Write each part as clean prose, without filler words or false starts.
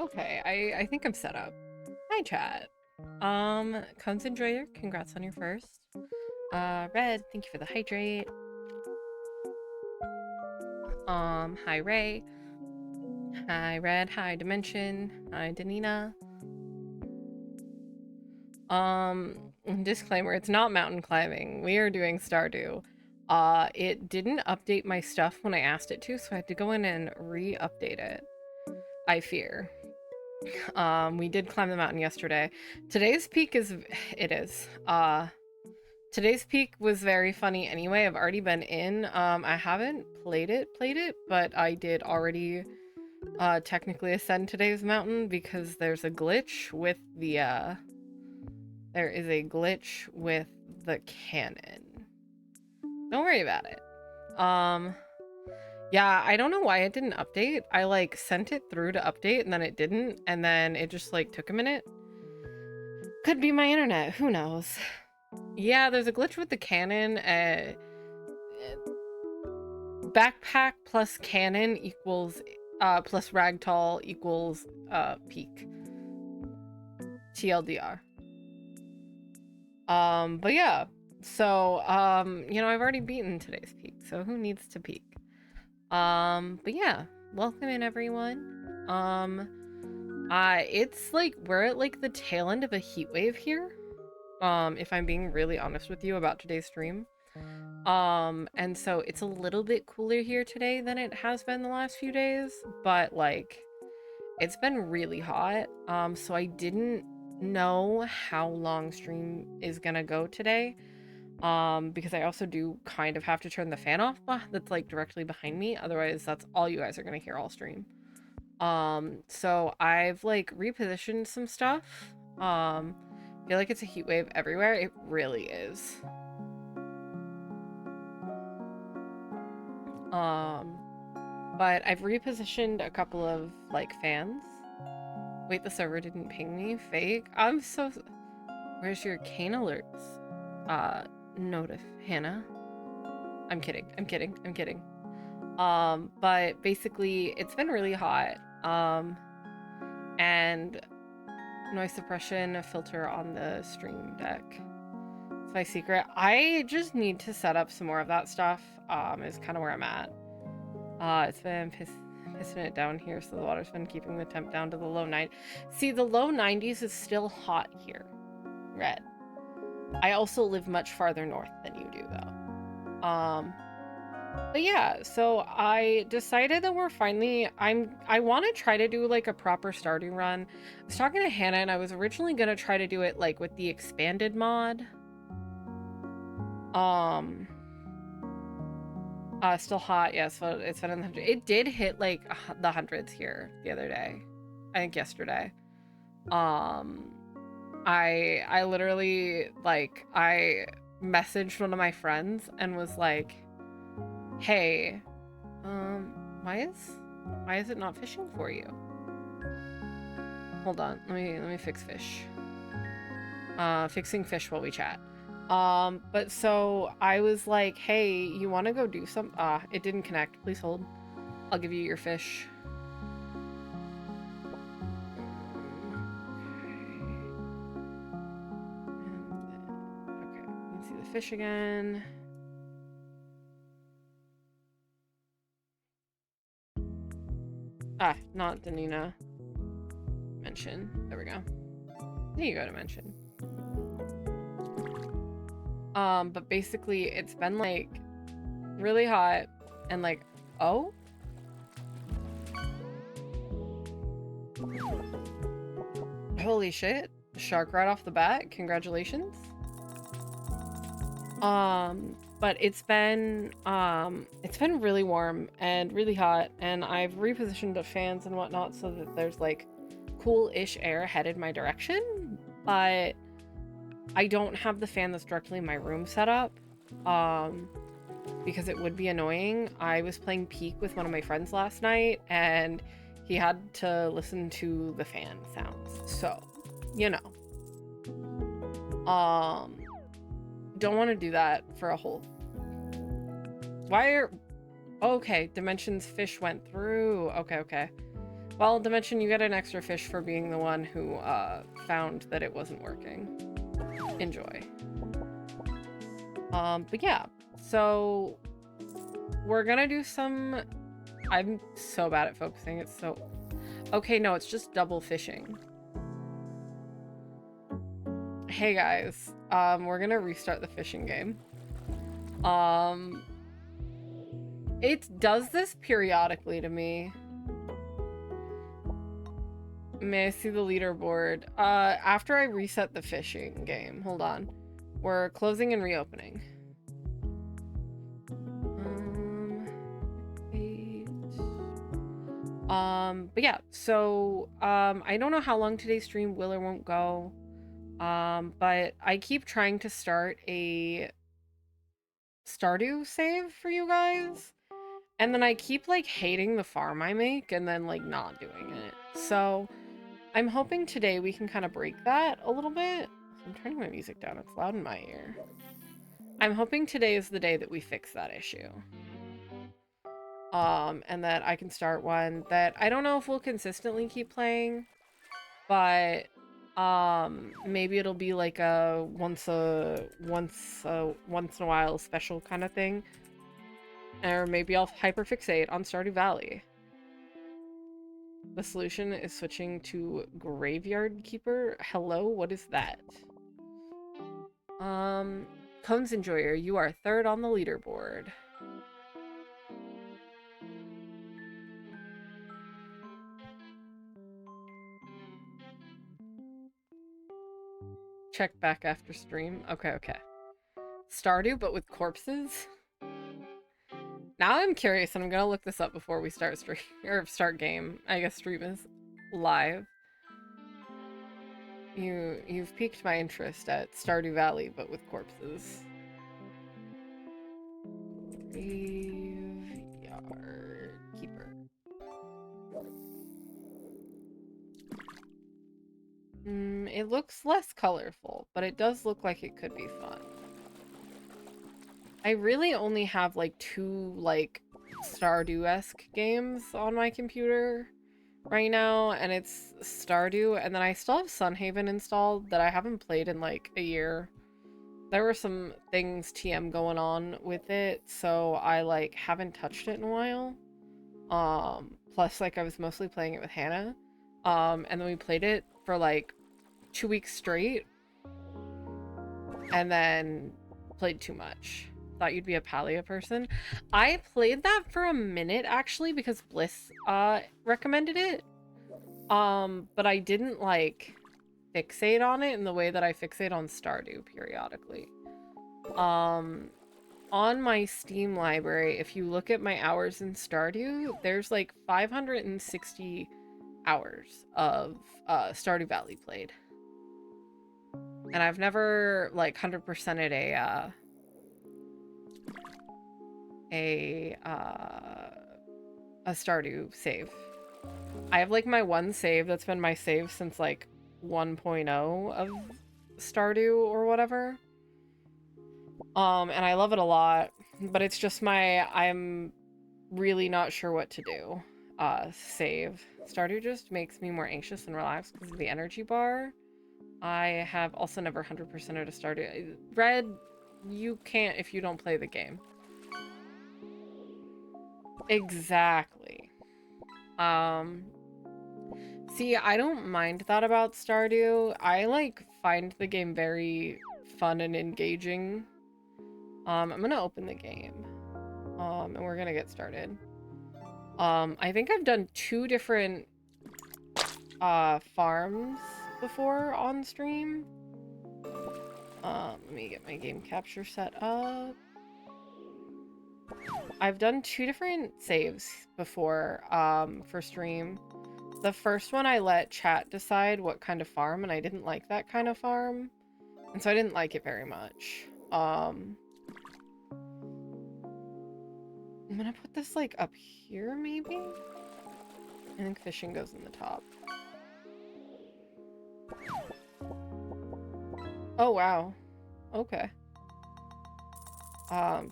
Okay, I think I'm set up. Hi, chat. Cones Enjoyer, congrats on your first. Red, thank you for the hydrate. Hi, Ray. Hi, Red. Hi, Dimension. Hi, Danina. Um, Disclaimer, it's not mountain climbing. We are doing Stardew. It didn't update my stuff when I asked it to, so I had to go in and re-update it. I fear. We did climb the mountain yesterday. Today's peak is, it is. Today's peak was very funny anyway. I've already been in. I haven't played it, but I did already technically ascend today's mountain because there's a glitch with the there is a glitch with the cannon. Don't worry about it. Yeah, I don't know why it didn't update. I like sent it through to update and then it didn't, and then it just like took a minute. Could be my internet, who knows? Yeah, there's a glitch with the cannon. Backpack plus cannon equals plus ragdoll equals peak. TLDR. But yeah. So, I've already beaten today's peak, so who needs to peak? But yeah, welcome in everyone. It's like we're at like the tail end of a heat wave here. If I'm being really honest with you about today's stream. And so it's a little bit cooler here today than it has been the last few days, but like it's been really hot. So I didn't know how long stream is gonna go today. Because I also do kind of have to turn the fan off that's like directly behind me. Otherwise, that's all you guys are gonna hear all stream. So I've like repositioned some stuff. I feel like it's a heat wave everywhere. It really is. Um, but I've repositioned a couple of like fans. Wait, the server didn't ping me. Fake. I'm so. Where's your cane alerts? Notif, Hannah. I'm kidding. I'm kidding. I'm kidding. But basically, it's been really hot. And noise suppression filter on the stream deck. It's my secret. I just need to set up some more of that stuff. Is kind of where I'm at. It's been pissing it down here, so the water's been keeping the temp down to the low 90s. See, the low 90s is still hot here. Red. I also live much farther north than you do, though. But yeah, so I decided that we're finally, I want to try to do like a proper Stardew run. I was talking to Hannah and I was originally going to try to do it like with the expanded mod. Still hot, yes, yeah, so it's been in the hundreds. It did hit like the hundreds here the other day. I think yesterday. I literally like I messaged one of my friends and was like, hey, why is it not fishing for you? Hold on, let me fix fish. Fixing fish while we chat. But so I was like, hey, you want to go do some? It didn't connect. Please hold. I'll give you your fish. Okay, you can see the fish again. Not Danina. Mention. There we go. There you go to mention. But basically it's been like really hot and like, oh? Holy shit. Shark right off the bat. Congratulations. But it's been really warm and really hot, and I've repositioned the fans and whatnot so that there's like cool-ish air headed my direction, but I don't have the fan that's directly in my room set up, because it would be annoying. I was playing Peak with one of my friends last night, and he had to listen to the fan sounds, so, you know. Don't want to do that for a whole... Why are... Okay, Dimensions fish went through. Okay. Well, Dimension, you get an extra fish for being the one who found that it wasn't working. Enjoy. But yeah, so we're gonna do some... I'm so bad at focusing. It's so... Okay, no, it's just double fishing. Hey guys, we're gonna restart the fishing game. It does this periodically to me. May I see the leaderboard? After I reset the fishing game. Hold on. We're closing and reopening. 8. But yeah, so, I don't know how long today's stream will or won't go. But I keep trying to start a Stardew save for you guys. And then I keep, like, hating the farm I make and then, like, not doing it. So, I'm hoping today we can kind of break that a little bit. I'm turning my music down. It's loud in my ear. I'm hoping today is the day that we fix that issue. And that I can start one that I don't know if we'll consistently keep playing, but maybe it'll be like a once in a while special kind of thing. Or maybe I'll hyperfixate on Stardew Valley. The solution is switching to Graveyard Keeper. Hello, what is that? Cones Enjoyer, you are 3rd on the leaderboard. Check back after stream. Okay. Stardew, but with corpses? Now I'm curious, and I'm gonna look this up before we start stream or start game. I guess stream is live. You've piqued my interest at Stardew Valley, but with corpses. Graveyard Keeper. It looks less colorful, but it does look like it could be fun. I really only have like 2 like Stardew-esque games on my computer right now, and it's Stardew, and then I still have Sunhaven installed that I haven't played in like a year. There were some things TM going on with it, so I like haven't touched it in a while. Plus like I was mostly playing it with Hannah. And then we played it for like 2 weeks straight, and then played too much. Thought you'd be a Palia person. I played that for a minute actually because Bliss recommended it. But I didn't like fixate on it in the way that I fixate on Stardew periodically. On my Steam library, if you look at my hours in Stardew, there's like 560 hours of Stardew Valley played. And I've never like 100%ed a Stardew save. I have like my one save that's been my save since like 1.0 of Stardew or whatever. And I love it a lot, but it's just I'm really not sure what to do. Save. Stardew just makes me more anxious and relaxed because of the energy bar. I have also never 100%ed a Stardew. Red, you can't if you don't play the game. Exactly. See, I don't mind that about Stardew. I like find the game very fun and engaging. I'm gonna open the game. And we're gonna get started. I think I've done 2 different farms before on stream. Let me get my game capture set up. I've done 2 different saves before for stream. The first one I let chat decide what kind of farm, and I didn't like that kind of farm. And so I didn't like it very much. I'm gonna put this like up here maybe? I think fishing goes in the top. Oh wow. Okay.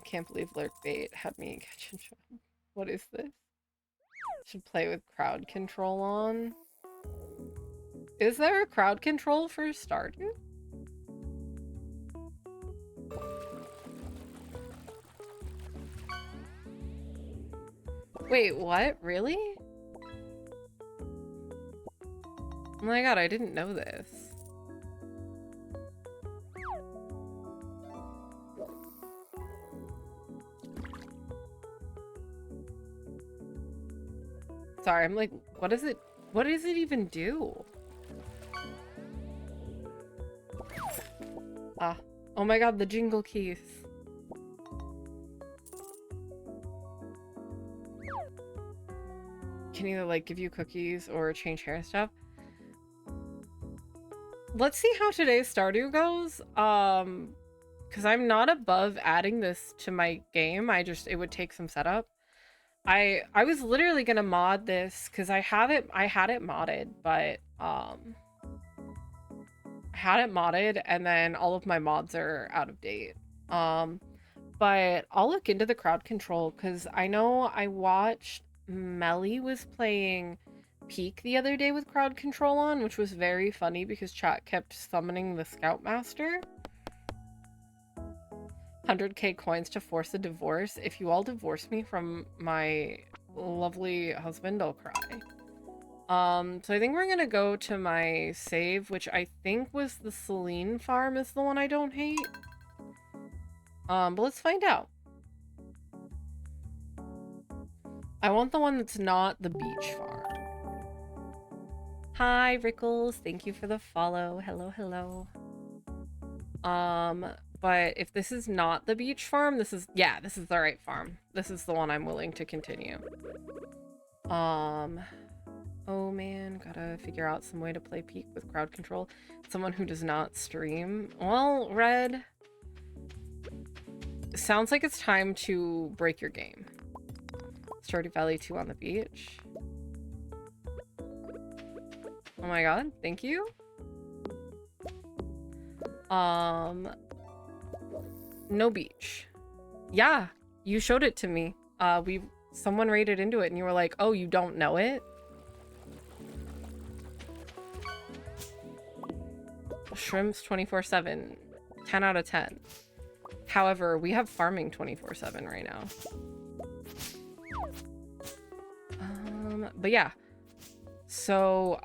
Can't believe lurk bait had me catch and show. What is this? Should play with crowd control on. Is there a crowd control for Stardew? Wait, what? Really? Oh my god, I didn't know this. Sorry, I'm like, what does it even do? Ah, oh my god, the jingle keys. Can either like give you cookies or change hair stuff. Let's see how today's Stardew goes. Because I'm not above adding this to my game. It would take some setup. I was literally gonna mod this because I had it modded, but I had it modded and then all of my mods are out of date. But I'll look into the crowd control because I know I watched Melly was playing Peak the other day with crowd control on, which was very funny because chat kept summoning the Scoutmaster. 100k coins to force a divorce. If you all divorce me from my lovely husband, I'll cry. So I think we're gonna go to my save, which I think was the Celine farm is the one I don't hate. But let's find out. I want the one that's not the beach farm. Hi, Rickles. Thank you for the follow. Hello, hello. But if this is not the beach farm, this is the right farm. This is the one I'm willing to continue. Oh man, gotta figure out some way to play Peak with crowd control. Someone who does not stream. Well, Red, sounds like it's time to break your game. Stardew Valley 2 on the beach. Oh my god, thank you. No beach. Yeah, you showed it to me. Someone raided into it and you were like, oh, you don't know it? Shrimps 24/7. 10 out of 10. However, we have farming 24/7 right now. But yeah. So,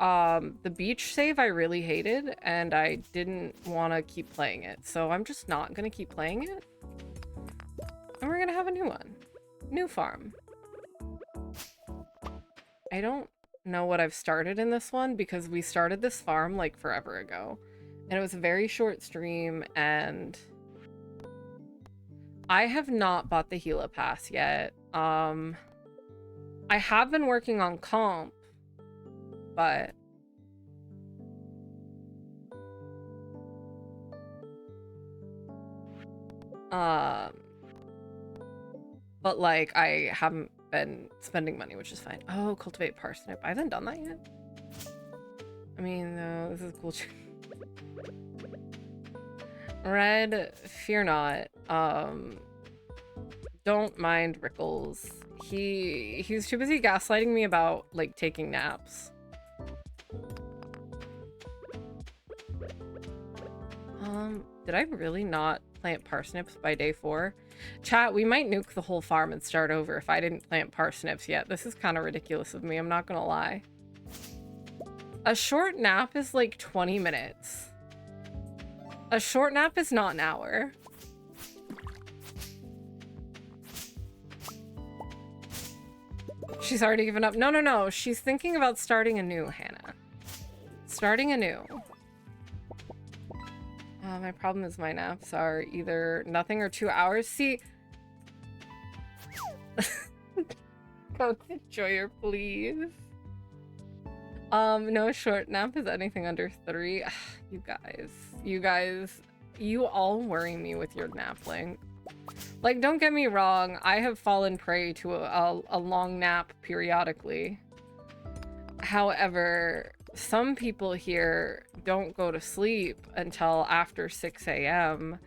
the beach save I really hated, and I didn't want to keep playing it. So I'm just not going to keep playing it. And we're going to have a new one. New farm. I don't know what I've started in this one, because we started this farm, like, forever ago. And it was a very short stream, and I have not bought the Gila Pass yet. I have been working on comp, but like I haven't been spending money, which is fine. Oh, cultivate parsnip. I haven't done that yet. I mean, this is cool. Red, fear not. Don't mind Rickles. He's too busy gaslighting me about like taking naps. Did I really not plant parsnips by day 4? Chat, we might nuke the whole farm and start over if I didn't plant parsnips yet. This is kind of ridiculous of me, I'm not gonna lie. A short nap is like 20 minutes. A short nap is not an hour. She's already given up. No. She's thinking about starting anew, Hannah. Starting anew. My problem is my naps are either nothing or 2 hours. See... Go to Joyer, please. No short nap is anything under 3. You guys, you all worry me with your nap link. Like, don't get me wrong, I have fallen prey to a long nap periodically. However, some people here don't go to sleep until after 6 a.m.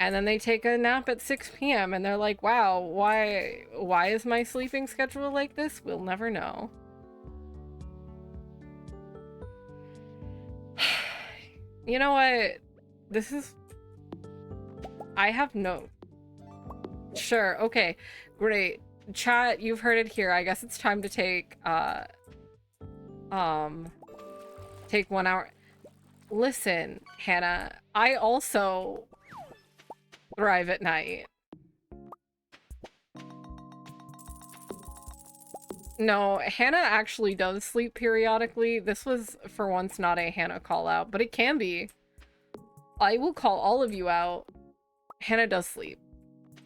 And then they take a nap at 6 p.m. and they're like, wow, why is my sleeping schedule like this? We'll never know. You know what? This is... I have no... Sure, okay, great. Chat, you've heard it here. I guess it's time to take, take 1 hour. Listen, Hannah, I also thrive at night. No, Hannah actually does sleep periodically. This was, for once, not a Hannah call out, but it can be. I will call all of you out. Hannah does sleep.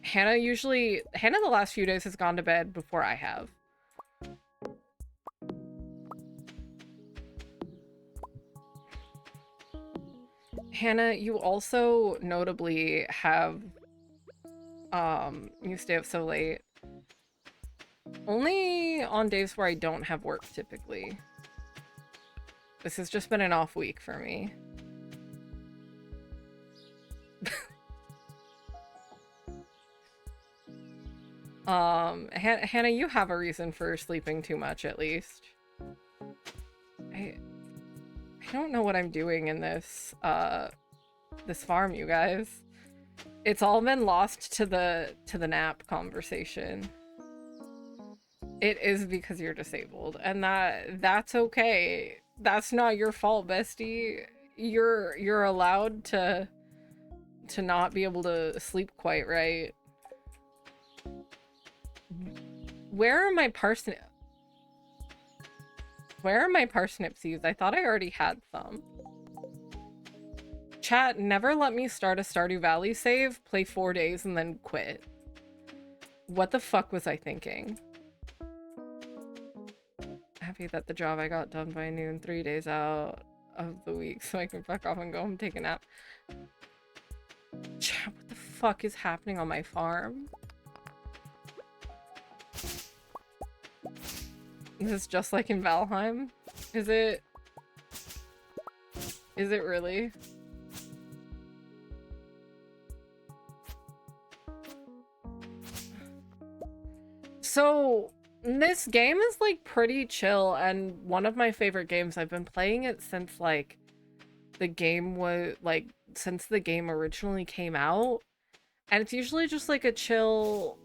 Hannah the last few days has gone to bed before I have. Hannah, you also notably have, you stay up so late. Only on days where I don't have work, typically. This has just been an off week for me. Hannah, you have a reason for sleeping too much, at least. I don't know what I'm doing in this, this farm, you guys. It's all been lost to the nap conversation. It is because you're disabled, and that's okay. That's not your fault, bestie. You're allowed to not be able to sleep quite right. Where are my parsnip seeds? I thought I already had some. Chat, never let me start a Stardew Valley save, play 4 days, and then quit. What the fuck was I thinking? Happy that the job I got done by noon, 3 days out of the week, so I can fuck off and go home and take a nap. Chat, what the fuck is happening on my farm? Is this just like in Valheim? Is it? Is it really? So, this game is like pretty chill and one of my favorite games. I've been playing it since like the game was like since the game originally came out, and it's usually just like a chill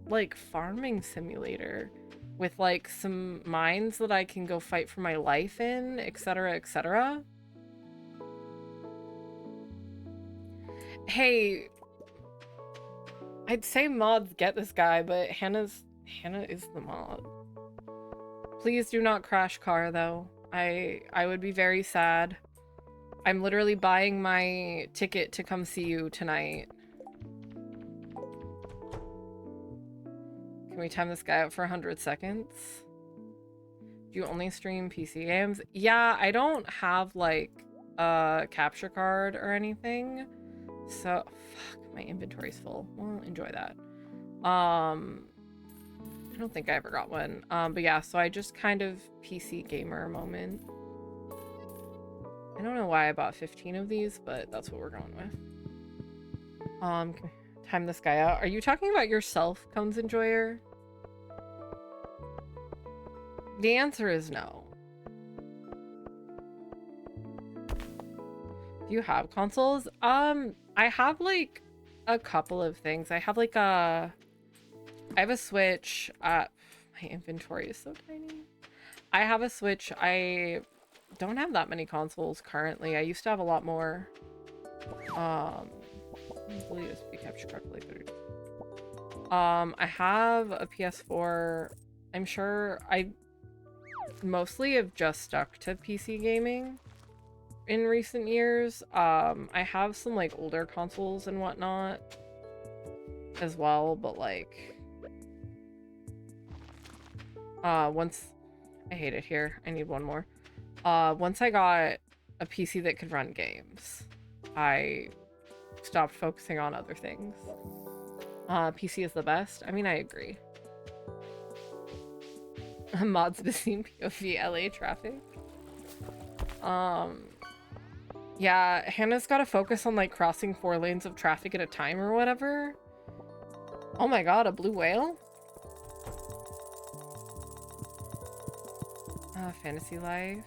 like farming simulator with like some mines that I can go fight for my life in, etc, etc. Hey, I'd say mods get this guy, but Hannah is the mod. Please do not crash car though. I would be very sad. I'm literally buying my ticket to come see you tonight. Can we time this guy out for 100 seconds? Do you only stream PC games? Yeah, I don't have like a capture card or anything. So, fuck, my inventory's full. Well, enjoy that. I don't think I ever got one. But yeah, so I just kind of PC gamer moment. I don't know why I bought 15 of these, but that's what we're going with. Can we time this guy out? Are you talking about yourself, Cones Enjoyer? The answer is no. Do you have consoles? I have like a couple of things. I have like I have a Switch. My inventory is so tiny. I have a Switch. I don't have that many consoles currently. I used to have a lot more. I believe this would be capture calculator. I have a PS4. I'm sure I mostly have just stuck to PC gaming in recent years. I have some like older consoles and whatnot as well, but like once I hate it here, I need one more. Once I got a PC that could run games, I stopped focusing on other things. PC is the best. I mean, I agree. Mods to see POV LA traffic. Yeah, Hannah's gotta focus on, like, crossing 4 lanes of traffic at a time or whatever. Oh my god, a blue whale? Fantasy Life.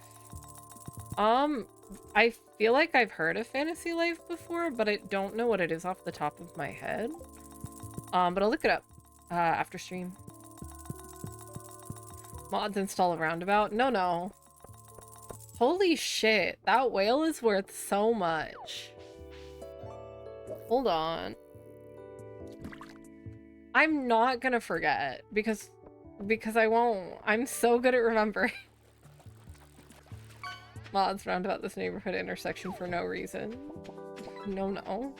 I feel like I've heard of Fantasy Life before, but I don't know what it is off the top of my head. But I'll look it up after stream. Mods install a roundabout? No. Holy shit, that whale is worth so much. Hold on. I'm not gonna forget because I won't. I'm so good at remembering. Mods roundabout this neighborhood intersection for no reason. No.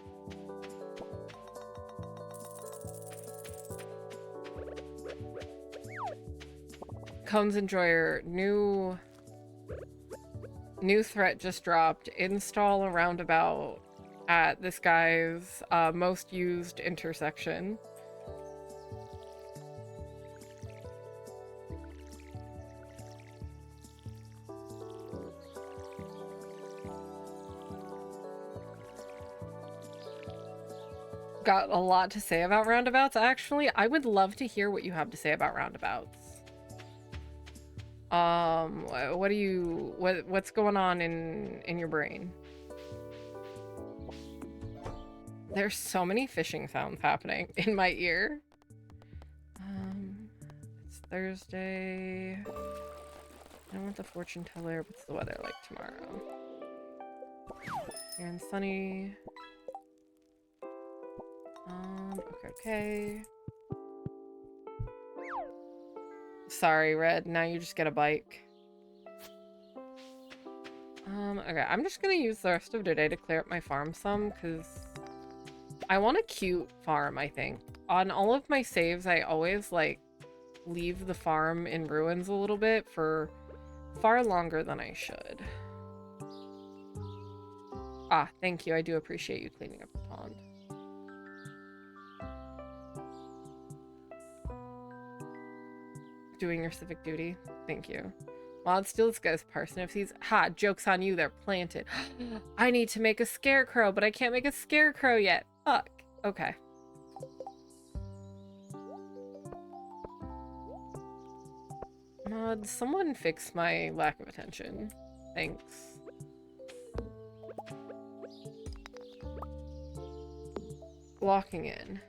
Cones Enjoyer, new threat just dropped. Install a roundabout at this guy's most used intersection. Got a lot to say about roundabouts, actually. I would love to hear what you have to say about roundabouts. What's going on in your brain? There's so many fishing sounds happening in my ear. It's Thursday. I want the fortune teller. What's the weather like tomorrow? Here and sunny. Okay. Sorry, Red. Now you just get a bike. Okay. I'm just gonna use the rest of today to clear up my farm some, because I want a cute farm, I think. On all of my saves, I always, like, leave the farm in ruins a little bit for far longer than I should. Ah, thank you. I do appreciate you cleaning up the pond. Doing your civic duty. Thank you. Mod steal this guy's parsnip seeds. Ha! Joke's on you. They're planted. I need to make a scarecrow, but I can't make a scarecrow yet. Fuck. Okay. Mod, someone fix my lack of attention. Thanks. Walking in.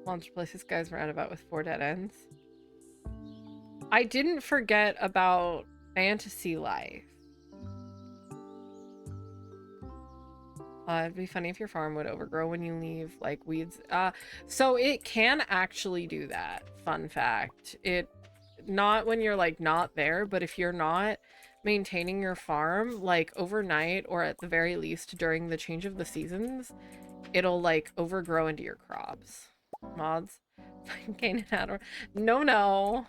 Launch replace this guy's roundabout with 4 dead ends. I didn't forget about Fantasy Life. It'd be funny if your farm would overgrow when you leave, like, weeds. So it can actually do that. Fun fact. Not when you're, like, not there, but if you're not maintaining your farm, like, overnight, or at the very least during the change of the seasons, it'll, like, overgrow into your crops. Mods. No.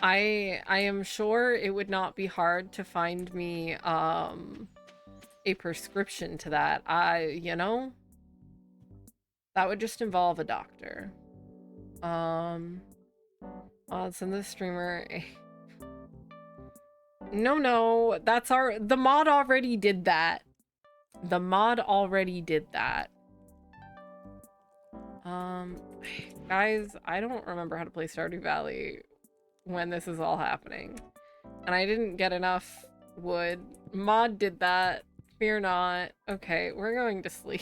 I am sure it would not be hard to find me, a prescription to that. You know? That would just involve a doctor. Send the streamer. No, that's the mod already did that. The mod already did that. Guys, I don't remember how to play Stardew Valley when this is all happening. And I didn't get enough wood. Mod did that. Fear not. Okay, we're going to sleep.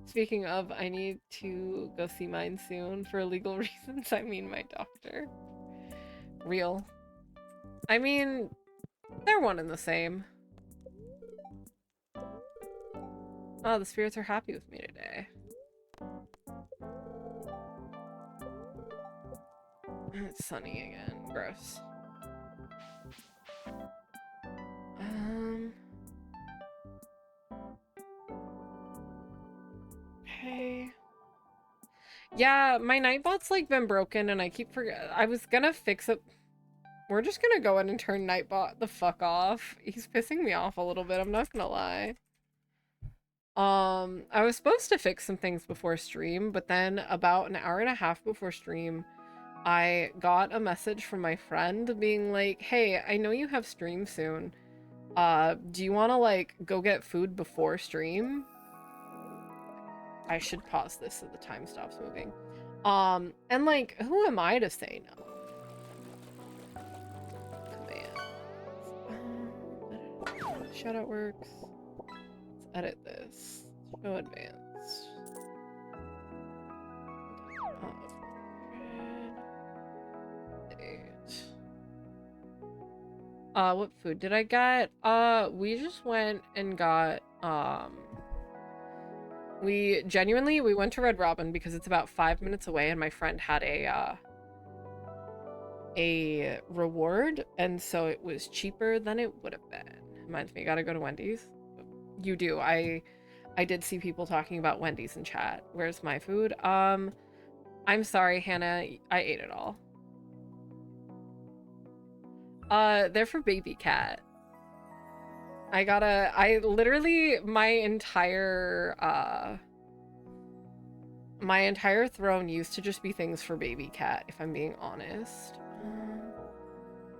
Speaking of, I need to go see mine soon for legal reasons. I mean my doctor. Real. I mean, they're one and the same. Oh, the spirits are happy with me today. It's sunny again. Gross. Okay. Yeah, my Nightbot's like been broken and I keep forgetting. I was gonna fix it. We're just gonna go in and turn Nightbot the fuck off. He's pissing me off a little bit, I'm not gonna lie. I was supposed to fix some things before stream, but then about an hour and a half before stream, I got a message from my friend being like, "Hey, I know you have stream soon. Do you want to like go get food before stream?" I should pause this so the time stops moving. And like, who am I to say no? Command. Shoutout works. Let's edit this. Show advanced. What food did I get? We just went and got, we went to Red Robin because it's about 5 minutes away and my friend had a reward, and so it was cheaper than it would have been. Reminds me, gotta go to Wendy's. You do. I did see people talking about Wendy's in chat. Where's my food? I'm sorry, Hannah. I ate it all. They're for baby cat. I literally, my entire throne used to just be things for baby cat, if I'm being honest.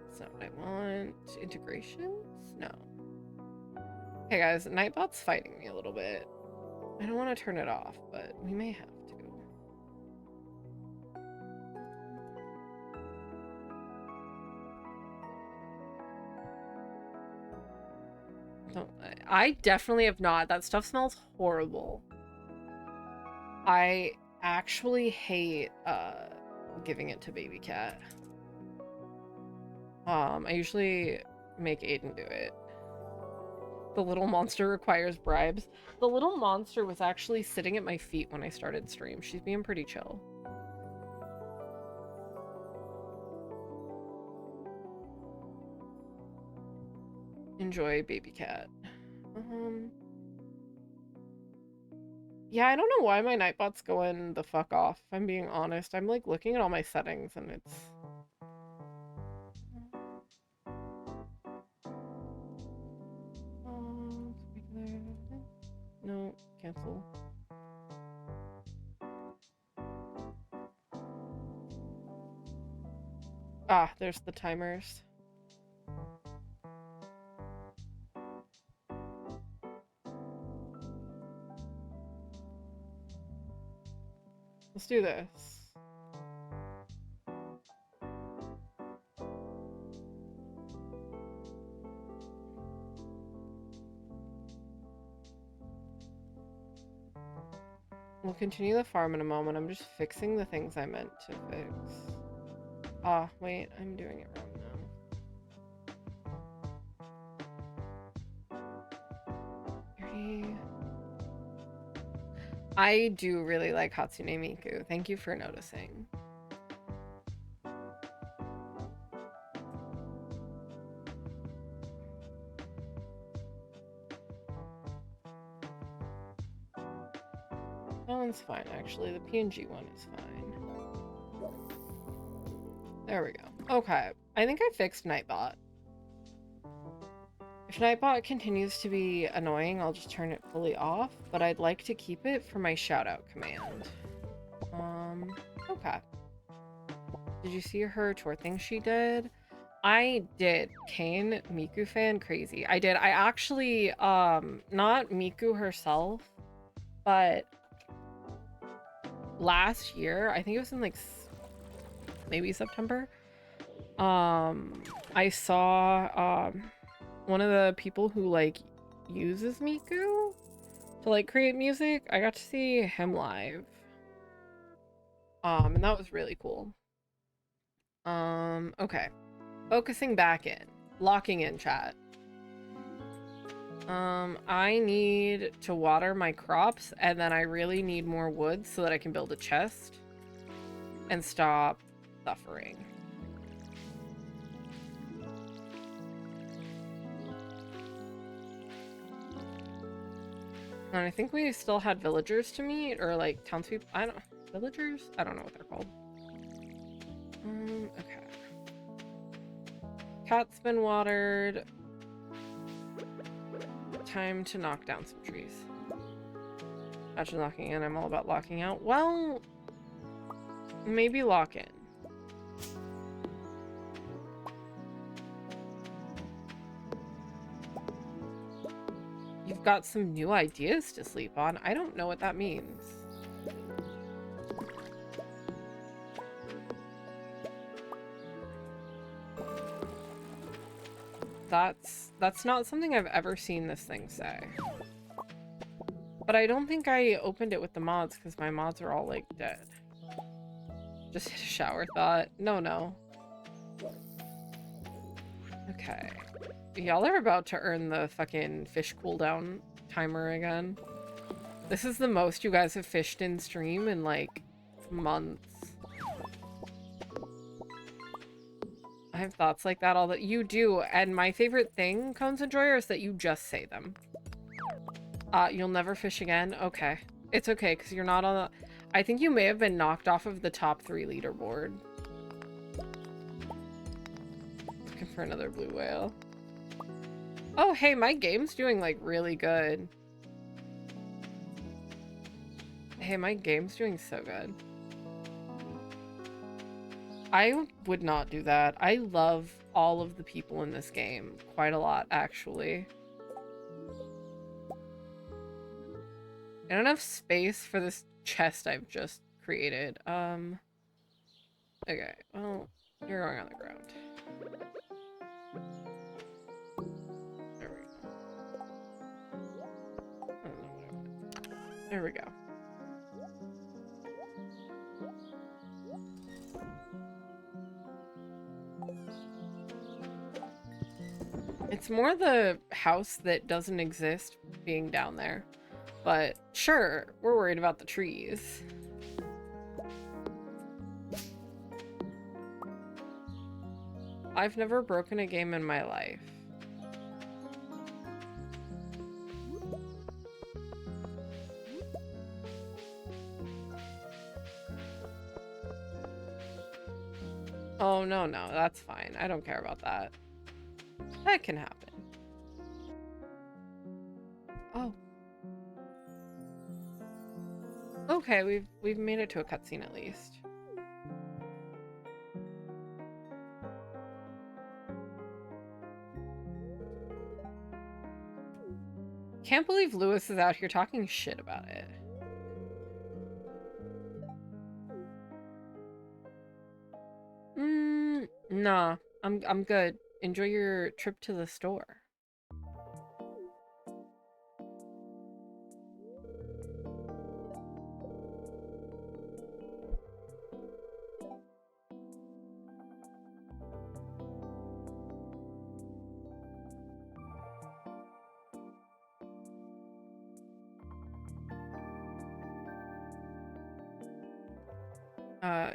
That's not what I want. Integrations? No. Okay, guys, Nightbot's fighting me a little bit. I don't want to turn it off, but we may have to. No, I definitely have not. That stuff smells horrible. I actually hate giving it to baby cat. I usually make Aiden do it. The little monster requires bribes. The little monster was actually sitting at my feet when I started stream. She's being pretty chill. Enjoy baby cat. Yeah, I don't know why my Nightbot's going the fuck off, if I'm being honest. I'm like looking at all my settings and it's... No, cancel. Ah, there's the timers. Let's do this. We'll continue the farm in a moment. I'm just fixing the things I meant to fix. Ah, wait, I'm doing it wrong now. 30. I do really like Hatsune Miku. Thank you for noticing. That one's fine, actually. The PNG one is fine. There we go. Okay. I think I fixed Nightbot. If Nightbot continues to be annoying, I'll just turn it fully off, but I'd like to keep it for my shoutout command. Okay. Did you see her tour thing she did? I did. Kane, Miku fan, crazy. I did. I actually, not Miku herself, but last year, I think it was in like maybe September, I saw, one of the people who like uses Miku to like create music. I got to see him live. And that was really cool. Okay. Focusing back in. Locking in, chat. I need to water my crops, and then I really need more wood so that I can build a chest and stop suffering. And I think we still had villagers to meet, or like townspeople. I don't... Villagers? I don't know what they're called. Okay. Cat's been watered. Time to knock down some trees. Imagine locking in. I'm all about locking out. Well, maybe lock in. You've got some new ideas to sleep on. I don't know what that means. That's not something I've ever seen this thing say. But I don't think I opened it with the mods because my mods are all like dead. Just hit a shower thought. No. Okay. Y'all are about to earn the fucking fish cooldown timer again. This is the most you guys have fished in stream in like months. I have thoughts like that all that you do, and my favorite thing, Cones Enjoyer, is that you just say them. You'll never fish again? Okay. It's okay, because you're not on the... I think you may have been knocked off of the top 3 leaderboard. Looking for another blue whale. Oh, hey, my game's doing, like, really good. Hey, my game's doing so good. I would not do that. I love all of the people in this game quite a lot, actually. I don't have space for this chest I've just created. Okay, well, you're going on the ground. There we go. There we go. It's more the house that doesn't exist being down there. But sure, we're worried about the trees. I've never broken a game in my life. Oh, no, that's fine. I don't care about that. That can happen. Oh. Okay, we've made it to a cutscene at least. Can't believe Lewis is out here talking shit about it. Nah. I'm good. Enjoy your trip to the store.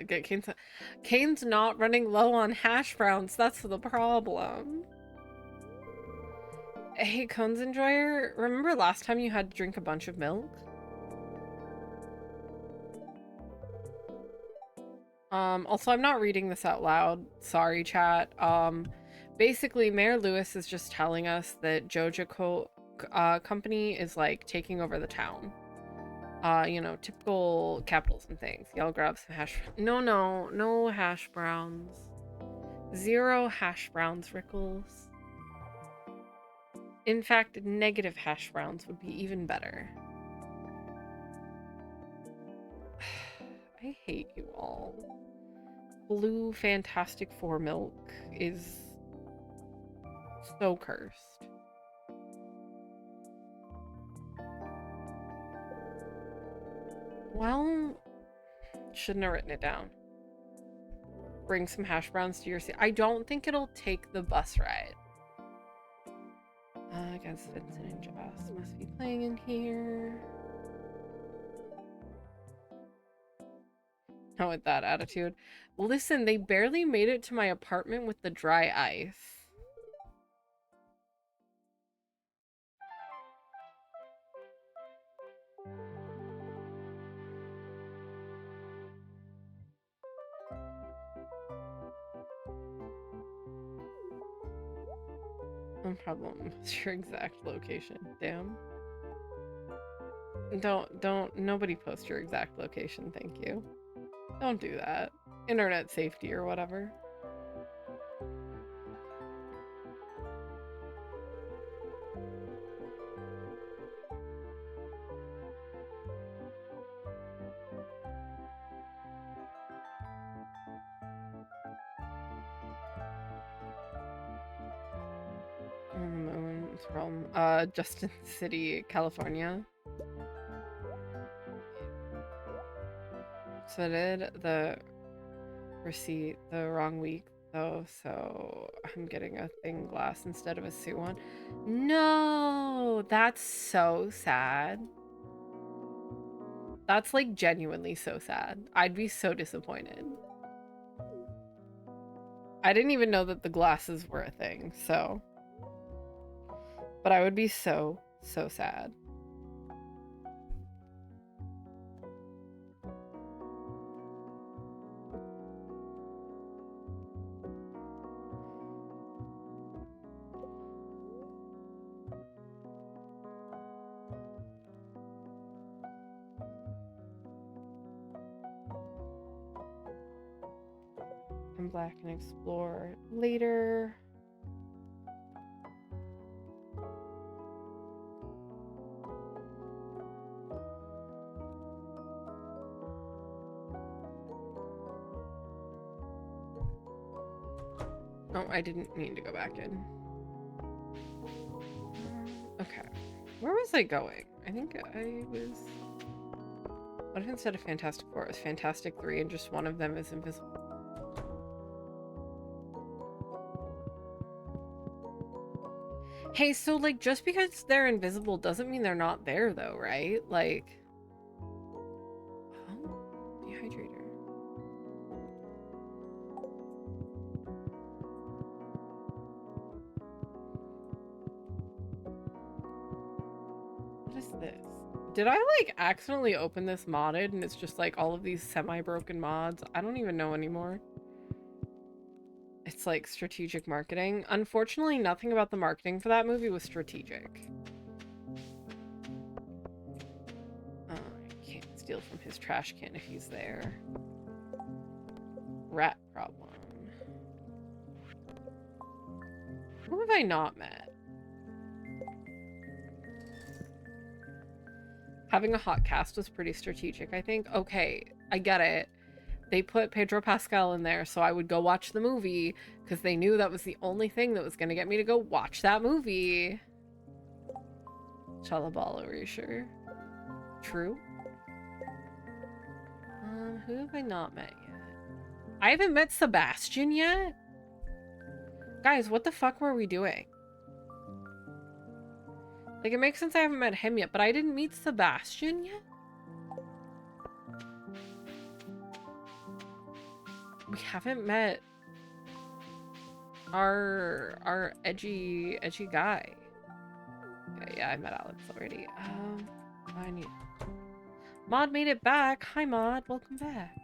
Get Kane's not running low on hash browns. That's the problem. Hey, Cones Enjoyer, remember last time you had to drink a bunch of milk? Also, I'm not reading this out loud. Sorry, chat. Basically, Mayor Lewis is just telling us that Joja Company is, like, taking over the town. You know, typical capitals and things. Y'all grab some hash... No hash browns. 0 hash browns, Rickles. In fact, negative hash browns would be even better. I hate you all. Blue Fantastic Four milk is so cursed. Well, shouldn't have written it down. Bring some hash browns to your seat. I don't think it'll take the bus ride. I guess Vincent and Joss must be playing in here. Not with that attitude. Listen, they barely made it to my apartment with the dry ice. No problem. What's your exact location? Damn. nobody post your exact location, thank you. Don't do that. Internet safety or whatever. Moon's from Justin City, California. Submitted the receipt the wrong week though, so I'm getting a thin glass instead of a suit one. No, that's so sad. That's like genuinely so sad. I'd be so disappointed. I didn't even know that the glasses were a thing, so. But I would be so, so sad. I'm black and explore later. Oh, I didn't mean to go back in. Okay. Where was I going? I think I was... What if instead of Fantastic Four, it was Fantastic 3 and just one of them is invisible? Hey, so, like, just because they're invisible doesn't mean they're not there, though, right? Like... Oh, dehydrator. What is this? Did I, like, accidentally open this modded and it's just, like, all of these semi-broken mods? I don't even know anymore. It's like strategic marketing. Unfortunately, nothing about the marketing for that movie was strategic. I can't steal from his trash can if he's there. Rat problem. Who have I not met? Having a hot cast was pretty strategic, I think. Okay, I get it. They put Pedro Pascal in there so I would go watch the movie because they knew that was the only thing that was going to get me to go watch that movie. Chalabala erasure. True. Who have I not met yet? I haven't met Sebastian yet? Guys, what the fuck were we doing? Like, it makes sense I haven't met him yet, but I didn't meet Sebastian yet? We haven't met our edgy guy. Yeah, I met Alex already. I need... Maud made it back. Hi, Maud. Welcome back.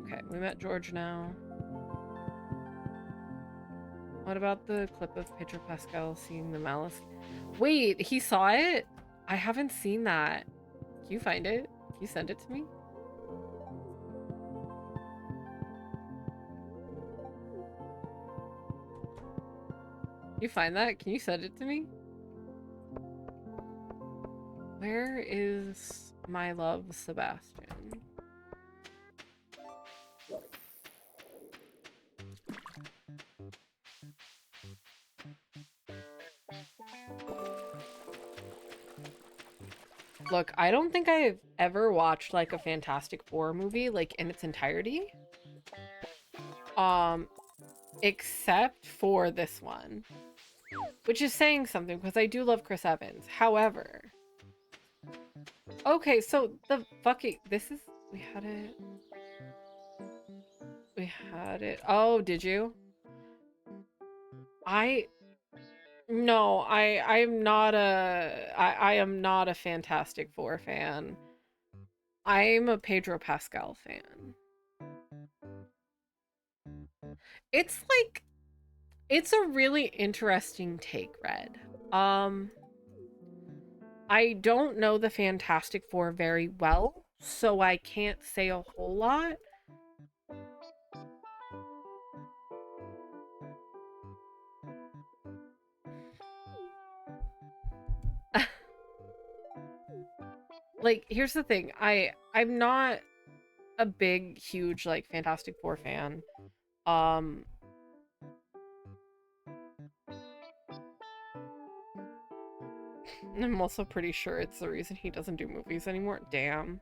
Okay, we met George now. What about the clip of Pedro Pascal seeing the malice? Wait, he saw it? I haven't seen that. Can you find it? Can you send it to me? You find that? Can you send it to me? Where is my love, Sebastian? Look, I don't think I've ever watched like a Fantastic Four movie like in its entirety. Except for this one. Which is saying something because I do love Chris Evans. However, okay, so the fucking we had it. We had it. Oh, did you? No, I am not a Fantastic Four fan. I'm a Pedro Pascal fan. It's like it's a really interesting take, Red. I don't know the Fantastic Four very well, so I can't say a whole lot. Like, here's the thing. I'm not a big, huge, like, Fantastic Four fan. Um, I'm also pretty sure it's the reason he doesn't do movies anymore. Damn.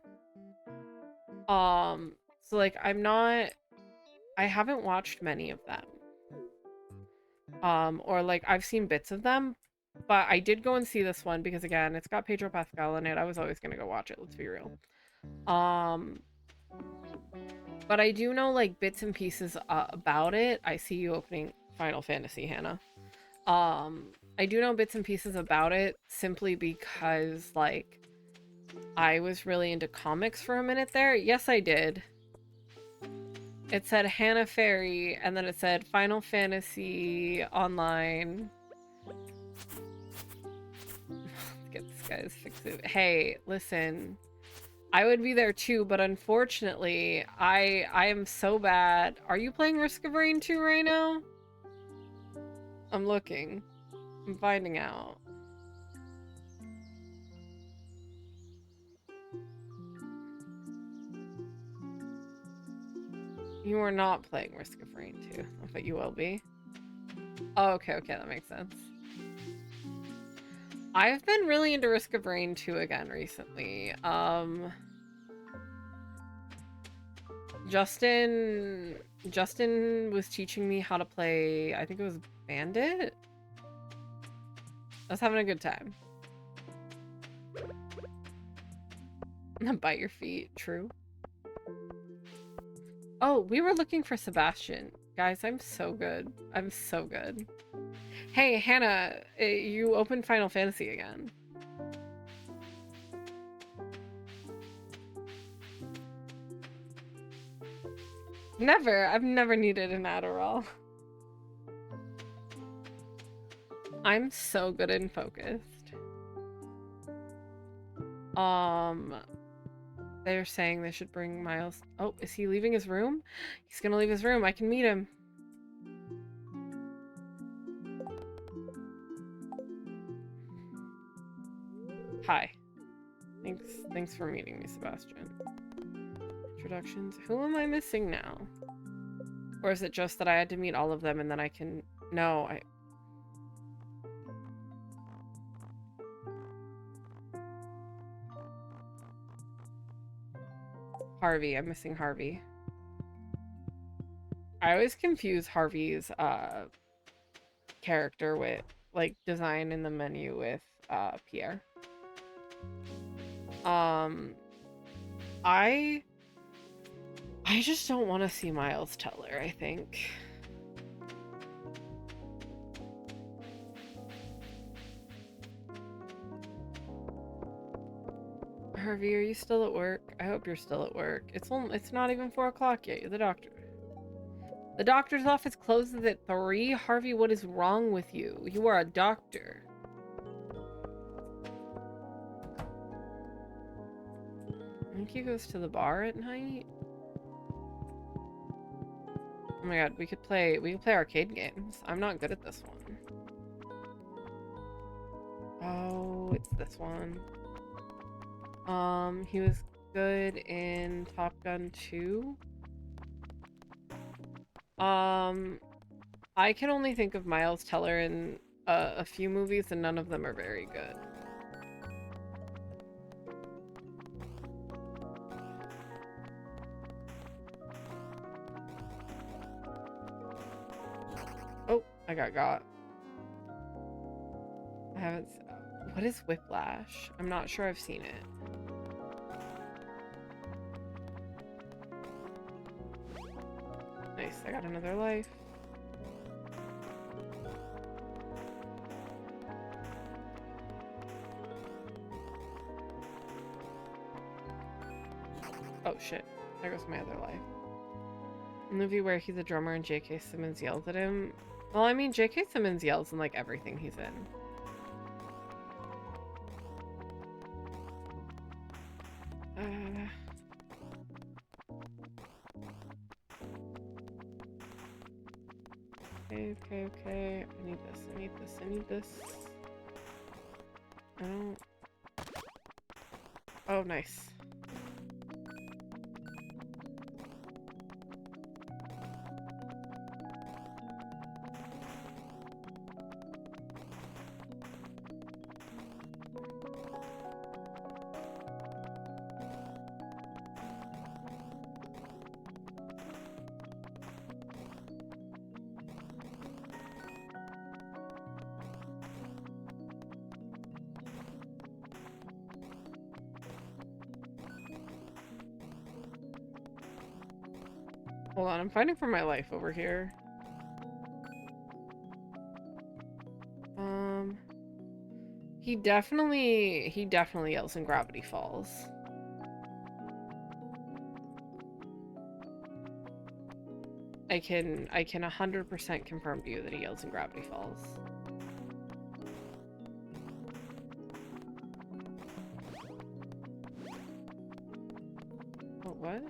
So like I haven't watched many of them. Or like I've seen bits of them, but I did go and see this one because again, it's got Pedro Pascal in it. I was always gonna go watch it, let's be real. Um, but I do know like bits and pieces about it. I see you opening Final Fantasy, Hannah. I do know bits and pieces about it simply because like I was really into comics for a minute there. Yes, I did. It said Hannah Fairy, and then it said Final Fantasy Online. Get this guy's fix it. Hey, listen. I would be there too, but unfortunately, I am so bad. Are you playing Risk of Rain 2 right now? I'm looking. I'm finding out. You are not playing Risk of Rain 2, but you will be. Oh, okay, that makes sense. I've been really into Risk of Rain 2 again recently. Justin was teaching me how to play, I think it was Bandit? I was having a good time. Bite your feet, true. Oh, we were looking for Sebastian. Guys, I'm so good. I'm so good. Hey, Hannah, you opened Final Fantasy again. Never. I've never needed an Adderall. I'm so good and focused. They're saying they should bring Miles. Oh, is he leaving his room? He's gonna leave his room. I can meet him. Hi. Thanks for meeting me, Sebastian. Introductions. Who am I missing now? Or is it just that I had to meet all of them and then I can... No, Harvey. I'm missing Harvey. I always confuse Harvey's character with, like, design in the menu with Pierre. I just don't want to see Miles Teller, I think. Harvey, are you still at work? I hope you're still at work. It's not even 4 o'clock yet. You're the doctor. The doctor's office closes at 3. Harvey, what is wrong with you? You are a doctor. I think he goes to the bar at night. Oh my god, we could play arcade games. I'm not good at this one. Oh, it's this one. He was good in Top Gun 2. I can only think of Miles Teller in a few movies, and none of them are very good. Oh, I got. I haven't... What is Whiplash? I'm not sure I've seen it. Nice, I got another life. Oh shit, there goes my other life. A movie where he's a drummer and J.K. Simmons yells at him. Well, I mean, J.K. Simmons yells in like everything he's in. Okay. I need this. I don't... Oh, nice. Hold on, I'm fighting for my life over here. He definitely yells in Gravity Falls. I can 100% confirm to you that he yells in Gravity Falls. Oh, what?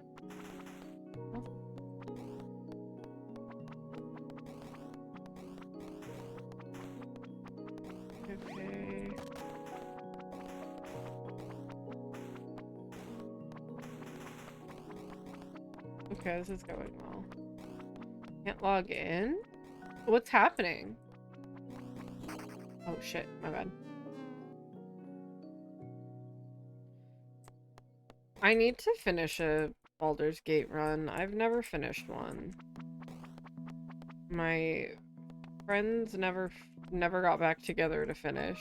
Okay. Okay, this is going well. Can't log in? What's happening? Oh shit, my bad. I need to finish a Baldur's Gate run. I've never finished one. My friends never got back together to finish.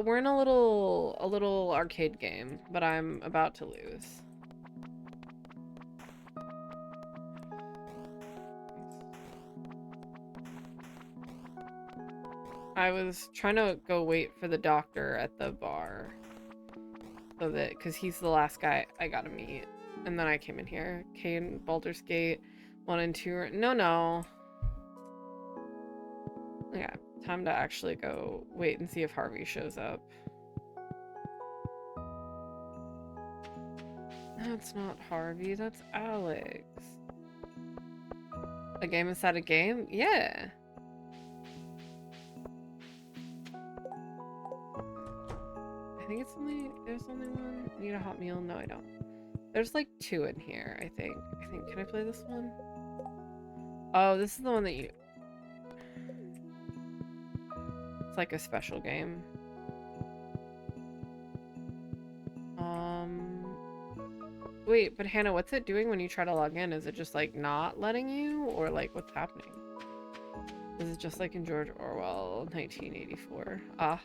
We're in a little arcade game, but I'm about to lose. I was trying to go wait for the doctor at the bar. So that, because he's the last guy I gotta meet. And then I came in here. Kane, Baldur's Gate 1 and 2. No. Yeah, time to actually go wait and see if Harvey shows up. That's not Harvey, that's Alex. A game inside a game? Yeah. I think it's only, there's only one. Need a hot meal? No, I don't. There's like 2 in here, I think. Can I play this one? Oh, this is the one that you... It's like a special game. Wait, but Hannah, what's it doing when you try to log in? Is it just like not letting you, or like what's happening? Is it just like in George Orwell 1984? Ah.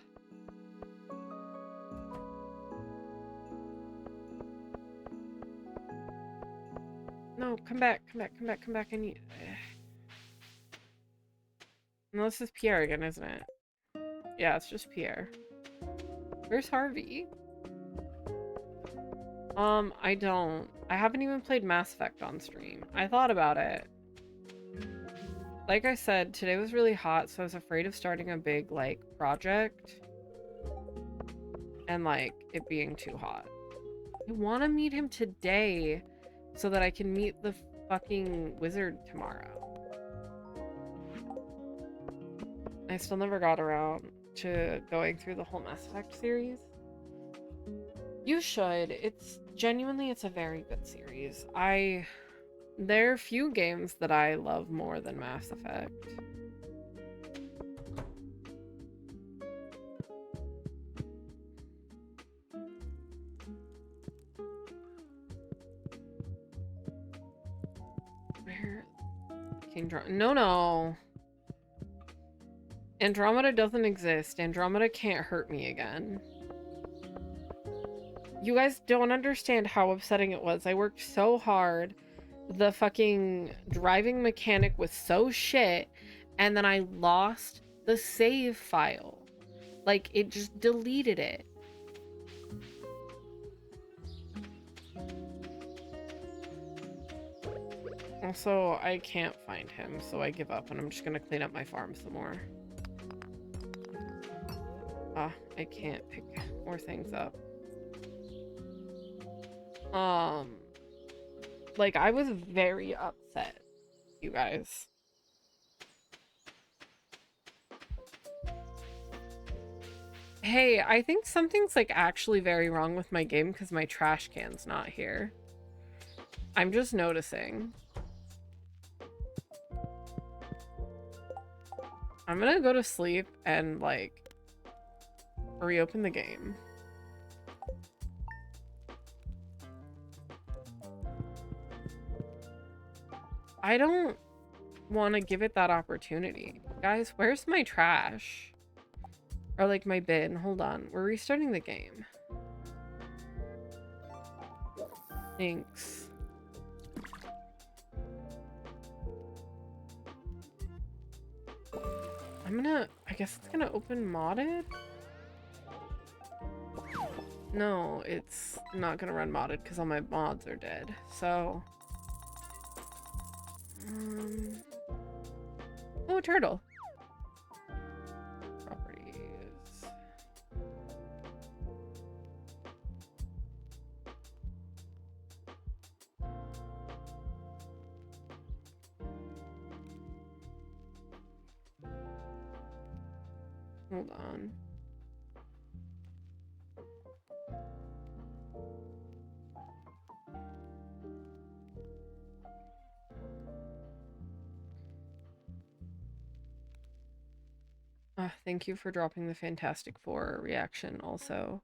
No, come back. I need... No, this is Pierre again, isn't it? Yeah, it's just Pierre. Where's Harvey? I haven't even played Mass Effect on stream. I thought about it. Like I said, today was really hot, so I was afraid of starting a big, like, project. And, like, it being too hot. I want to meet him today so that I can meet the fucking wizard tomorrow. I still never got around to going through the whole Mass Effect series. You should. It's a very good series. There are few games that I love more than Mass Effect. Where? No. Andromeda doesn't exist. Andromeda can't hurt me again. You guys don't understand how upsetting it was. I worked so hard. The fucking driving mechanic was so shit. And then I lost the save file. Like, it just deleted it. Also, I can't find him, so I give up and I'm just gonna clean up my farm some more. I can't pick more things up. Like, I was very upset, you guys. Hey, I think something's, like, actually very wrong with my game because my trash can's not here. I'm just noticing. I'm gonna go to sleep and, like, reopen the game. I don't want to give it that opportunity. Guys, where's my trash? Or, like, my bin? Hold on. We're restarting the game. Thanks. I guess it's gonna open modded? No, it's not gonna run modded because all my mods are dead. So... Oh, a turtle. Properties. Hold on. Thank you for dropping the Fantastic Four reaction also.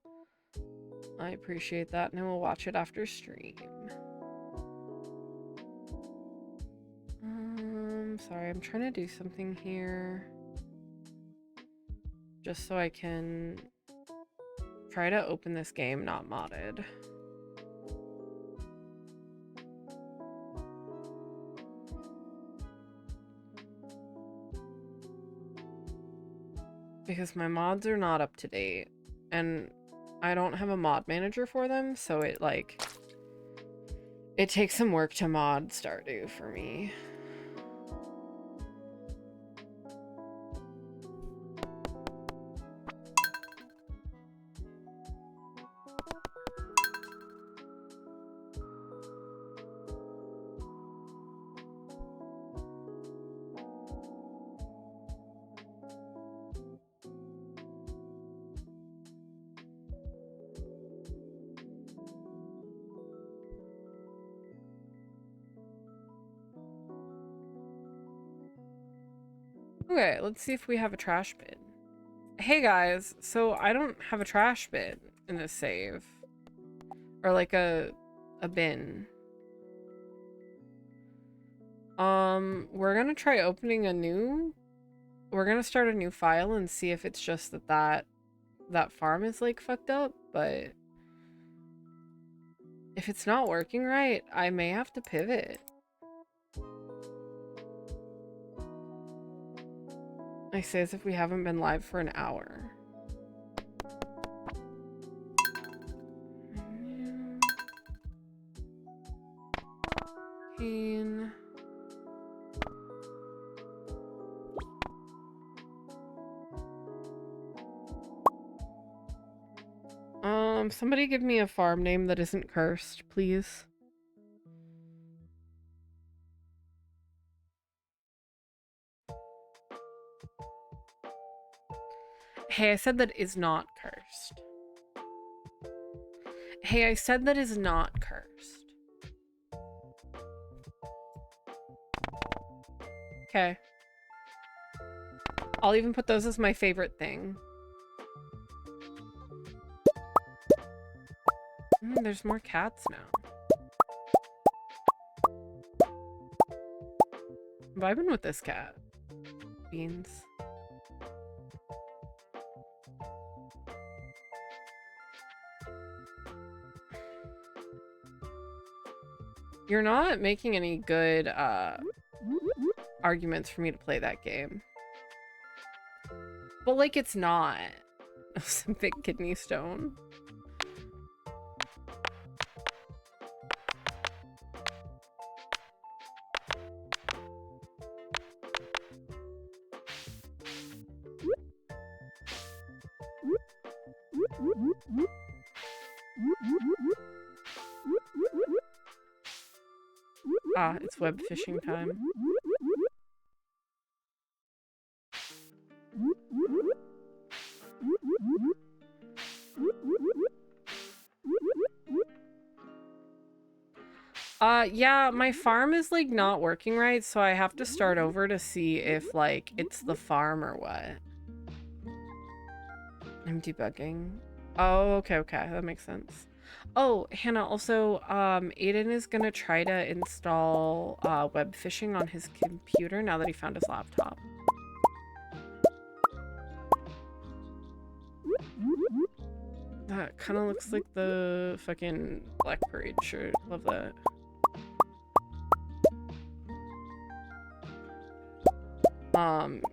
I appreciate that, and I will watch it after stream. Sorry, I'm trying to do something here. Just so I can try to open this game not modded. Because my mods are not up to date, and I don't have a mod manager for them, so it, like, it takes some work to mod Stardew for me. Okay, let's see if we have a trash bin. Hey guys, so I don't have a trash bin in this save. Or like a bin. We're gonna try opening a new... We're gonna start a new file and see if it's just that farm is, like, fucked up, but... If it's not working right, I may have to pivot. I say as if we haven't been live for an hour. Cane. Somebody give me a farm name that isn't cursed, please. Hey, I said that is not cursed. Hey, I said that is not cursed. Okay. I'll even put those as my favorite thing. There's more cats now. I'm vibing with this cat. Beans. You're not making any good arguments for me to play that game. But, like, it's not. Some big kidney stone. Ah, it's web fishing time. Yeah, my farm is like not working right, so I have to start over to see if like it's the farm or what. I'm debugging. Oh, okay, that makes sense. Oh, Hannah, also, Aiden is gonna try to install web fishing on his computer now that he found his laptop. That kind of looks like the fucking Black Parade shirt. Love that.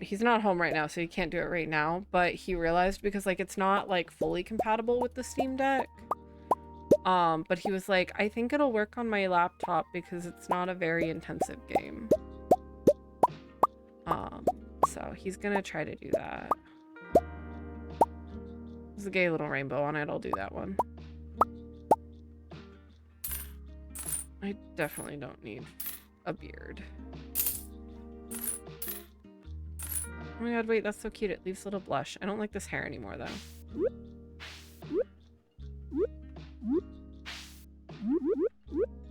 He's not home right now, so he can't do it right now, but he realized because like it's not like fully compatible with the Steam Deck. But he was like, I think it'll work on my laptop because it's not a very intensive game. So he's gonna try to do that. There's a gay little rainbow on it, I'll do that one. I definitely don't need a beard. Oh my god, wait, that's so cute. It leaves a little blush. I don't like this hair anymore, though.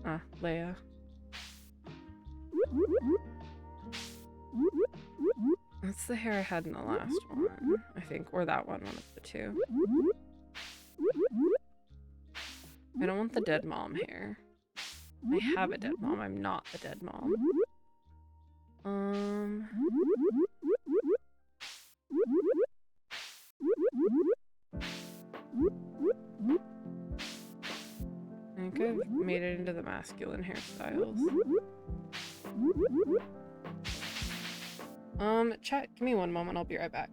Ah, Leia. That's the hair I had in the last one, I think. Or that one of the two. I don't want the dead mom hair. I have a dead mom. I'm not the dead mom. I think I've made it into the masculine hairstyles. Chat, give me one moment. I'll be right back.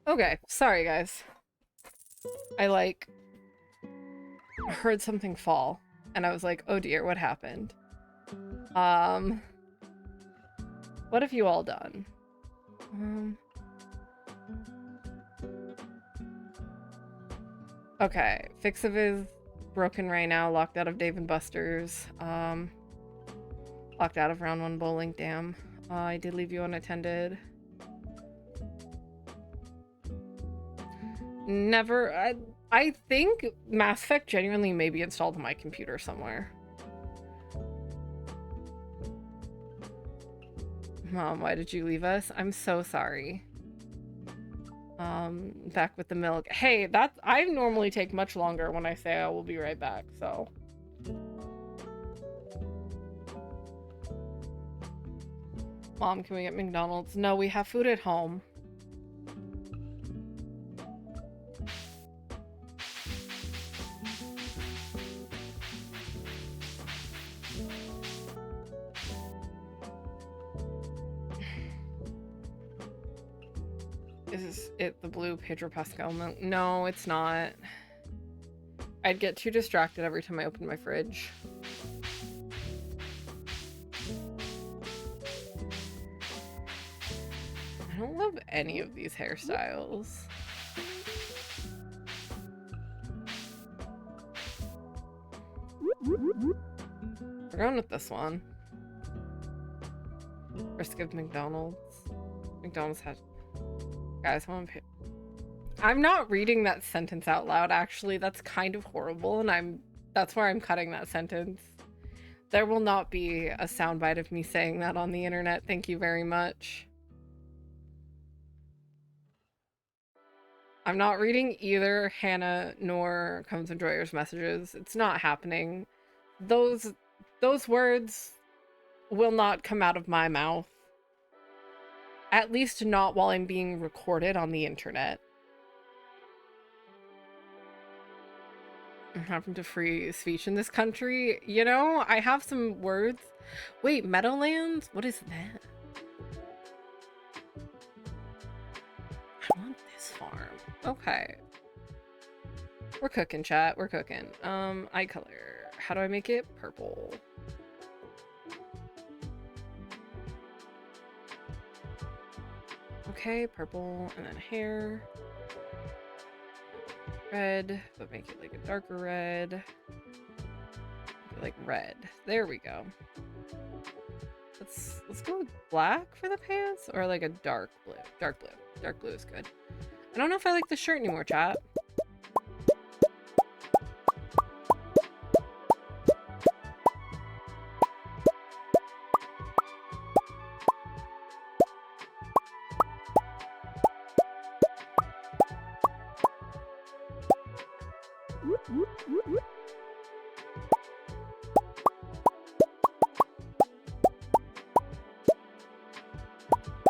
Okay, sorry guys. I like heard something fall and I was like, oh dear, what happened? What have you all done? Okay, Fixiv is broken right now, locked out of Dave & Buster's, locked out of round 1 bowling, damn. I did leave you unattended. Never, I think Mass Effect genuinely may be installed on my computer somewhere. Mom, why did you leave us? I'm so sorry. Back with the milk. Hey, I normally take much longer when I say I will be right back, so. Mom, can we get McDonald's? No, we have food at home. Is it the blue Pedro Pascal milk? No, it's not. I'd get too distracted every time I opened my fridge. I don't love any of these hairstyles. We're going with this one. Risk of McDonald's. McDonald's has... Guys, I'm not reading that sentence out loud, actually. That's kind of horrible, and that's where I'm cutting that sentence. There will not be a soundbite of me saying that on the internet. Thank you very much. I'm not reading either Hannah nor Combs and Joyer's messages. It's not happening. Those words will not come out of my mouth. At least not while I'm being recorded on the internet. What happened to free speech in this country? You know, I have some words. Wait, Meadowlands? What is that? I want this farm. Okay. We're cooking, chat. We're cooking. Eye color. How do I make it purple? Okay, purple, and then hair. Red, but make it like a darker red. Like red. There we go. Let's go with black for the pants, or like a dark blue. Dark blue. Dark blue is good. I don't know if I like the shirt anymore, chat.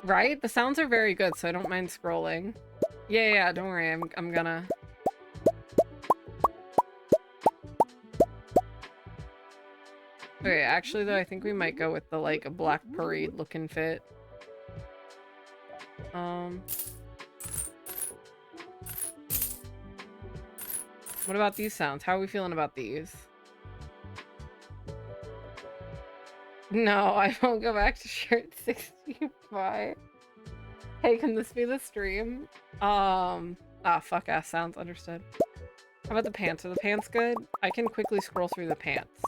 Right? The sounds are very good, so I don't mind scrolling. Yeah, don't worry. I'm gonna... Okay, actually though, I think we might go with the, like, a Black Parade looking fit. What about these sounds? How are we feeling about these? No, I won't go back to shirt 65. Hey, can this be the stream? Fuck ass sounds, understood. How about the pants? Are the pants good? I can quickly scroll through the pants.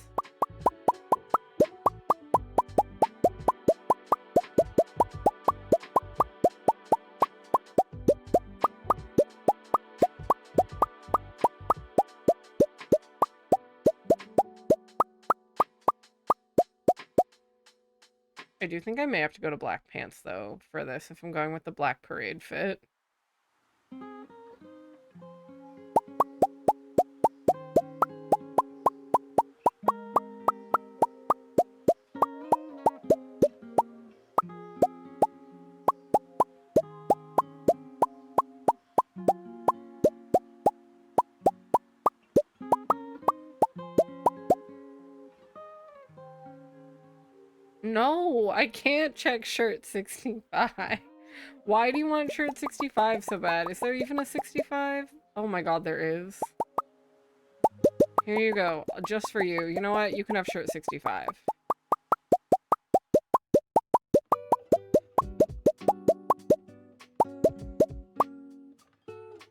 I do think I may have to go to black pants, though, for this, if I'm going with the Black Parade fit. No, I can't check shirt 65. Why do you want shirt 65 so bad? Is there even a 65? Oh my god, there is. Here you go, just for you. You know what? You can have shirt 65.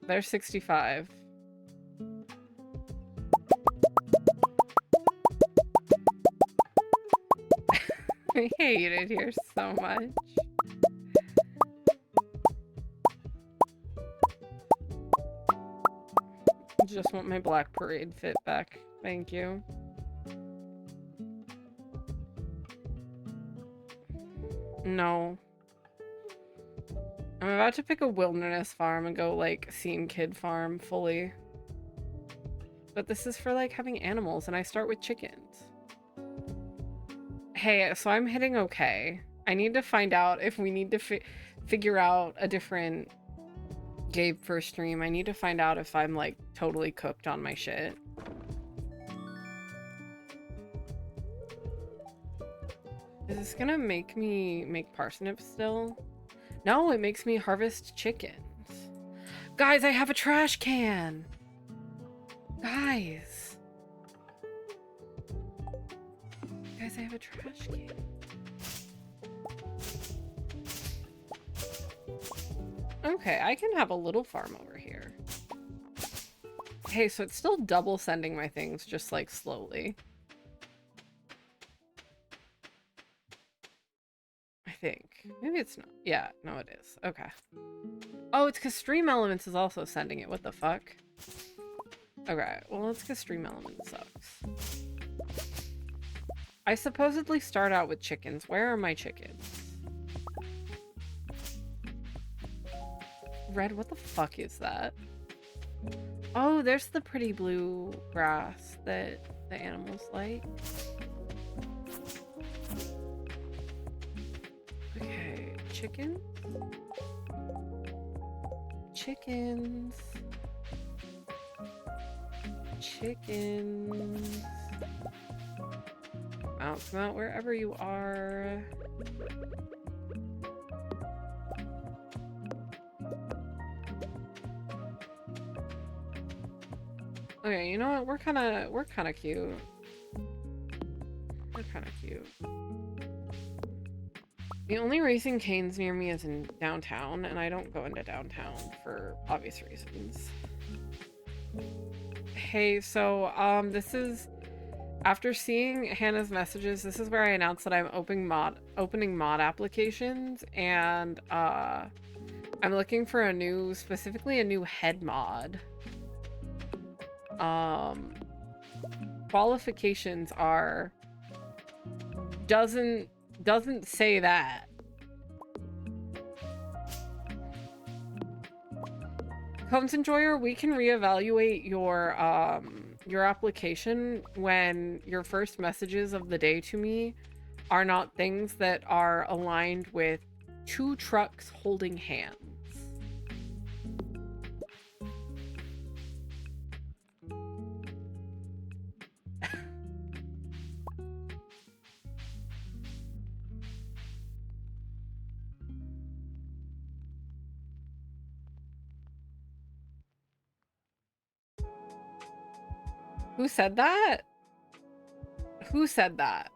There's 65. I hate it here so much. Just want my Black Parade fit back. Thank you. No. I'm about to pick a wilderness farm and go, like, Scene Kid farm fully. But this is for, like, having animals, and I start with chickens. Hey, so I'm hitting okay. I need to find out if we need to figure out a different Gabe for stream. I need to find out if I'm, like, totally cooked on my shit. Is this gonna make me make parsnips still? No, it makes me harvest chicken. Guys, I have a trash can. Guys. Guys, I have a trash can. Okay, I can have a little farm over here. Hey, so it's still double sending my things, just like slowly. I think. Maybe it's not. Yeah, no, it is. Okay. Oh, it's because Stream Elements is also sending it. What the fuck? Okay, well, it's because Stream Elements sucks. I supposedly start out with chickens. Where are my chickens? Red, what the fuck is that? Oh, there's the pretty blue grass that the animals like. Okay, chickens? Chickens. Chickens. Come out wherever you are. Okay, you know what? We're kind of cute. We're kind of cute. The only Raising Cane's near me is in downtown, and I don't go into downtown for obvious reasons. Hey, so this is after seeing Hannah's messages, this is where I announced that I'm opening mod applications, and I'm looking for specifically a new head mod. Qualifications are doesn't say that. Cones Enjoyer, we can reevaluate your application when your first messages of the day to me are not things that are aligned with 2 trucks holding hands. Who said that? Who said that?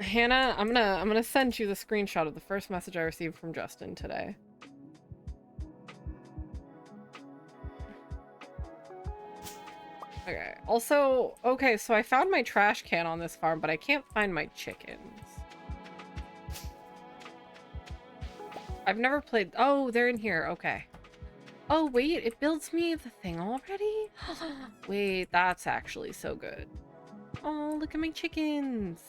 Hannah, I'm gonna send you the screenshot of the first message I received from Justin today. Okay. Also, okay, so I found my trash can on this farm, but I can't find my chickens. I've never played. Oh, they're in here. Okay. Oh, wait, it builds me the thing already? Wait, that's actually so good. Oh, look at my chickens.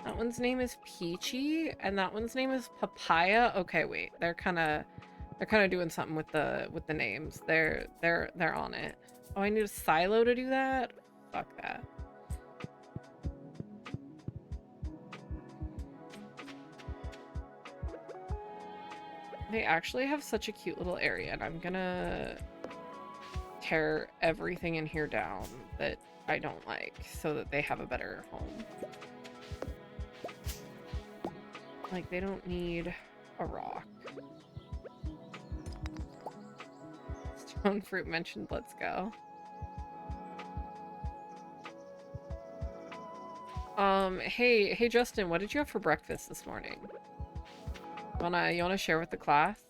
That one's name is Peachy, and that one's name is Papaya. Okay, wait, they're kind of doing something with the names. They're on it. Oh, I need a silo to do that? Fuck that. They actually have such a cute little area, and I'm gonna tear everything in here down that I don't like so that they have a better home. Like, they don't need a rock. Stone Fruit mentioned let's go. Hey Justin, what did you have for breakfast this morning? You wanna share with the class?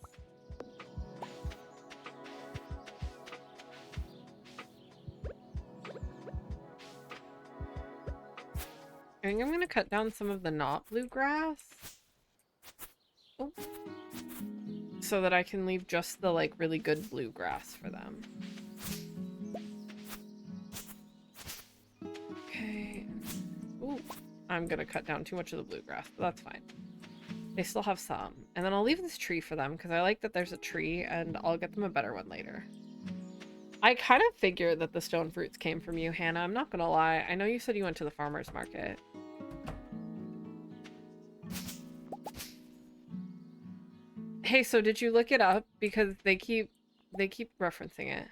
I think I'm gonna cut down some of the not bluegrass. Oh. So that I can leave just the, like, really good bluegrass for them. Okay. Ooh. I'm gonna cut down too much of the bluegrass, but that's fine. They still have some. And then I'll leave this tree for them, because I like that there's a tree, and I'll get them a better one later. I kind of figured that the stone fruits came from you, Hannah. I'm not gonna lie. I know you said you went to the farmer's market. Hey, so did you look it up? Because they keep referencing it.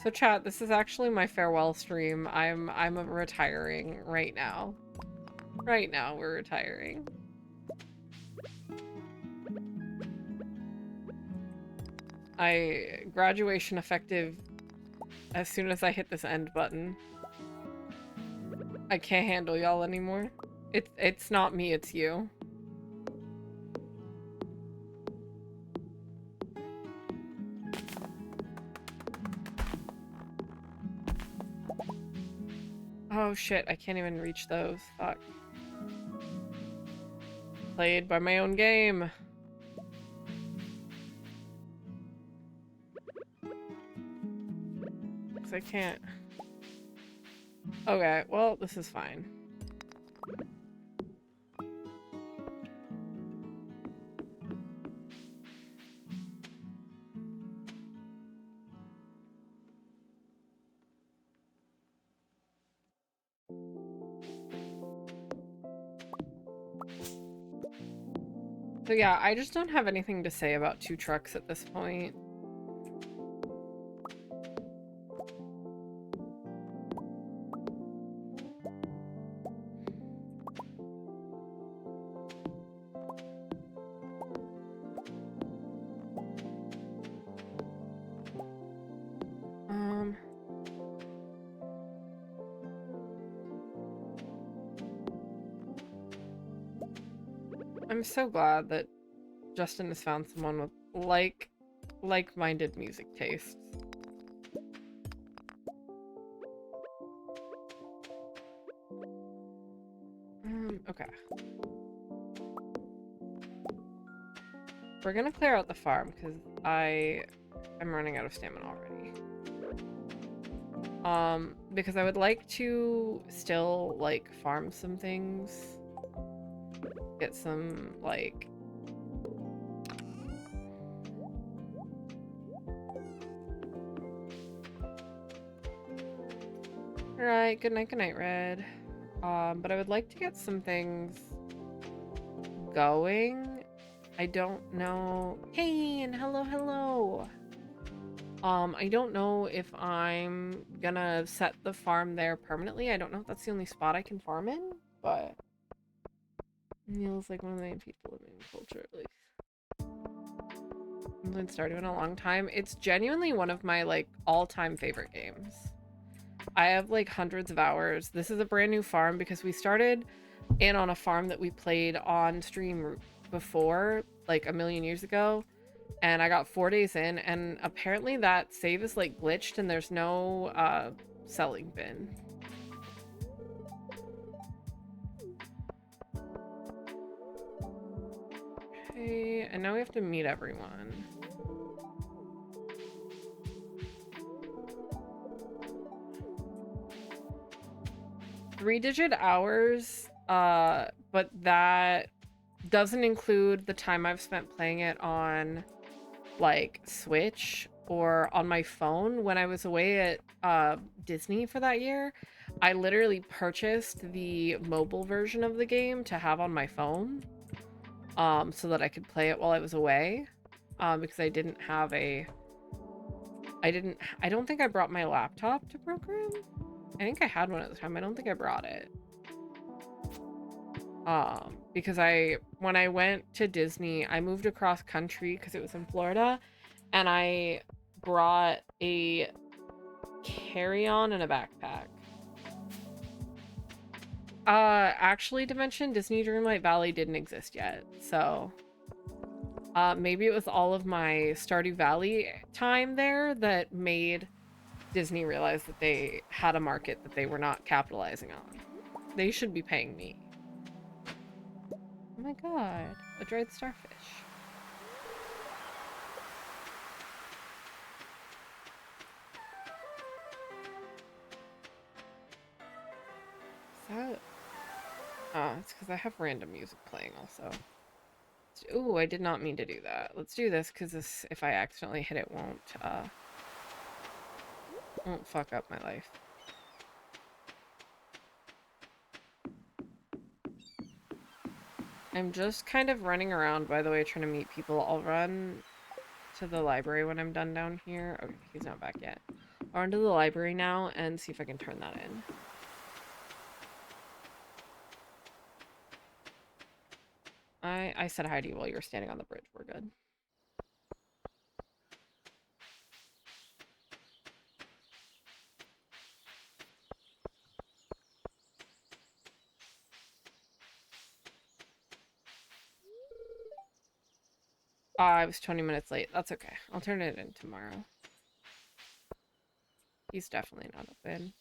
So chat, this is actually my farewell stream. I'm retiring right now. Right now we're retiring. Graduation effective as soon as I hit this end button. I can't handle y'all anymore. It's not me, it's you. Oh shit, I can't even reach those. Fuck. Played by my own game. Cause I can't. Okay, well, this is fine. So yeah, I just don't have anything to say about Two Trucks at this point. I'm so glad that Justin has found someone with like-minded music tastes. Okay. We're gonna clear out the farm because I'm running out of stamina already. Because I would like to still like farm some things. Get some like Alright, good night, Red. But I would like to get some things going. I don't know. Kane, hello. I don't know if I'm gonna set the farm there permanently. I don't know if that's the only spot I can farm in, but Neil's like one of the main people in culture, at least. I've been Stardew in a long time. It's genuinely one of my like all-time favorite games. I have like hundreds of hours. This is a brand new farm because we started in on a farm that we played on stream before, like a million years ago. And I got 4 days in, and apparently that save is like glitched and there's no selling bin. Okay, and now we have to meet everyone. Three-digit hours, but that doesn't include the time I've spent playing it on like Switch or on my phone. When I was away at Disney for that year, I literally purchased the mobile version of the game to have on my phone, so that I could play it while I was away, because I didn't have I don't think I brought my laptop to program. I think I had one at the time. I don't think I brought it. Because when I went to Disney, I moved across country because it was in Florida, and I brought a carry-on and a backpack. Actually, to mention, Disney Dreamlight Valley didn't exist yet, so maybe it was all of my Stardew Valley time there that made Disney realize that they had a market that they were not capitalizing on. They should be paying me. Oh my god, a dried starfish. Is that... Oh, it's because I have random music playing also. Ooh, I did not mean to do that. Let's do this because this, if I accidentally hit it, won't fuck up my life. I'm just kind of running around, by the way, trying to meet people. I'll run to the library when I'm done down here. Okay, he's not back yet. On to the library now and see if I can turn that in. I said hi to you while you were standing on the bridge. We're good. I was 20 minutes late. That's okay. I'll turn it in tomorrow. He's definitely not open.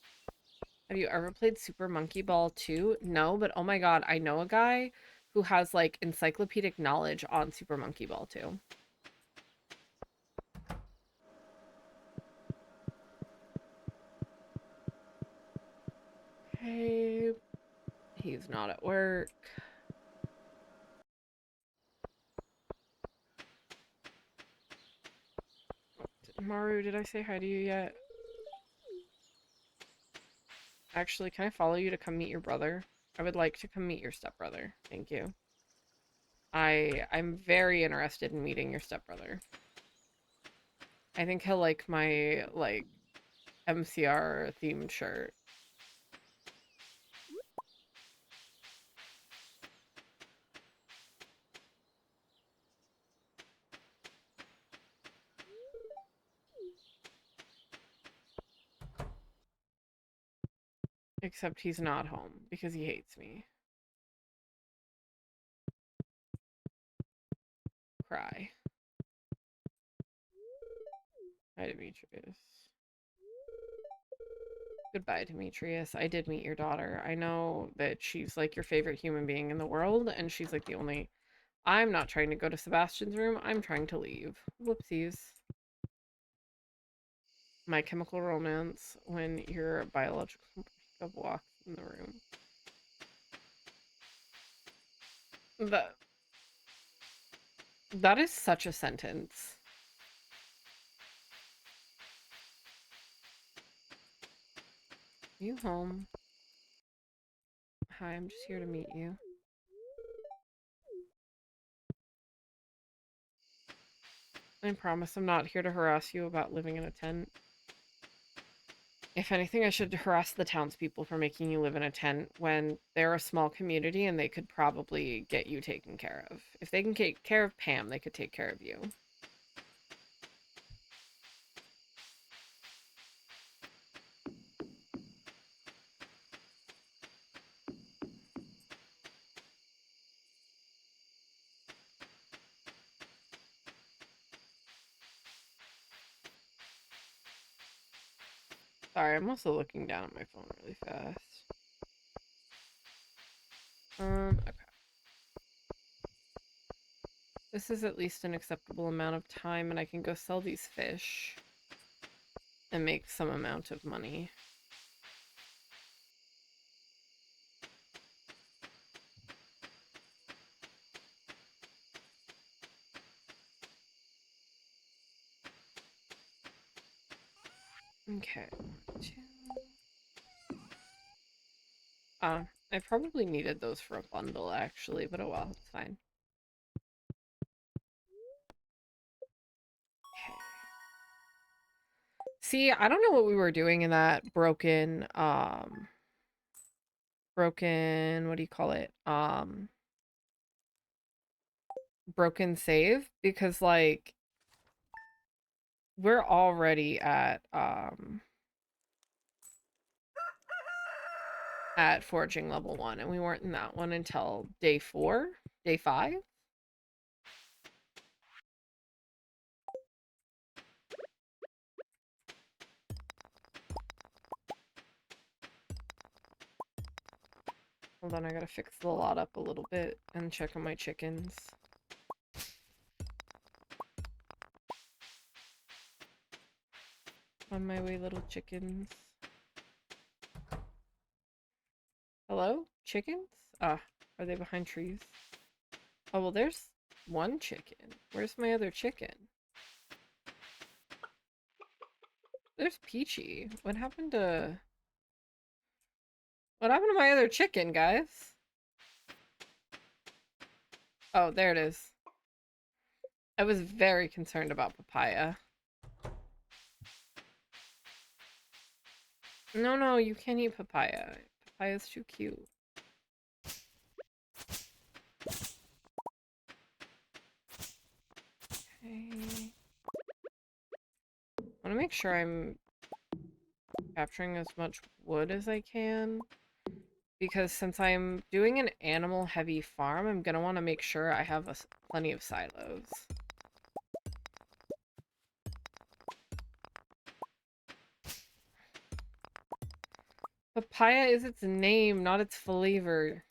Have you ever played Super Monkey Ball 2? No, but oh my god, I know a guy who has like encyclopedic knowledge on Super Monkey Ball 2. Okay. He's not at work. Maru, did I say hi to you yet? Actually, can I follow you to come meet your brother? I would like to come meet your stepbrother. Thank you. I'm very interested in meeting your stepbrother. I think he'll like my like MCR themed shirt. Except he's not home because he hates me. Cry. Hi, Demetrius. Goodbye, Demetrius. I did meet your daughter. I know that she's like your favorite human being in the world, and she's like the only. I'm not trying to go to Sebastian's room. I'm trying to leave. Whoopsies. My Chemical Romance when your biological makeup walks in the room. That that is such a sentence. Are you home? Hi, I'm just here to meet you. I promise I'm not here to harass you about living in a tent. If anything, I should harass the townspeople for making you live in a tent when they're a small community and they could probably get you taken care of. If they can take care of Pam, they could take care of you. Sorry, I'm also looking down at my phone really fast. Okay. This is at least an acceptable amount of time, and I can go sell these fish and make some amount of money. Okay. I probably needed those for a bundle, actually, but oh well, it's fine. Okay. See, I don't know what we were doing in that broken, what do you call it? Broken save, because, like, we're already at forging level 1, and we weren't in that one until day 4? Day 5? Hold on, I gotta fix the lot up a little bit and check on my chickens. On my way, little chickens. Hello? Chickens? Ah, are they behind trees? Oh, well, there's one chicken. Where's my other chicken? There's Peachy. What happened to my other chicken, guys? Oh, there it is. I was very concerned about Papaya. No, you can't eat papaya. Papaya's too cute. Okay. I want to make sure I'm capturing as much wood as I can. Because since I'm doing an animal heavy farm, I'm gonna want to make sure I have plenty of silos. Papaya is its name, not its flavor.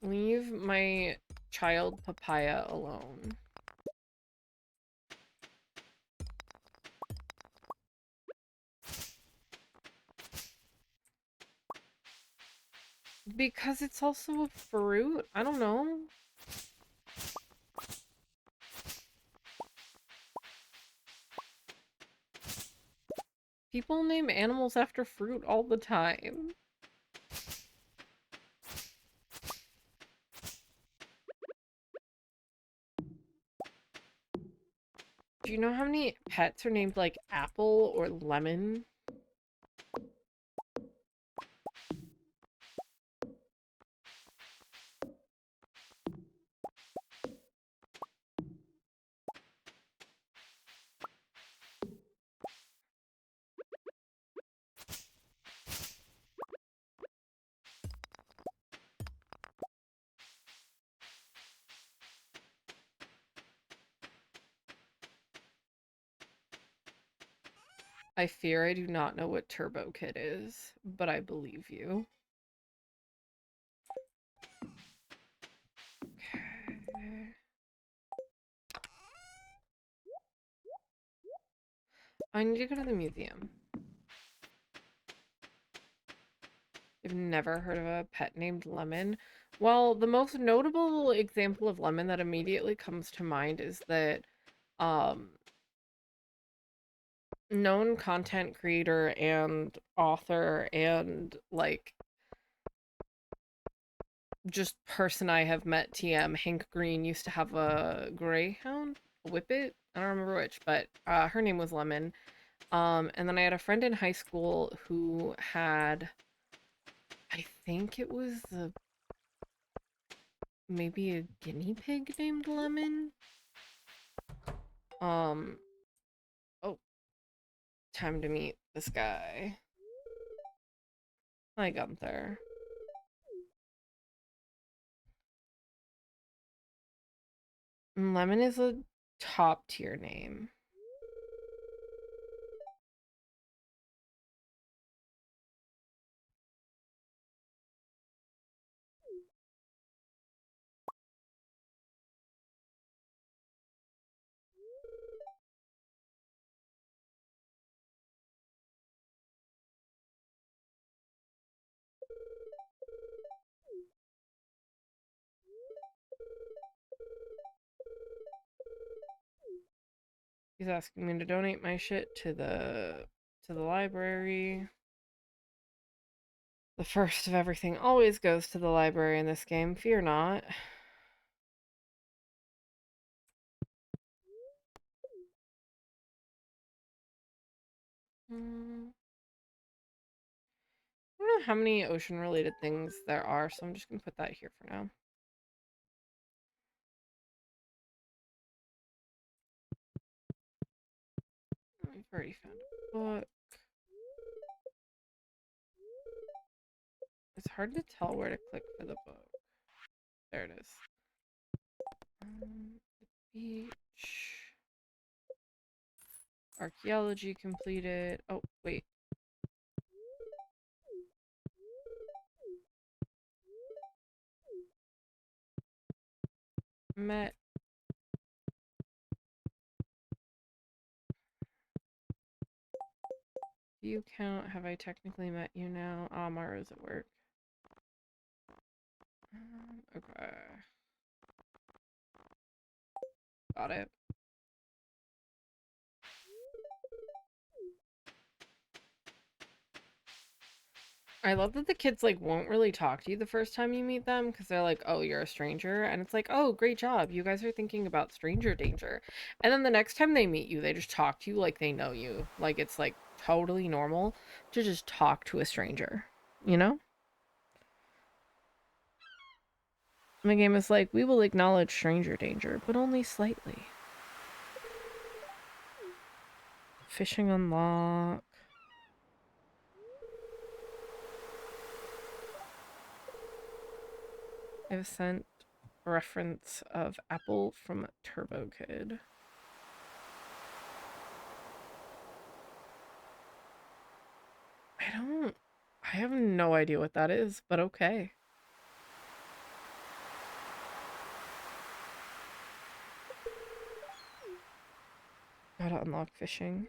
Leave my child papaya alone. Because it's also a fruit? I don't know. People name animals after fruit all the time. Do you know how many pets are named like Apple or Lemon? I fear I do not know what Turbo Kid is, but I believe you. Okay. I need to go to the museum. I've never heard of a pet named Lemon. Well, the most notable example of lemon that immediately comes to mind is that um known content creator and author and like just person I have met, TM, Hank Green, used to have a greyhound, a whippet. I don't remember which, but her name was Lemon. And then I had a friend in high school who had, I think it was maybe a guinea pig named Lemon. Um, oh, time to meet this guy. Hi, Gunther. Lemon is a top tier name. He's asking me to donate my shit to the library. The first of everything always goes to the library in this game, fear not. I don't know how many ocean related things there are, so I'm just gonna put that here for now. I've already found a book. It's hard to tell where to click for the book. There it is. The beach. Archaeology completed. Oh, wait. Met. View count. Have I technically met you now? Ah, Mara's at work. Okay. Got it. I love that the kids like won't really talk to you the first time you meet them because they're like, "Oh, you're a stranger," and it's like, "Oh, great job, you guys are thinking about stranger danger." And then the next time they meet you, they just talk to you like they know you, like it's like totally normal to just talk to a stranger, you know? And the game is like, we will acknowledge stranger danger, but only slightly. Fishing unlock. I've sent a reference of Apple from Turbo Kid. I have no idea what that is, but okay. Gotta unlock fishing.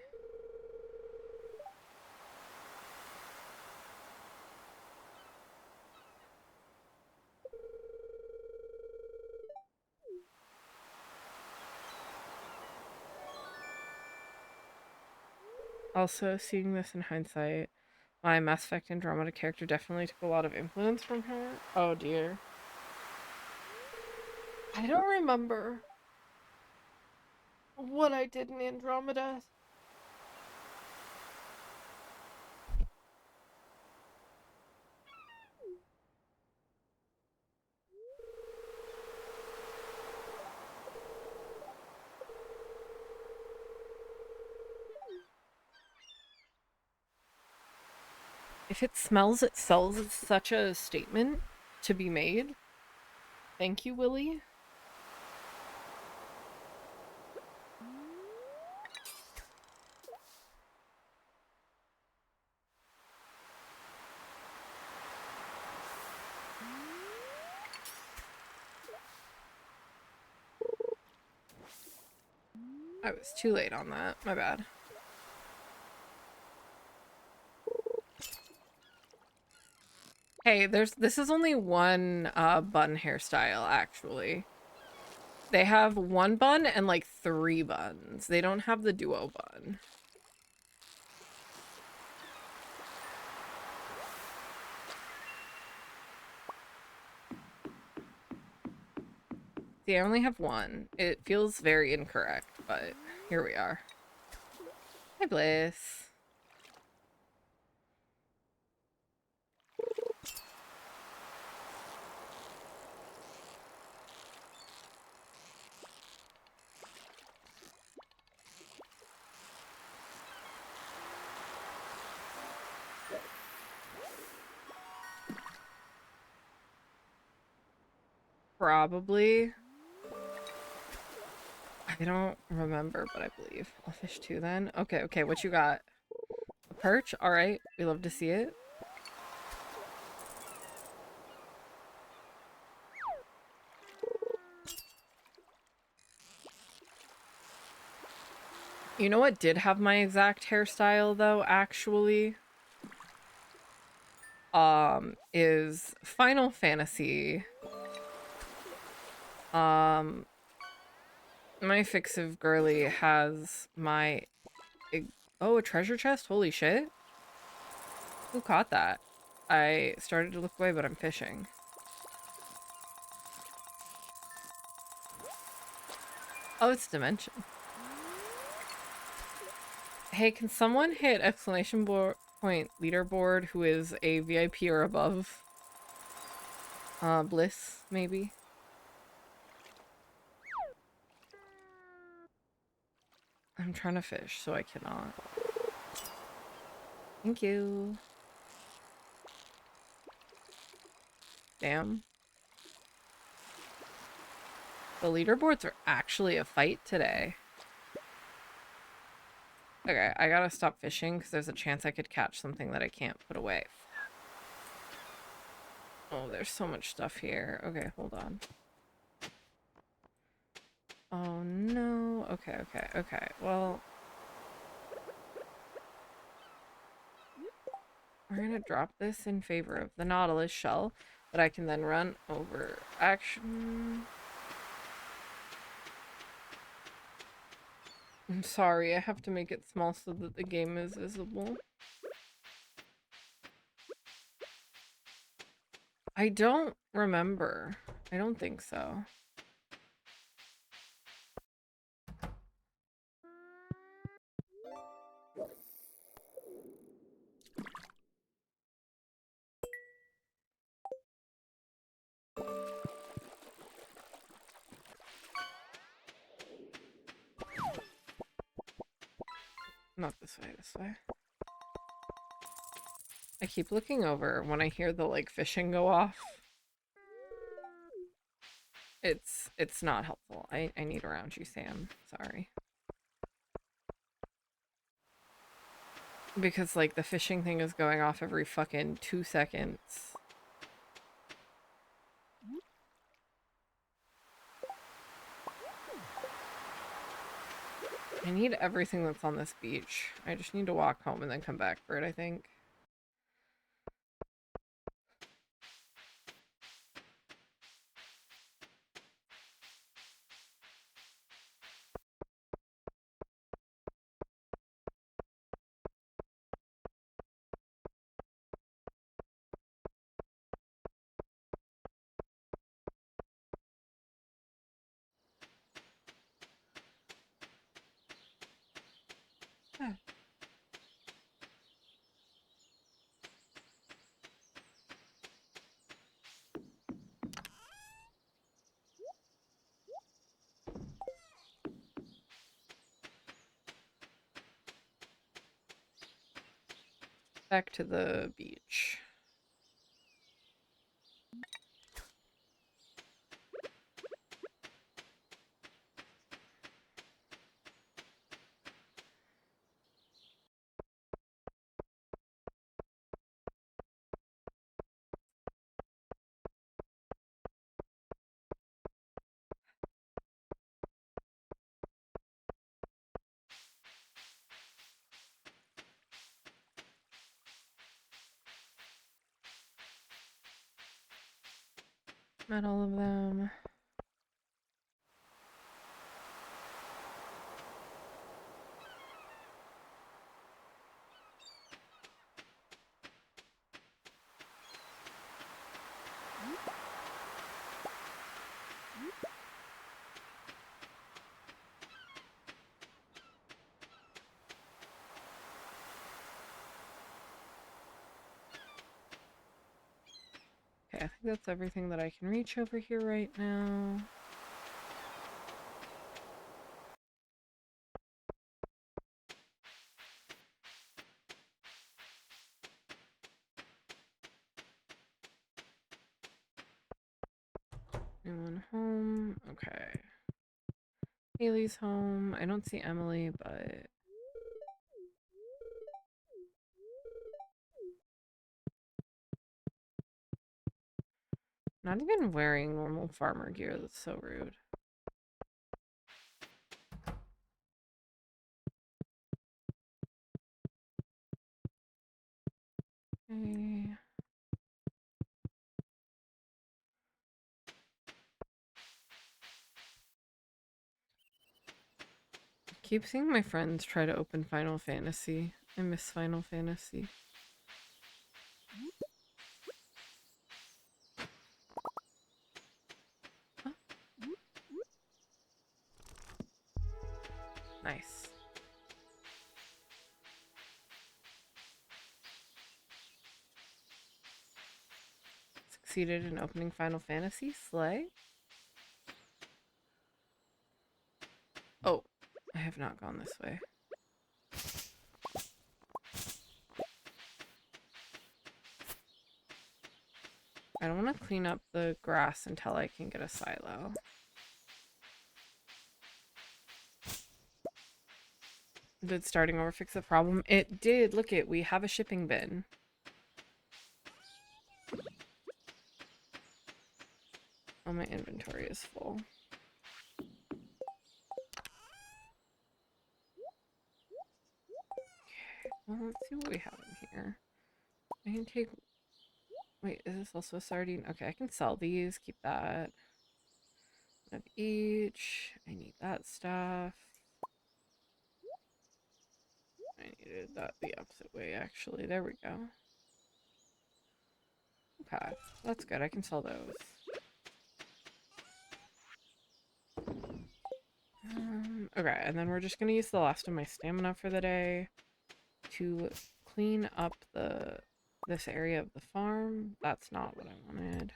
Also, seeing this in hindsight, my Mass Effect Andromeda character definitely took a lot of influence from her. Oh dear. I don't remember what I did in Andromeda. If it smells, it sells. It's such a statement to be made. Thank you, Willie. I was too late on that. My bad. Hey, this is only one bun hairstyle actually. They have one bun and like 3 buns. They don't have the duo bun. See, I only have one. It feels very incorrect, but here we are. Hi, Bliss. Probably. I don't remember, but I believe. I'll fish 2 then. Okay, okay, what you got? A perch? Alright, we love to see it. You know what did have my exact hairstyle though, actually? Is Final Fantasy. My Fixiv girly has my... Oh, a treasure chest? Holy shit. Who caught that? I started to look away, but I'm fishing. Oh, it's Dimension. Hey, can someone hit exclamation point leaderboard who is a VIP or above? Bliss, maybe? I'm trying to fish, so I cannot. Thank you. Damn. The leaderboards are actually a fight today. Okay, I gotta stop fishing because there's a chance I could catch something that I can't put away. Oh, there's so much stuff here. Okay, hold on. Oh no. Okay, okay, okay. Well, we're gonna drop this in favor of the Nautilus shell that I can then run over. Action. I'm sorry, I have to make it small so that the game is visible. I don't remember. I don't think so. Not this way, this way. I keep looking over when I hear the, like, fishing go off. It's not helpful. I need around you, Sam. Sorry. Because, like, the fishing thing is going off every fucking 2 seconds. I need everything that's on this beach. I just need to walk home and then come back for it, I think. Ah. Back to the beach. Not all of them. Okay, I think that's everything that I can reach over here right now. Anyone home? Okay. Haley's home. I don't see Emily, but... Not even wearing normal farmer gear. That's so rude. Okay. Keep seeing my friends try to open Final Fantasy. I miss Final Fantasy. Huh? Nice. Succeeded in opening Final Fantasy. Slay. Oh, I have not gone this way. I don't want to clean up the grass until I can get a silo. Did starting over fix the problem? It did. Look it, we have a shipping bin. Oh, my inventory is full. Okay, well, let's see what we have in here. I can take... Wait, is this also a sardine? Okay, I can sell these. Keep that. One of each. I need that stuff. I needed that the opposite way, actually. There we go. Okay, that's good. I can sell those. Okay, and then we're just gonna use the last of my stamina for the day to clean up this area of the farm. That's not what I wanted.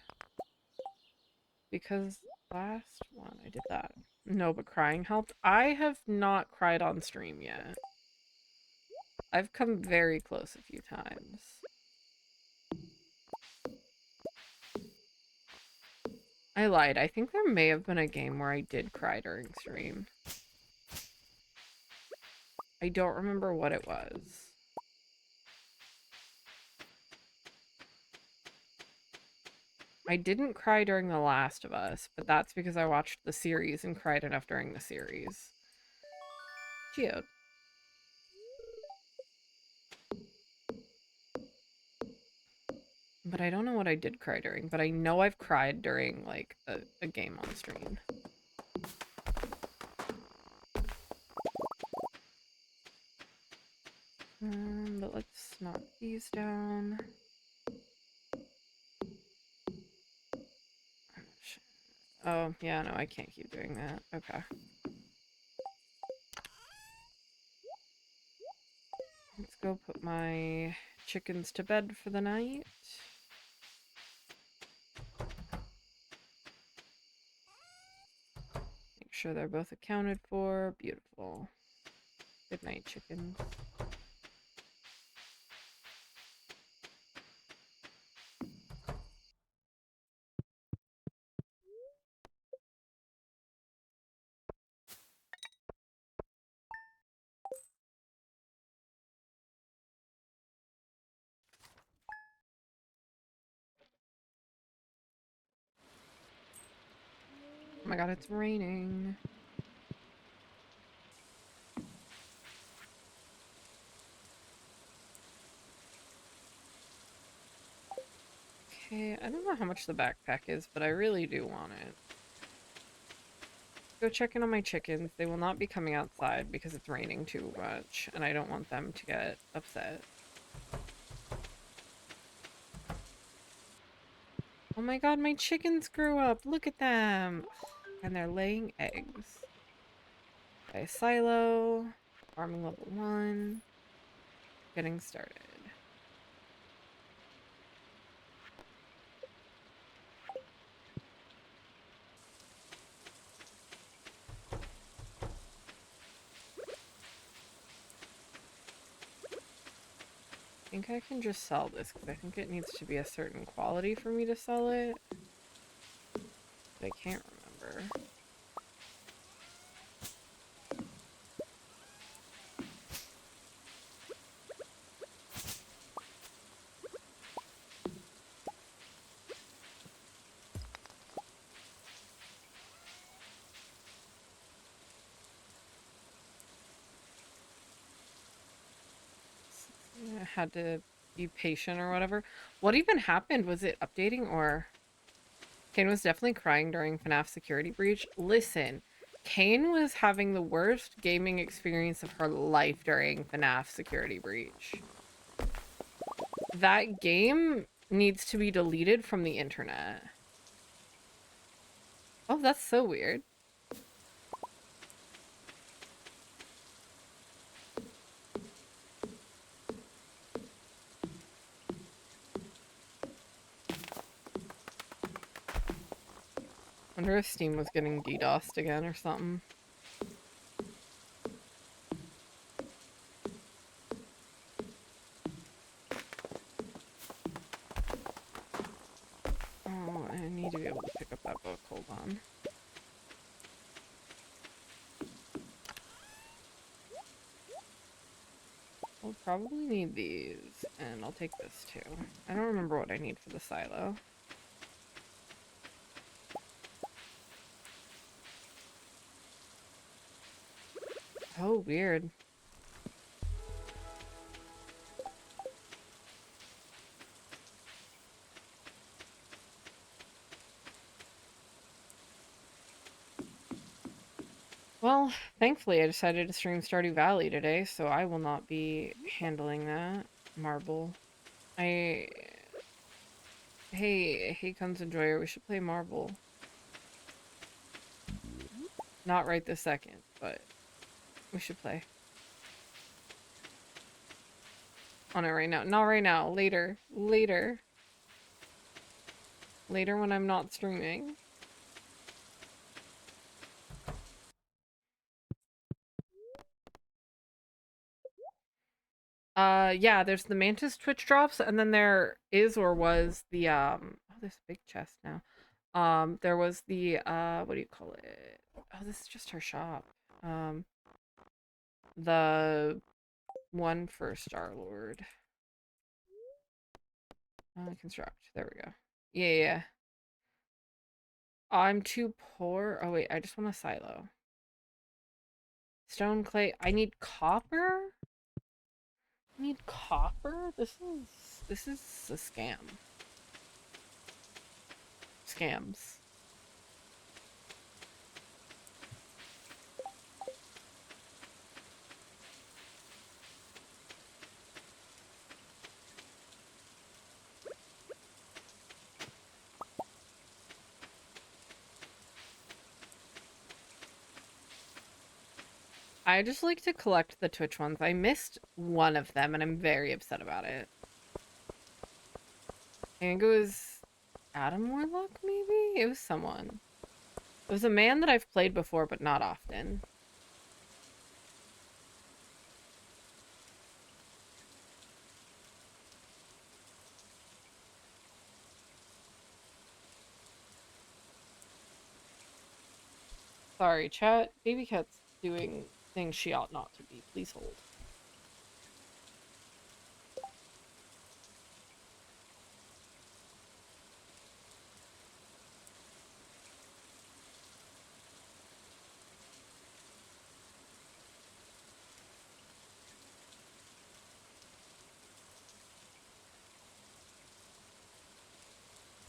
Because last one I did that. No, but crying helped. I have not cried on stream yet. I've come very close a few times. I lied. I think there may have been a game where I did cry during stream. I don't remember what it was. I didn't cry during The Last of Us, but that's because I watched the series and cried enough during the series. Geode. But I don't know what I did cry during, but I know I've cried during, like, a game on stream. But let's knock these down. Oh, yeah, no, I can't keep doing that. Okay. Let's go put my chickens to bed for the night. Make sure they're both accounted for. Beautiful. Good night, chickens. Oh my god, it's raining. Okay, I don't know how much the backpack is, but I really do want it. Go check in on my chickens. They will not be coming outside because it's raining too much, and I don't want them to get upset. Oh my god, my chickens grew up! Look at them! And they're laying eggs. Okay, silo. Farming level 1. Getting started. I think I can just sell this because I think it needs to be a certain quality for me to sell it. But I can't remember. I had to be patient or whatever. What even happened? Was it updating or... Kane was definitely crying during FNAF Security Breach. Listen, Kane was having the worst gaming experience of her life during FNAF Security Breach. That game needs to be deleted from the internet. Oh, that's so weird. Wonder if Steam was getting DDoSed again or something. Oh, I need to be able to pick up that book. Hold on. We'll probably need these, and I'll take this too. I don't remember what I need for the silo. Oh, weird. Well, thankfully I decided to stream Stardew Valley today, so I will not be handling that. Marble. Hey, Comes Enjoyer, we should play Marble. Not right this second, but we should play. Oh, no, right now. Not right now. Later. Later. Later when I'm not streaming. Yeah, there's the Mantis Twitch drops, and then there is or was the oh, there's a big chest now. There was the what do you call it? Oh, this is just her shop. Um, the one for Star-Lord. Construct. There we go. Yeah, yeah. I'm too poor. Oh wait, I just want a silo. Stone, clay. I need copper? I need copper? This is a scam. Scams. I just like to collect the Twitch ones. I missed one of them and I'm very upset about it. I think it was Adam Warlock, maybe? It was someone. It was a man that I've played before, but not often. Sorry, chat. Baby cat's doing things she ought not to be. Please hold.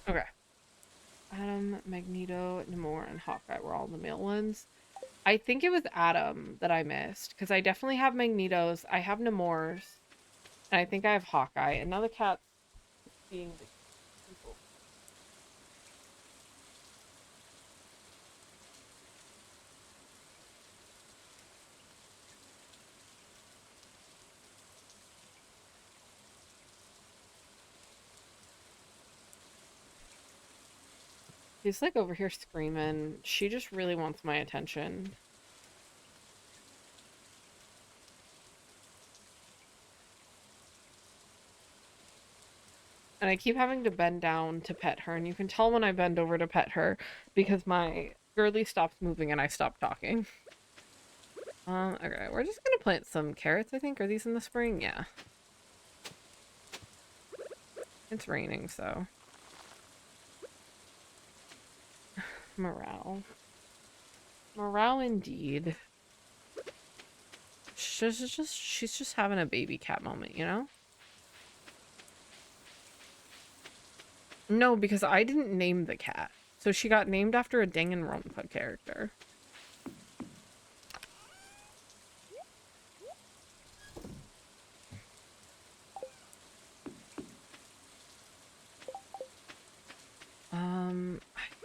Okay. Adam, Magneto, Namor, and Hawkeye were all the male ones. I think it was Adam that I missed, because I definitely have Magneto's, I have Namor's, and I think I have Hawkeye, and now the cat's being the people. She's like over here screaming. She just really wants my attention. And I keep having to bend down to pet her, and you can tell when I bend over to pet her because my girly stops moving and I stop talking. Okay, we're just gonna plant some carrots, I think. Are these in the spring? Yeah. It's raining, so. Morale. Morale indeed. She's just having a baby cat moment, you know? No, because I didn't name the cat. So she got named after a Danganronpa character.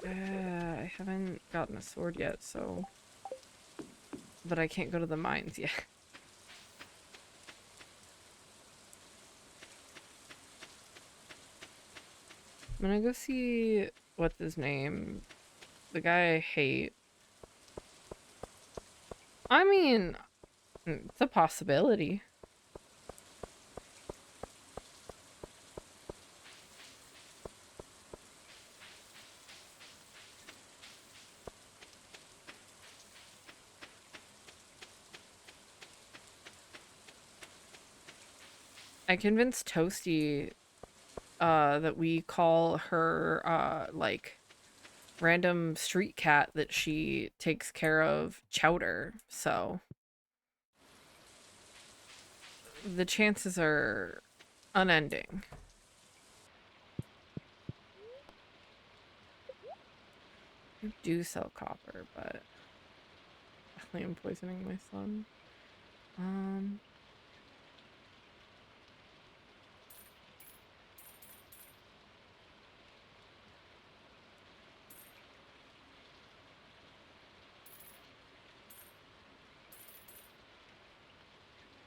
I haven't gotten a sword yet, so... But I can't go to the mines yet. I'm gonna go see... What's his name? The guy I hate. I mean... It's a possibility. I convinced Toasty that we call her like random street cat that she takes care of Chowder. So the chances are unending. I do sell copper, but I am poisoning my son.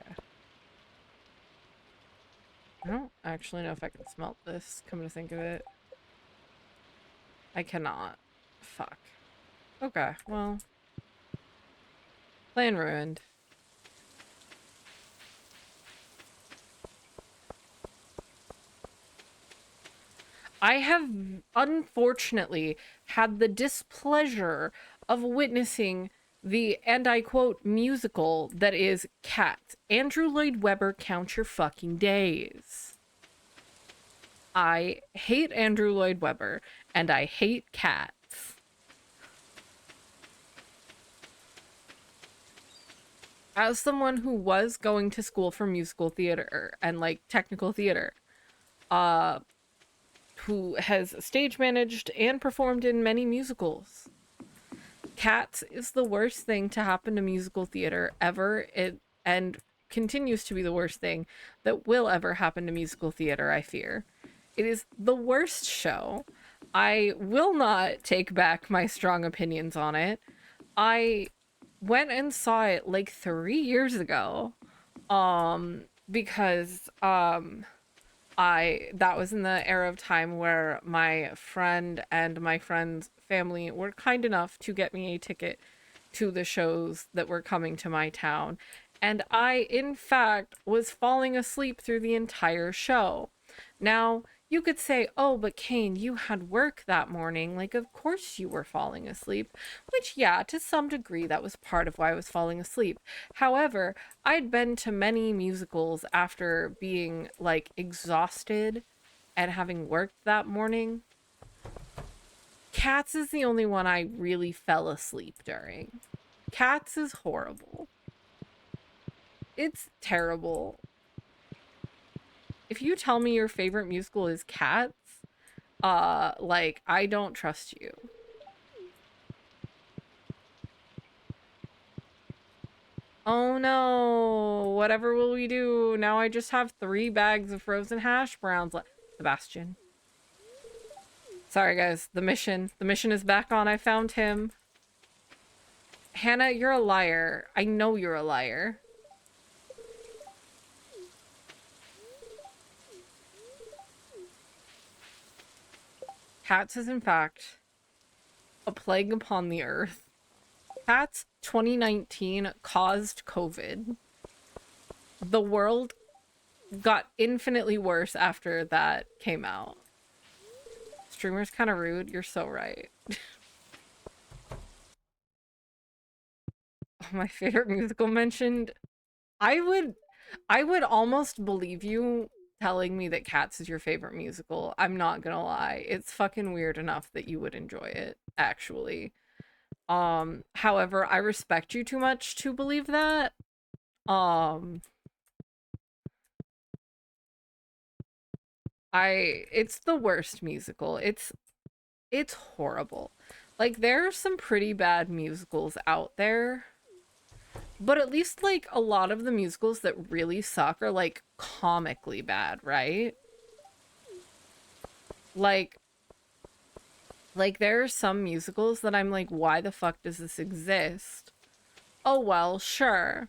Okay. I don't actually know if I can smelt this, come to think of it. I cannot. Fuck. Okay, well. Plan ruined. I have unfortunately had the displeasure of witnessing the, and I quote, musical that is Cats. Andrew Lloyd Webber, count your fucking days. I hate Andrew Lloyd Webber, and I hate Cats. As someone who was going to school for musical theater and like technical theater, uh, who has stage managed and performed in many musicals, Cats is the worst thing to happen to musical theater ever. It and continues to be the worst thing that will ever happen to musical theater, I fear. It is the worst show. I will not take back my strong opinions on it. I went and saw it like 3 years ago. Because I that was in the era of time where my friend and my friend's family were kind enough to get me a ticket to the shows that were coming to my town. And I, in fact, was falling asleep through the entire show. Now, you could say, oh, but Kane, you had work that morning. Like, of course you were falling asleep. Which, yeah, to some degree, that was part of why I was falling asleep. However, I'd been to many musicals after being, like, exhausted and having worked that morning. Cats is the only one I really fell asleep during. Cats is horrible. It's terrible. If you tell me your favorite musical is Cats, like, I don't trust you. Oh no, whatever will we do? Now I just have 3 bags of frozen hash browns left. Sebastian. Sorry guys, the mission is back on. I found him. Hannah, you're a liar. I know you're a liar. Cats is in fact a plague upon the earth. Cats 2019 caused COVID. The world got infinitely worse after that came out. Streamer's kind of rude. You're so right. My favorite musical mentioned. I would almost believe you telling me that Cats is your favorite musical. I'm not gonna lie. It's fucking weird enough that you would enjoy it, actually. However, I respect you too much to believe that. Um, it's the worst musical. It's horrible. Like there are some pretty bad musicals out there, but at least like a lot of the musicals that really suck are like comically bad, right? Like there are some musicals that I'm like, why the fuck does this exist? Oh well, sure.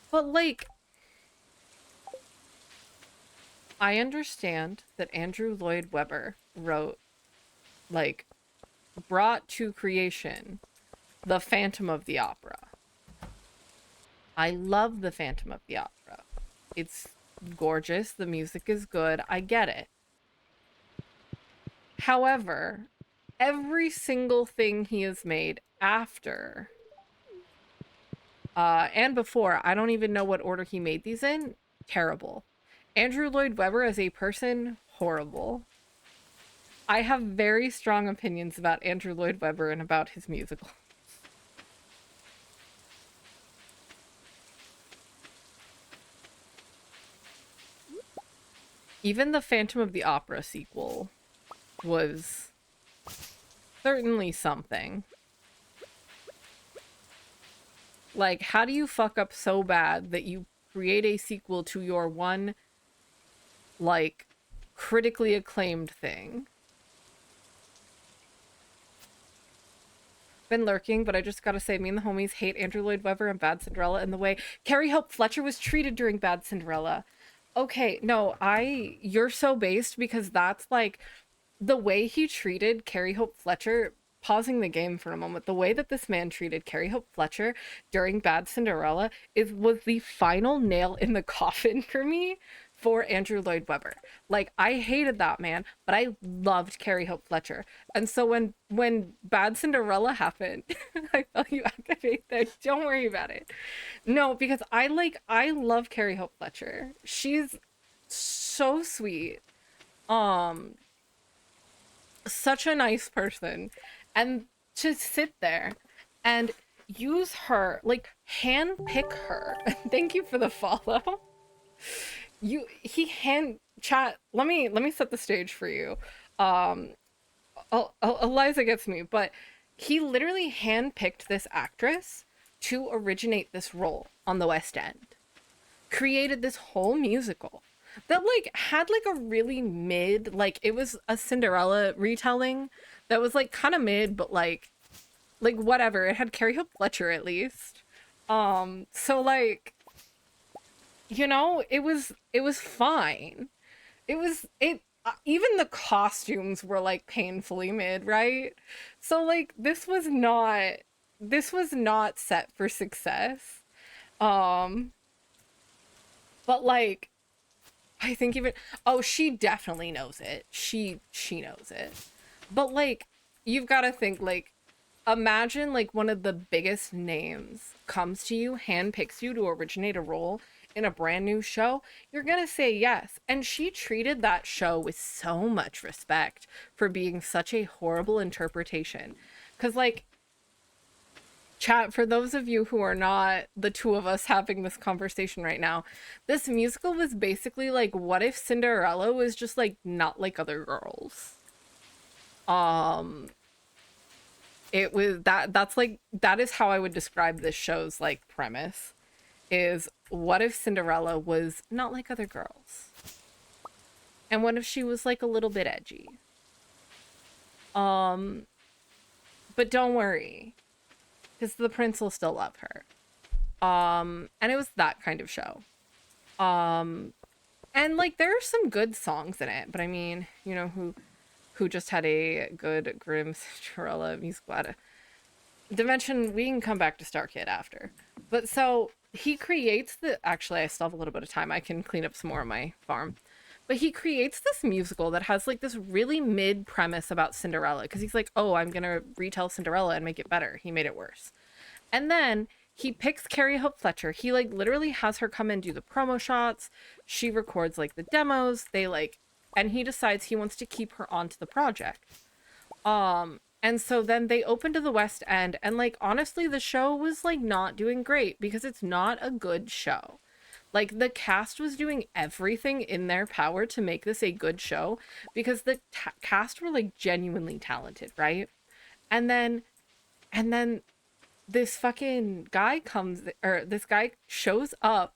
But like I understand that Andrew Lloyd Webber wrote, like, brought to creation the Phantom of the Opera. I love the Phantom of the Opera. It's gorgeous. The music is good. I get it. However, every single thing he has made after and before, I don't even know what order he made these in, terrible. Andrew Lloyd Webber as a person, horrible. I have very strong opinions about Andrew Lloyd Webber and about his musical. Even the Phantom of the Opera sequel was certainly something. Like, how do you fuck up so bad that you create a sequel to your one, like, critically acclaimed thing? Been lurking, but I just gotta say, me and the homies hate Andrew Lloyd Webber and Bad Cinderella and the way Carrie Hope Fletcher was treated during Bad Cinderella. Okay, no, you're so based because that's like the way he treated Carrie Hope Fletcher. Pausing the game for a moment, the way that this man treated Carrie Hope Fletcher during Bad Cinderella was the final nail in the coffin for me for Andrew Lloyd Webber. Like, I hated that man, but I loved Carrie Hope Fletcher. And so when Bad Cinderella happened, I felt you activate there. Don't worry about it. No, because I love Carrie Hope Fletcher. She's so sweet. Um, Such a nice person. And to sit there and use her, like hand pick her. Thank you for the follow. He hand chat. Let me set the stage for you. Um, Eliza gets me, but he literally handpicked this actress to originate this role on the West End. Created this whole musical that like had like a really mid, like it was a Cinderella retelling that was like kind of mid, but like whatever. It had Carrie Hope Fletcher at least. So like, it was fine. It even the costumes were like painfully mid, right? So like this was not set for success. Um but like I think even oh, she definitely knows it. She knows it. But like you've got to think like imagine like one of the biggest names comes to you, handpicks you to originate a role in a brand new show, you're gonna say yes. And she treated that show with so much respect for being such a horrible interpretation. Because, like, chat, for those of you who are not the two of us having this conversation right now, this musical was basically like, what if Cinderella was just like not like other girls? Um, it was that's like that is how I would describe this show's like premise is what if Cinderella was not like other girls? And what if she was like a little bit edgy? Um, but don't worry, because the prince will still love her. And it was that kind of show. Um, and like there are some good songs in it, but I mean, who just had a good Grimm Cinderella musical at a dimension. We can come back to Star Kid after. But so he creates the actually I still have a little bit of time. I can clean up some more of my farm. But he creates this musical that has like this really mid premise about Cinderella because he's like, "Oh, I'm going to retell Cinderella and make it better." He made it worse. And then he picks Carrie Hope Fletcher. He like literally has her come and do the promo shots. She records like the demos. They like and he decides he wants to keep her onto the project. And so then they opened to the West End and like honestly the show was like not doing great because it's not a good show. Like the cast was doing everything in their power to make this a good show because the cast were like genuinely talented, right? And then this fucking guy comes or this guy shows up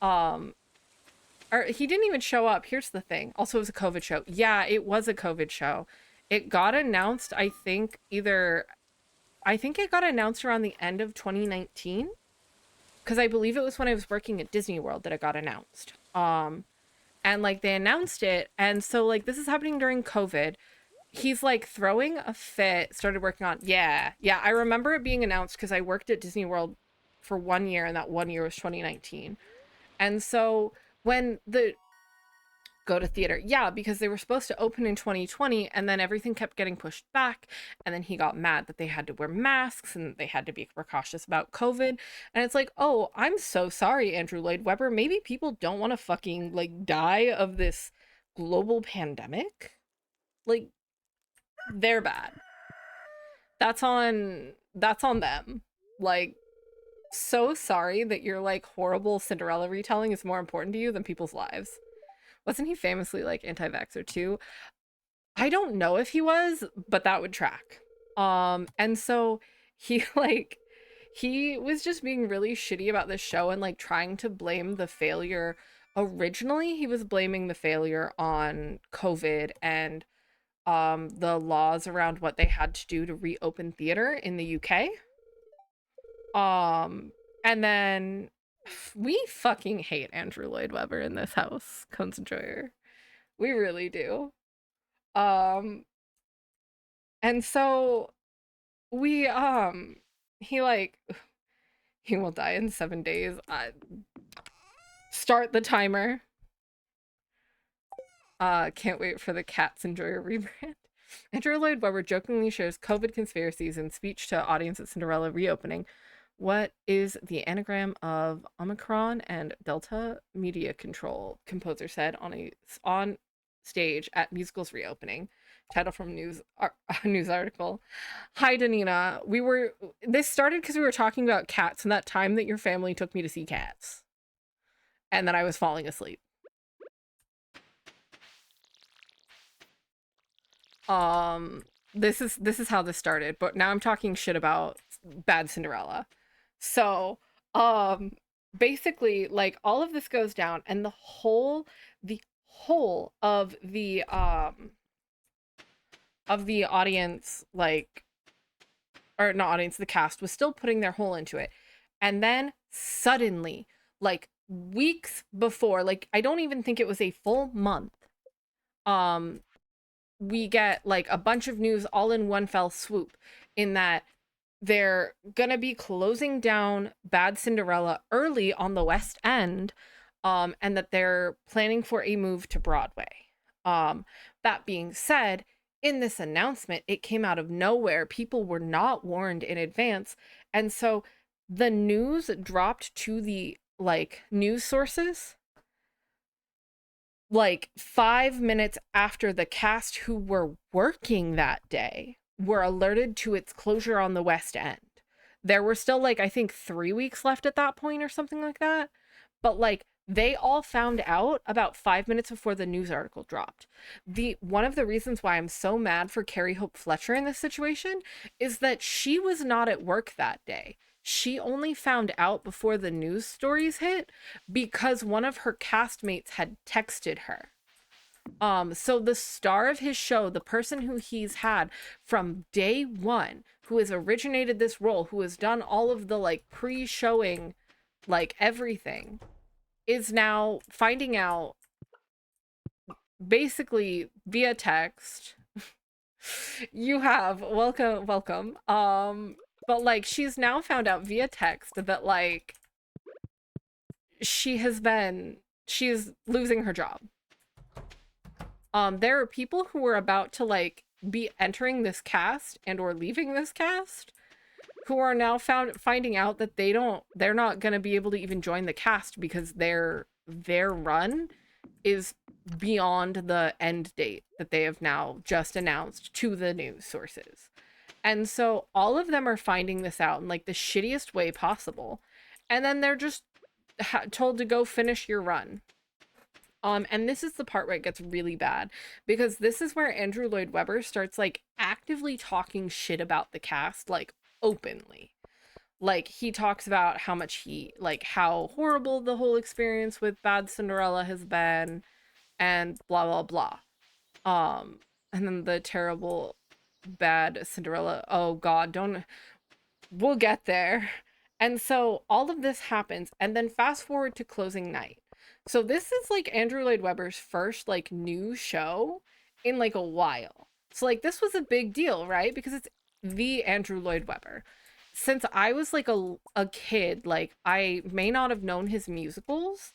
um or he didn't even show up. Here's the thing. Also, it was a COVID show. Yeah, it was a COVID show. It got announced, I think it got announced around the end of 2019 because I believe it was when I was working at Disney World that it got announced. And like they announced it, and so like this is happening during COVID. He's like throwing a fit, started working on, yeah, yeah. I remember it being announced because I worked at Disney World for 1 year, and that 1 year was 2019. And so when the go to theater. Yeah, because they were supposed to open in 2020 and then everything kept getting pushed back. And then he got mad that they had to wear masks and they had to be precautious about COVID. And it's like, oh, I'm so sorry, Andrew Lloyd Webber. Maybe people don't want to fucking like die of this global pandemic. Like, they're bad. That's on them. Like, so sorry that your like horrible Cinderella retelling is more important to you than people's lives. Wasn't he famously like anti-vaxxer too? I don't know if he was, but that would track. And so he like he was just being really shitty about this show and like trying to blame the failure. Originally, he was blaming the failure on COVID and the laws around what they had to do to reopen theater in the UK. Um and then we fucking hate Andrew Lloyd Webber in this house, Cones and Joyer. We really do. Um and so we he like he will die in 7 days. Start the timer. Can't wait for the Cats Enjoyer rebrand. Andrew Lloyd Webber jokingly shares COVID conspiracies in speech to audience at Cinderella reopening. What is the anagram of Omicron and Delta? Media control, composer said on stage at musical's reopening. Title from news article. Hi, Danina. This started because we were talking about Cats and that time that your family took me to see Cats, and then I was falling asleep. This is how this started, but now I'm talking shit about Bad Cinderella. So, um basically, like, all of this goes down, and the whole of the audience, like, or not audience, the cast was still putting their whole into it. And then suddenly, like weeks before, like I don't even think it was a full month, um we get like a bunch of news all in one fell swoop, in that they're gonna be closing down Bad Cinderella early on the West End, and that they're planning for a move to Broadway. That being said, in this announcement, it came out of nowhere. People were not warned in advance, and so the news dropped to the like news sources like 5 minutes after the cast who were working that day were alerted to its closure on the West End. There were still, like, I think 3 weeks left at that point or something like that. But like they all found out about 5 minutes before the news article dropped. One of the reasons why I'm so mad for Carrie Hope Fletcher in this situation is that she was not at work that day. She only found out before the news stories hit because one of her castmates had texted her. So the star of his show, the person who he's had from day one, who has originated this role, who has done all of the like pre-showing, like everything, is now finding out basically via text. You have welcome. But like she's now found out via text that like she's losing her job. There are people who are about to like be entering this cast and or leaving this cast who are now finding out that they're not going to be able to even join the cast because their run is beyond the end date that they have now just announced to the news sources. And so all of them are finding this out in like the shittiest way possible. And then they're just told to go finish your run. And this is the part where it gets really bad, because this is where Andrew Lloyd Webber starts like actively talking shit about the cast, like openly. Like he talks about how much how horrible the whole experience with Bad Cinderella has been, and blah blah blah. And then the terrible Bad Cinderella. Oh God, we'll get there. And so all of this happens, and then fast forward to closing night. So this is like Andrew Lloyd Webber's first like new show in like a while. So like this was a big deal, right? Because it's the Andrew Lloyd Webber. Since I was like a kid, like I may not have known his musicals,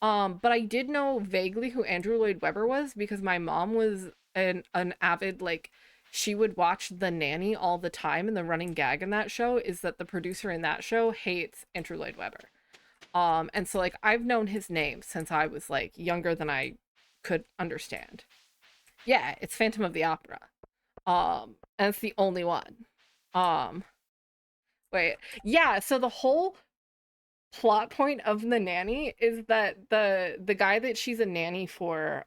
but I did know vaguely who Andrew Lloyd Webber was because my mom was an avid, like, she would watch The Nanny all the time, and the running gag in that show is that the producer in that show hates Andrew Lloyd Webber. And so like I've known his name since I was like younger than I could understand. Yeah, it's Phantom of the Opera. And it's the only one. Um, Wait. Yeah, so the whole plot point of The Nanny is that the guy that she's a nanny for,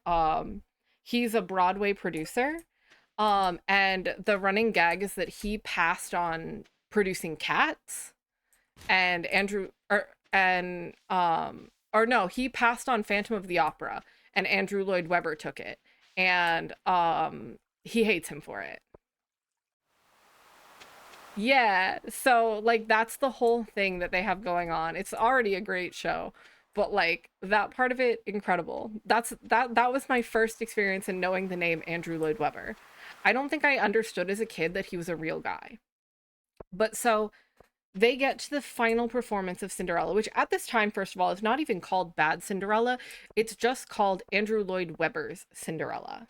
he's a Broadway producer. And the running gag is that he passed on producing Cats, and he passed on Phantom of the Opera, and Andrew Lloyd Webber took it, and he hates him for it. Yeah, so like that's the whole thing that they have going on. It's already a great show, but like that part of it, incredible. That was my first experience in knowing the name Andrew Lloyd Webber. I don't think I understood as a kid that he was a real guy. But so they get to the final performance of Cinderella, which at this time, first of all, is not even called Bad Cinderella. It's just called Andrew Lloyd Webber's Cinderella.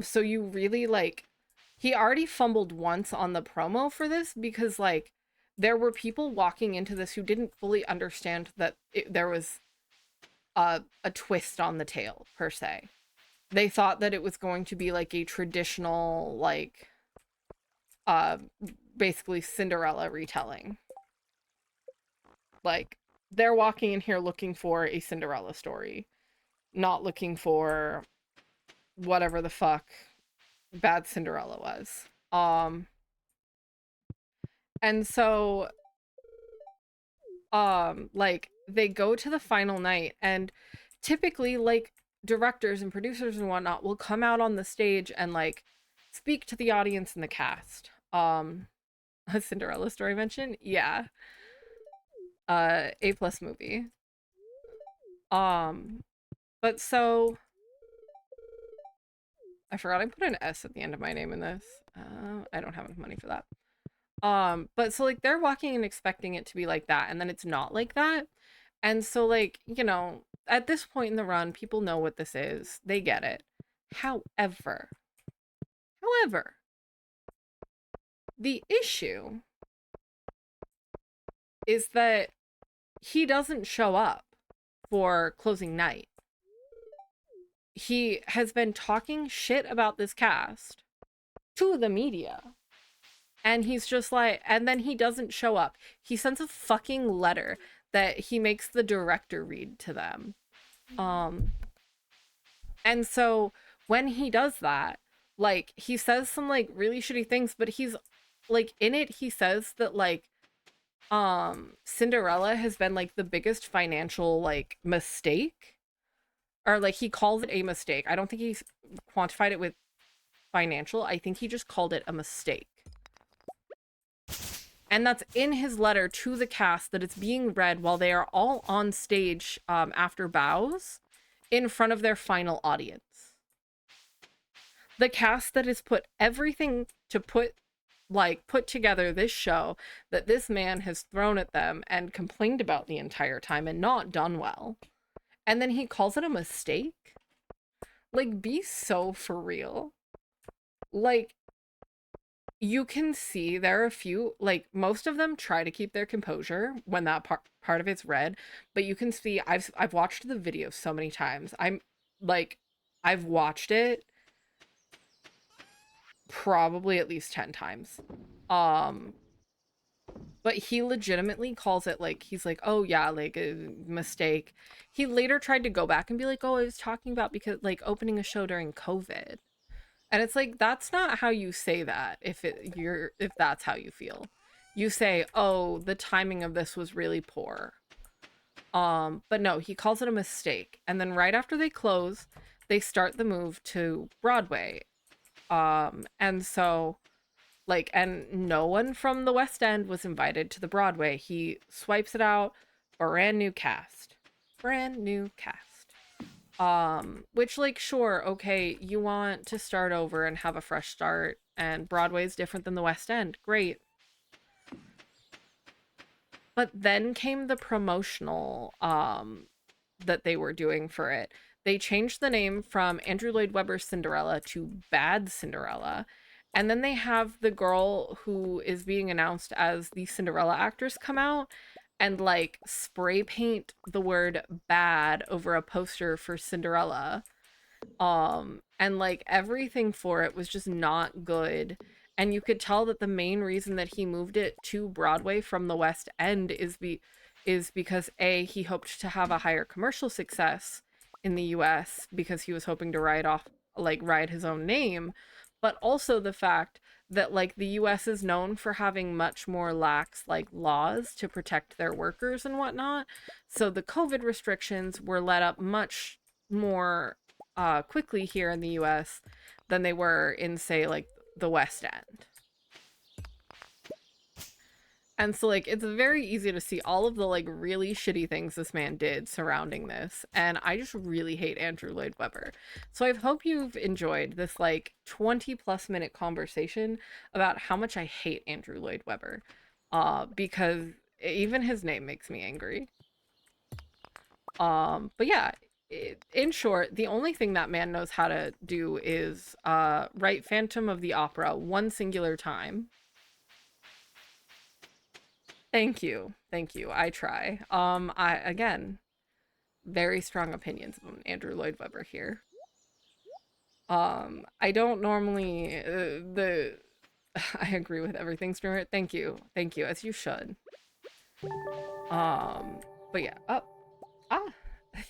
So you really like, he already fumbled once on the promo for this because like there were people walking into this who didn't fully understand that there was a twist on the tale per se. They thought that it was going to be like a traditional like uh basically Cinderella retelling. Like they're walking in here looking for a Cinderella story, not looking for whatever the fuck Bad Cinderella was. And so like they go to the final night, and typically like directors and producers and whatnot will come out on the stage and like speak to the audience and the cast. A Cinderella story mention? Yeah. A+ movie. But so I forgot I put an S at the end of my name in this. I don't have enough money for that. But so like they're walking and expecting it to be like that, and then it's not like that. And so like, you know, at this point in the run, people know what this is. They get it. However, the issue is that he doesn't show up for closing night. He has been talking shit about this cast to the media. And he's just like, and then he doesn't show up. He sends a fucking letter that he makes the director read to them. And so when he does that, like he says some like really shitty things, but he's like in it, he says that like Cinderella has been like the biggest financial like mistake, or like he calls it a mistake. I don't think he's quantified it with financial. I think he just called it a mistake. And that's in his letter to the cast that it's being read while they are all on stage after bows in front of their final audience. The cast that has put everything to put together this show that this man has thrown at them and complained about the entire time and not done well. And then he calls it a mistake? Like, be so for real. Like, you can see there are a few, like most of them try to keep their composure when that part of it's read, but you can see I've watched the video so many times. I've watched it probably at least 10 times. But he legitimately calls it like, he's like, oh yeah, like a mistake. He later tried to go back and be like, oh, I was talking about because like opening a show during COVID. And it's like, that's not how you say that if that's how you feel. You say, oh, the timing of this was really poor. But no, he calls it a mistake. And then right after they close, they start the move to Broadway. And so like, and no one from the West End was invited to the Broadway. He swipes it out, brand new cast. Which like, sure, okay, you want to start over and have a fresh start, and Broadway's different than the West End. Great. But then came the promotional that they were doing for it. They changed the name from Andrew Lloyd Webber's Cinderella to Bad Cinderella. And then they have the girl who is being announced as the Cinderella actress come out and like spray paint the word bad over a poster for Cinderella. And like everything for it was just not good. And you could tell that the main reason that he moved it to Broadway from the West End is because A, he hoped to have a higher commercial success in the US because he was hoping to ride his own name, but also the fact that like the US is known for having much more lax like laws to protect their workers and whatnot. So the COVID restrictions were let up much more quickly here in the US than they were in, say, like the West End. And so like it's very easy to see all of the like really shitty things this man did surrounding this. And I just really hate Andrew Lloyd Webber. So I hope you've enjoyed this like 20+ minute conversation about how much I hate Andrew Lloyd Webber. because even his name makes me angry. But yeah, in short, the only thing that man knows how to do is write Phantom of the Opera one singular time. Thank you. Thank you. I try. I again, very strong opinions of Andrew Lloyd Webber here. I don't normally the I agree with everything, Stuart. Thank you. Thank you, as you should. Um, but yeah. Oh, ah,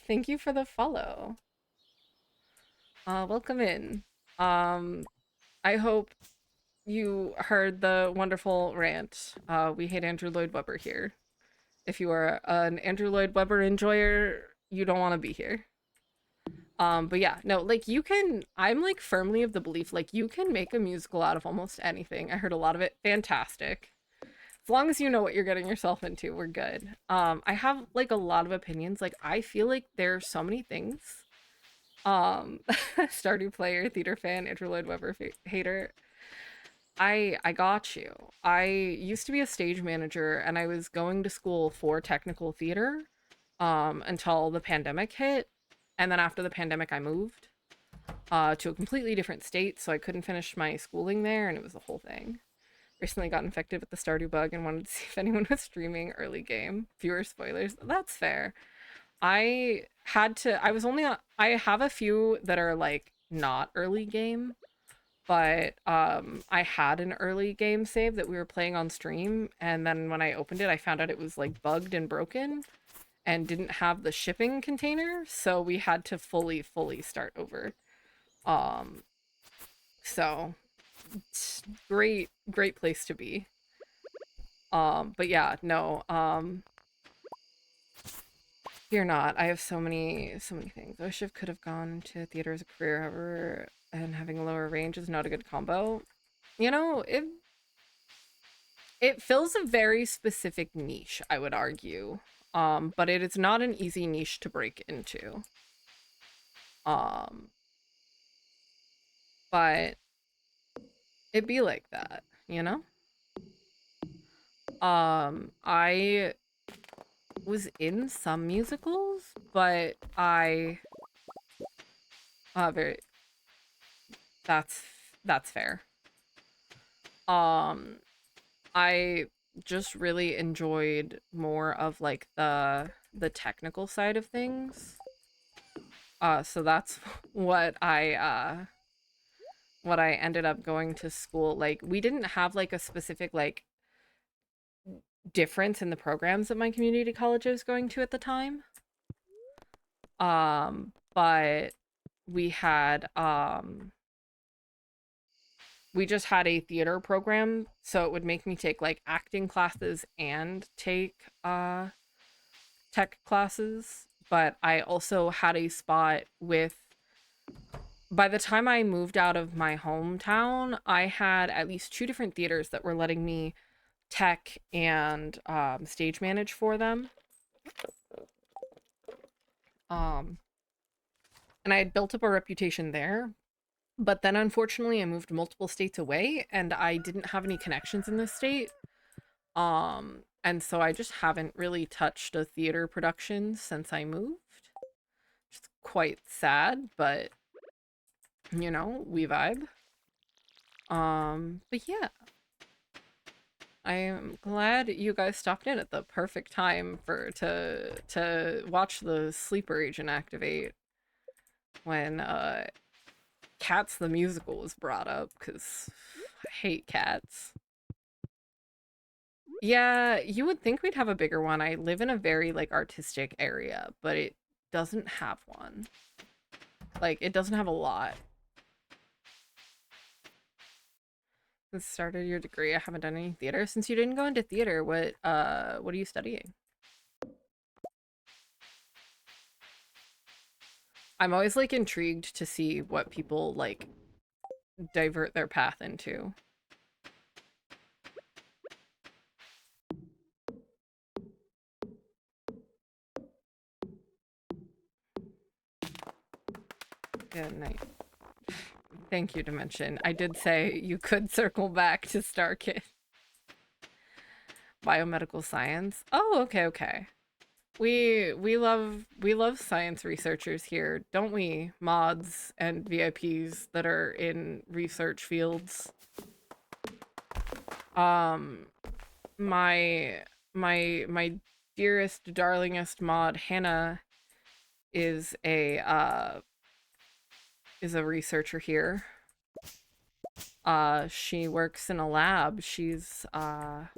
thank you for the follow. Welcome in. Um, I hope you heard the wonderful rant. We hate Andrew Lloyd Webber here. If you are an Andrew Lloyd Webber enjoyer, you don't want to be here. But yeah, no, like you can, I'm like firmly of the belief, like you can make a musical out of almost anything. I heard a lot of it fantastic. As long as you know what you're getting yourself into, we're good. I have like a lot of opinions. Like I feel like there are so many things. Stardew player, theater fan, Andrew Lloyd Webber hater. I got you. I used to be a stage manager and I was going to school for technical theater until the pandemic hit. And then after the pandemic I moved to a completely different state, so I couldn't finish my schooling there and it was a whole thing. Recently got infected with the Stardew bug and wanted to see if anyone was streaming early game. Fewer spoilers. That's fair. I was only on, I have a few that are like not early game, but I had an early game save that we were playing on stream, and then when I opened it I found out it was like bugged and broken and didn't have the shipping container, so we had to fully start over. Um so great place to be. But yeah, no, fear not. I have so many things. I wish I could have gone to theater as a career, however, and having a lower range is not a good combo. You know, it fills a very specific niche, I would argue. But it is not an easy niche to break into. Um, but it be like that, you know? I was in some musicals, but I very that's that's fair. Um I just really enjoyed more of like the technical side of things. So that's what I ended up going to school. Like we didn't have like a specific like difference in the programs that my community college was going to at the time. But we had we just had a theater program, so it would make me take like acting classes and take tech classes, but I also had a spot with by the time I moved out of my hometown, I had at least two different theaters that were letting me tech and stage manage for them. Um, and I had built up a reputation there. But then unfortunately, I moved multiple states away and I didn't have any connections in this state. And so I just haven't really touched a theater production since I moved. It's quite sad, but you know, we vibe. But yeah, I am glad you guys stopped in at the perfect time for to watch the sleeper agent activate when Cats the musical was brought up, because I hate cats. Yeah, you would think we'd have a bigger one. I live in a very like artistic area, but it doesn't have one. Like it doesn't have a lot. Since started your degree, I haven't done any theater. Since you didn't go into theater, what are you studying? I'm always like intrigued to see what people like divert their path into. Good night. Thank you, Dimension. I did say you could circle back to Star Kid. Biomedical science. Oh, okay, okay. We love science researchers here, don't we? Mods and VIPs that are in research fields. Um, my my dearest, darlingest mod, Hannah, is a researcher here. She works in a lab. She's I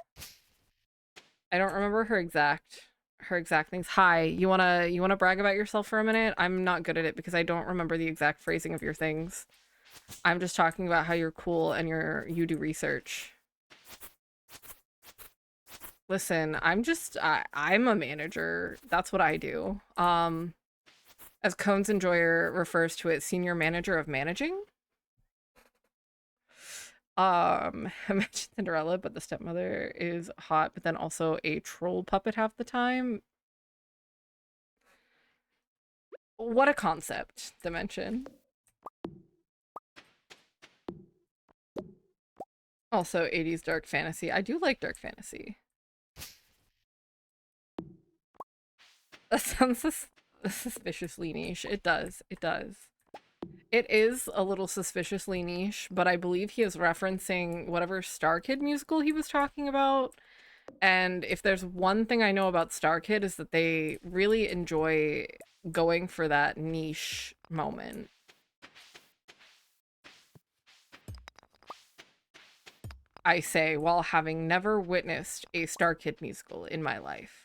don't remember her exact things. Hi, you wanna brag about yourself for a minute? I'm not good at it because I don't remember the exact phrasing of your things. I'm just talking about how you're cool and you do research. Listen, I'm a manager. That's what I do. As Cone's Enjoyer refers to it, senior manager of managing. I mentioned Cinderella, but the stepmother is hot, but then also a troll puppet half the time. What a concept to mention. Also, 80s dark fantasy. I do like dark fantasy. That sounds suspiciously niche. It does. It does. It is a little suspiciously niche, but I believe he is referencing whatever Star Kid musical he was talking about. And if there's one thing I know about Star Kid is that they really enjoy going for that niche moment. I say, while having never witnessed a Star Kid musical in my life.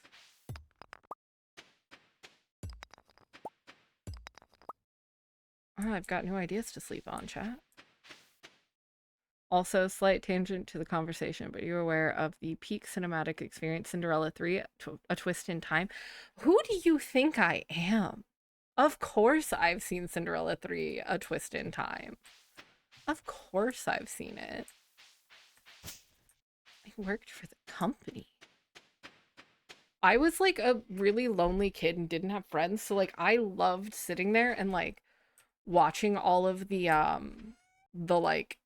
Oh, I've got new ideas to sleep on, chat. Also, slight tangent to the conversation, but you're aware of the peak cinematic experience, Cinderella 3, A Twist in Time? Who do you think I am? Of course I've seen Cinderella 3, A Twist in Time. Of course I've seen it. I worked for the company. I was like a really lonely kid and didn't have friends, so like I loved sitting there and like watching all of the like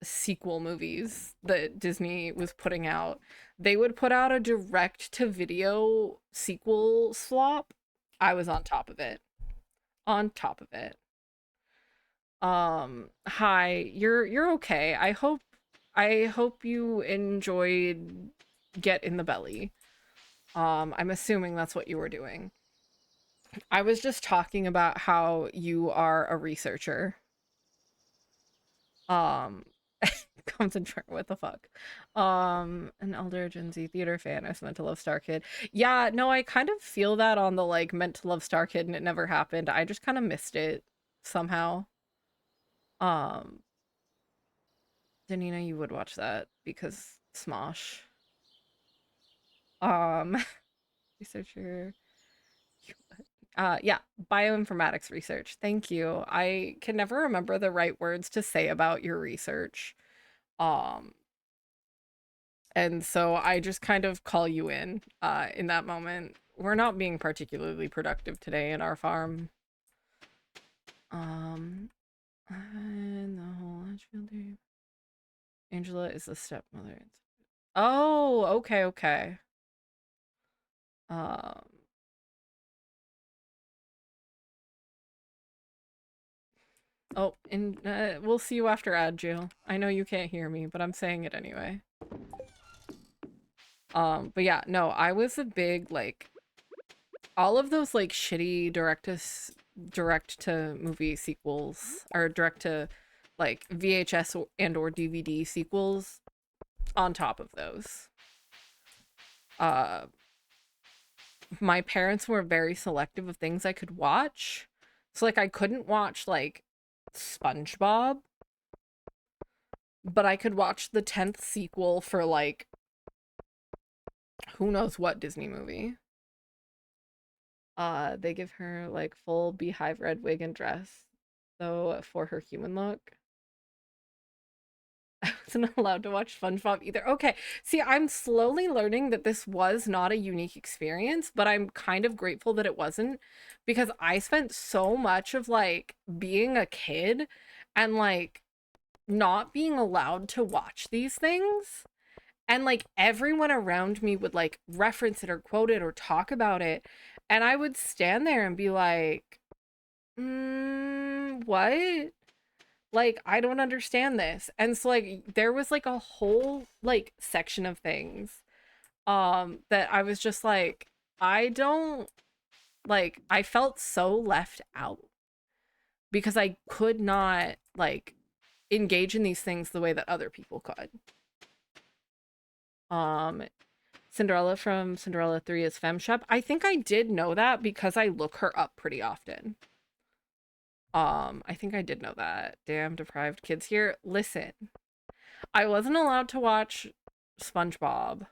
sequel movies that Disney was putting out. They would put out a direct to video sequel swap. I was on top of it. On top of it. Hi, you're okay. I hope you enjoyed Get in the Belly. I'm assuming that's what you were doing. I was just talking about how you are a researcher. Um, concentrate. What the fuck? An elder Gen Z theater fan is meant to love Star Kid. Yeah, no, I kind of feel that on the like meant to love Star Kid and it never happened. I just kind of missed it somehow. Um, Danina, you would watch that because Smosh. Um, researcher. Yeah, bioinformatics research. Thank you. I can never remember the right words to say about your research. Um, and so I just kind of call you in that moment. We're not being particularly productive today in our farm. And the whole Edgefield Angela is the stepmother. Oh, okay, okay. Um, oh, and we'll see you after ad jail. I know you can't hear me, but I'm saying it anyway. But yeah, no, I was a big like all of those like shitty direct to movie sequels or direct to like VHS and or DVD sequels on top of those. Uh my parents were very selective of things I could watch. So like I couldn't watch like SpongeBob, but I could watch the 10th sequel for like who knows what Disney movie. They give her like full beehive red wig and dress, though for her human look. I wasn't allowed to watch SpongeBob either. Okay, see, I'm slowly learning that this was not a unique experience, but I'm kind of grateful that it wasn't because I spent so much of like being a kid and like not being allowed to watch these things And like everyone around me would like reference it or quote it or talk about it. And I would stand there and be like, what? Like, I don't understand this. And so like there was like a whole like section of things that I was just like, I don't like, I felt so left out because I could not like engage in these things the way that other people could. Um Cinderella from Cinderella 3 is FemShep. I think I did know that because I look her up pretty often. I think I did know that. Damn deprived kids here. Listen, I wasn't allowed to watch SpongeBob.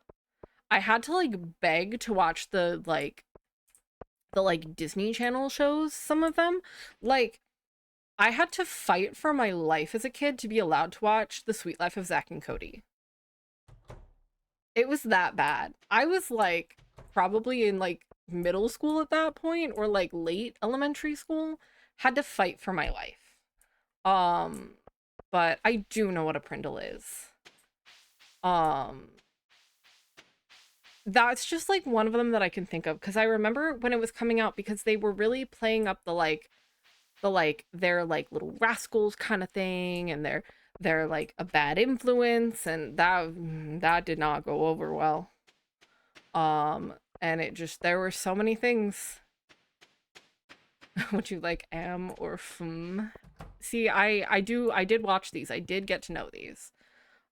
I had to like beg to watch the Disney Channel shows, some of them. Like I had to fight for my life as a kid to be allowed to watch The Sweet Life of Zack and Cody. It was that bad. I was like probably in like middle school at that point or like late elementary school, had to fight for my life. Um but I do know what a Prindle is. Um that's just like one of them that I can think of because I remember when it was coming out because they were really playing up they're like little rascals kind of thing and they're like a bad influence and that did not go over well. And it just there were so many things. Would you like am or fm? See, I did watch these. I did get to know these.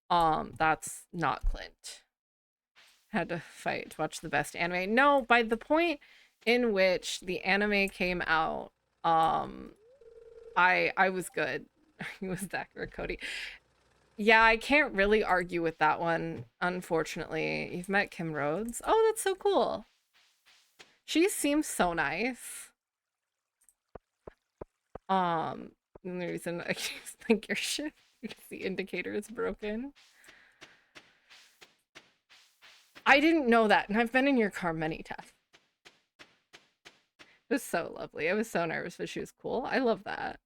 That's not Clint. Had to fight to watch the best anime. No, by the point in which the anime came out, I was good. He was Zach or Cody. Yeah, I can't really argue with that one, unfortunately. You've met Kim Rhodes. Oh, that's so cool. She seems so nice. And the reason I just think your shift because the indicator is broken. I didn't know that, and I've been in your car many times. It was so lovely. I was so nervous, but she was cool. I love that.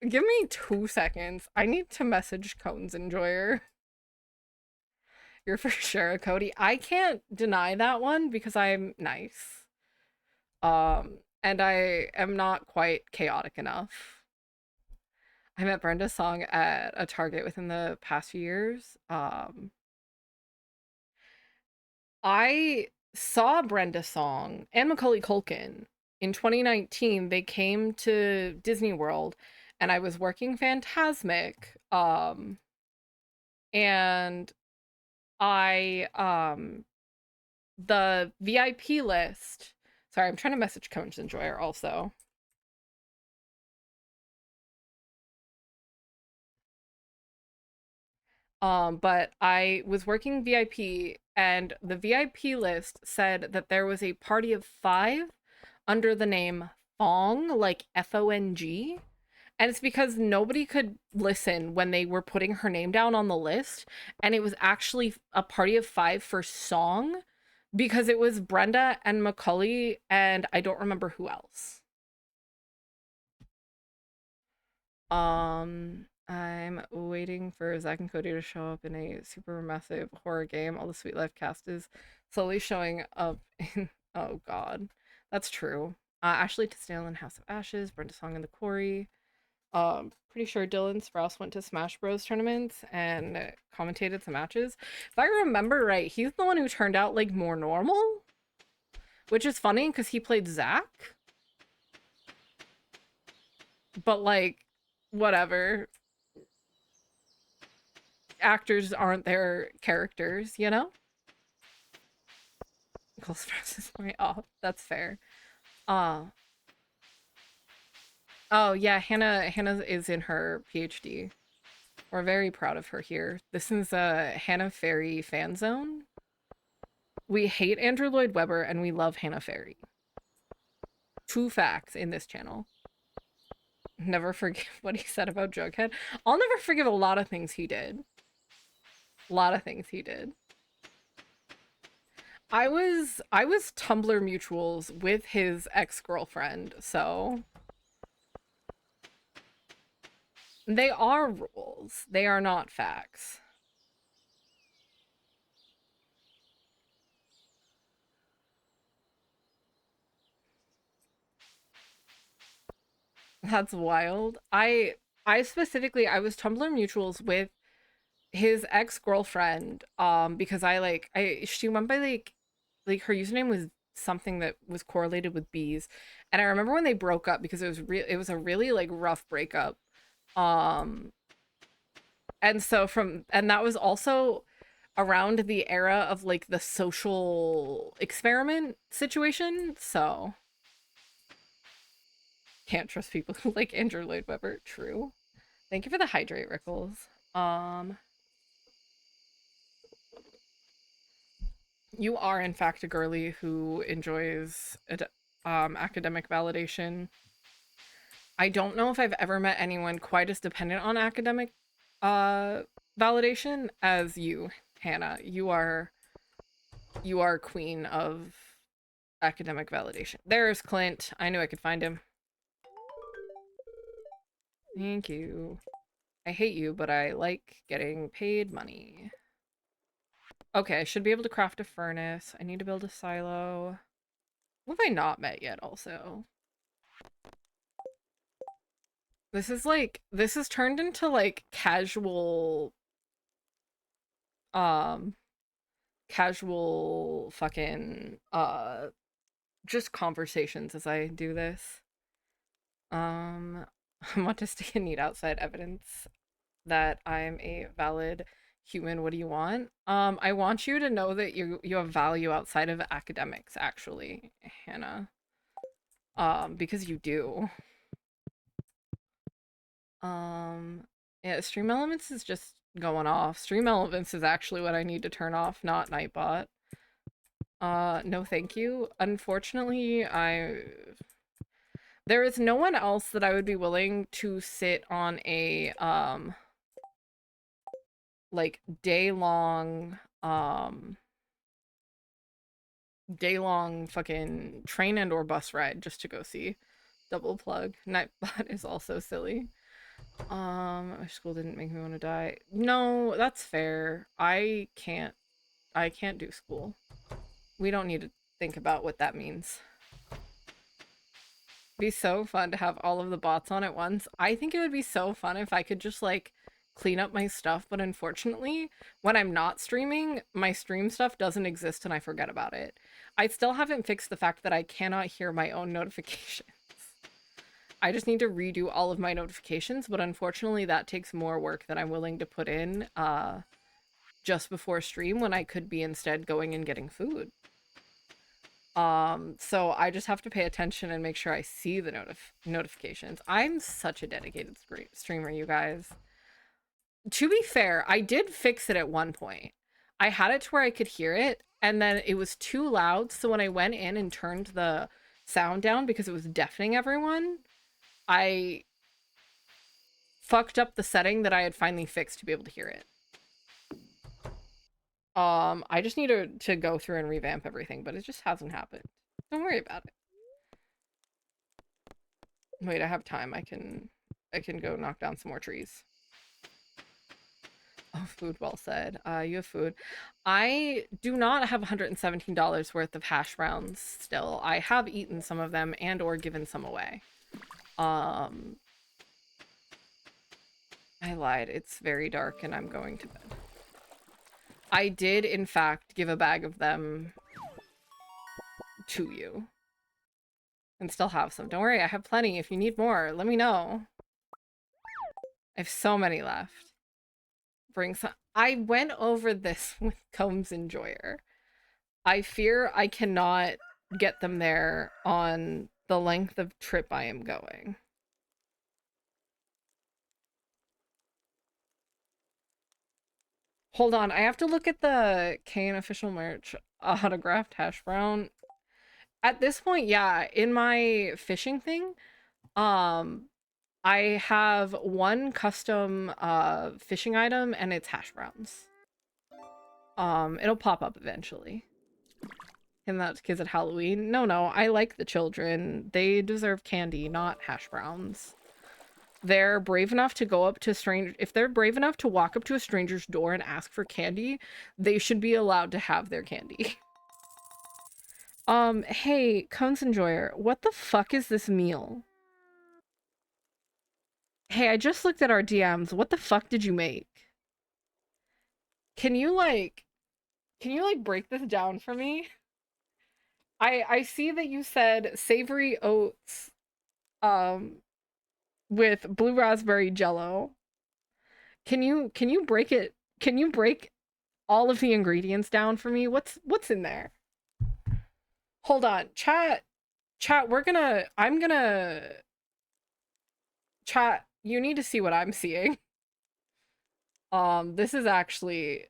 Give me 2 seconds. I need to message Cones Enjoyer. You're for sure a Cody. I can't deny that one because I'm nice. And I am not quite chaotic enough. I met Brenda Song at a Target within the past few years. I saw Brenda Song and Macaulay Culkin in 2019. They came to Disney World and I was working Phantasmic. And I the VIP list. Sorry, I'm trying to message Cones Enjoyer also. But I was working VIP and the VIP list said that there was a party of 5 under the name Fong, like Fong. And it's because nobody could listen when they were putting her name down on the list. And it was actually a party of 5 for song because it was Brenda and Macaulay and I don't remember who else. I'm waiting for Zack and Cody to show up in a super massive horror game. All the Sweet Life cast is slowly showing up in. Oh God, that's true. Ashley Tisdale in House of Ashes, Brenda Song in the Quarry. Pretty sure Dylan Sprouse went to Smash Bros tournaments and commentated some matches. If I remember right, he's the one who turned out like more normal, which is funny because he played Zack. But like, whatever. Actors aren't their characters, you know? Cole Sprouse is my off. That's fair. Uh oh yeah, Hannah is in her PhD. We're very proud of her here. This is a Hannah Ferry fan zone. We hate Andrew Lloyd Webber and we love Hannah Ferry. 2 facts in this channel. Never forgive what he said about Jughead. I'll never forgive a lot of things he did. A lot of things he did. I was Tumblr mutuals with his ex-girlfriend, so They are rules. They are not facts. That's wild. I specifically I was Tumblr mutuals with his ex-girlfriend because I she went by like her username was something that was correlated with bees. And I remember when they broke up because it was a really like rough breakup. Um and so from and that was also around the era of like the social experiment situation. So can't trust people who like Andrew Lloyd Webber. True. Thank you for the hydrate, Rickles. Um, you are in fact a girly who enjoys academic validation. I don't know if I've ever met anyone quite as dependent on academic uh validation as you, Hannah. You are queen of academic validation. There's Clint. I knew I could find him. Thank you. I hate you, but I like getting paid money. Okay, I should be able to craft a furnace. I need to build a silo. What have I not met yet also? This has turned into like um, casual fucking, just conversations as I do this. Um, I want to stick and need outside evidence that I'm a valid human. What do you want? I want you to know that you have value outside of academics, actually, Hannah. Because you do. Um, yeah, Stream Elements is just going off. Stream Elements is actually what I need to turn off, not Nightbot. No thank you. Unfortunately, there is no one else that I would be willing to sit on a like day long fucking train and or bus ride just to go see. Double plug. Nightbot is also silly. My school didn't make me want to die. No, that's fair. I can't do school. We don't need to think about what that means. Be so fun to have all of the bots on at once. I think it would be so fun if I could just like clean up my stuff, but unfortunately, when I'm not streaming, my stream stuff doesn't exist and I forget about it. I still haven't fixed the fact that I cannot hear my own notifications. I just need to redo all of my notifications, but unfortunately that takes more work than I'm willing to put in just before stream when I could be instead going and getting food. So I just have to pay attention and make sure I see the notifications. I'm such a dedicated streamer, you guys. To be fair, I did fix it at one point. I had it to where I could hear it, and then it was too loud, so when I went in and turned the sound down because it was deafening everyone, I fucked up the setting that I had finally fixed to be able to hear it. I just need to go through and revamp everything, but it just hasn't happened. Don't worry about it. Wait, I have time. I can go knock down some more trees. Oh, food, well said. You have food. I do not have $117 worth of hash browns still. I have eaten some of them and or given some away. I lied. It's very dark and I'm going to bed. I did, in fact, give a bag of them to you. And still have some. Don't worry, I have plenty. If you need more, let me know. I have so many left. Bring some. I went over this with Combs Enjoyer. I fear I cannot get them there on the length of trip I am going. Hold on, I have to look at the Kane official merch autographed hash brown. At this point, yeah, in my fishing thing, I have one custom fishing item and it's hash browns. It'll pop up eventually. And that's kids at Halloween. No, I like the children. They deserve candy, not hash browns. they're brave enough to go up to if they're brave enough to walk up to a stranger's door and ask for candy, they should be allowed to have their candy. Hey, Cones Enjoyer, what the fuck is this meal? Hey, I just looked at our DMs. What the fuck did you make? Can you like break this down for me? I see that you said savory oats um with blue raspberry jello. Can you break it? Can you break all of the ingredients down for me? What's in there? Hold on. Chat, I'm gonna chat, you need to see what I'm seeing. This is actually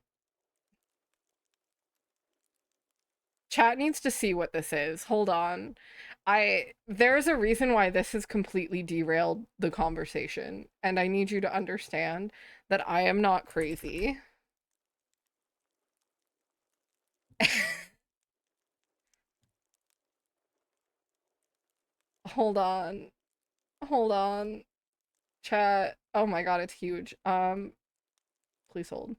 chat needs to see what this is. Hold on. There's a reason why this has completely derailed the conversation, and I need you to understand that I am not crazy. Hold on. Hold on. Chat. Oh my god, it's huge. Please hold.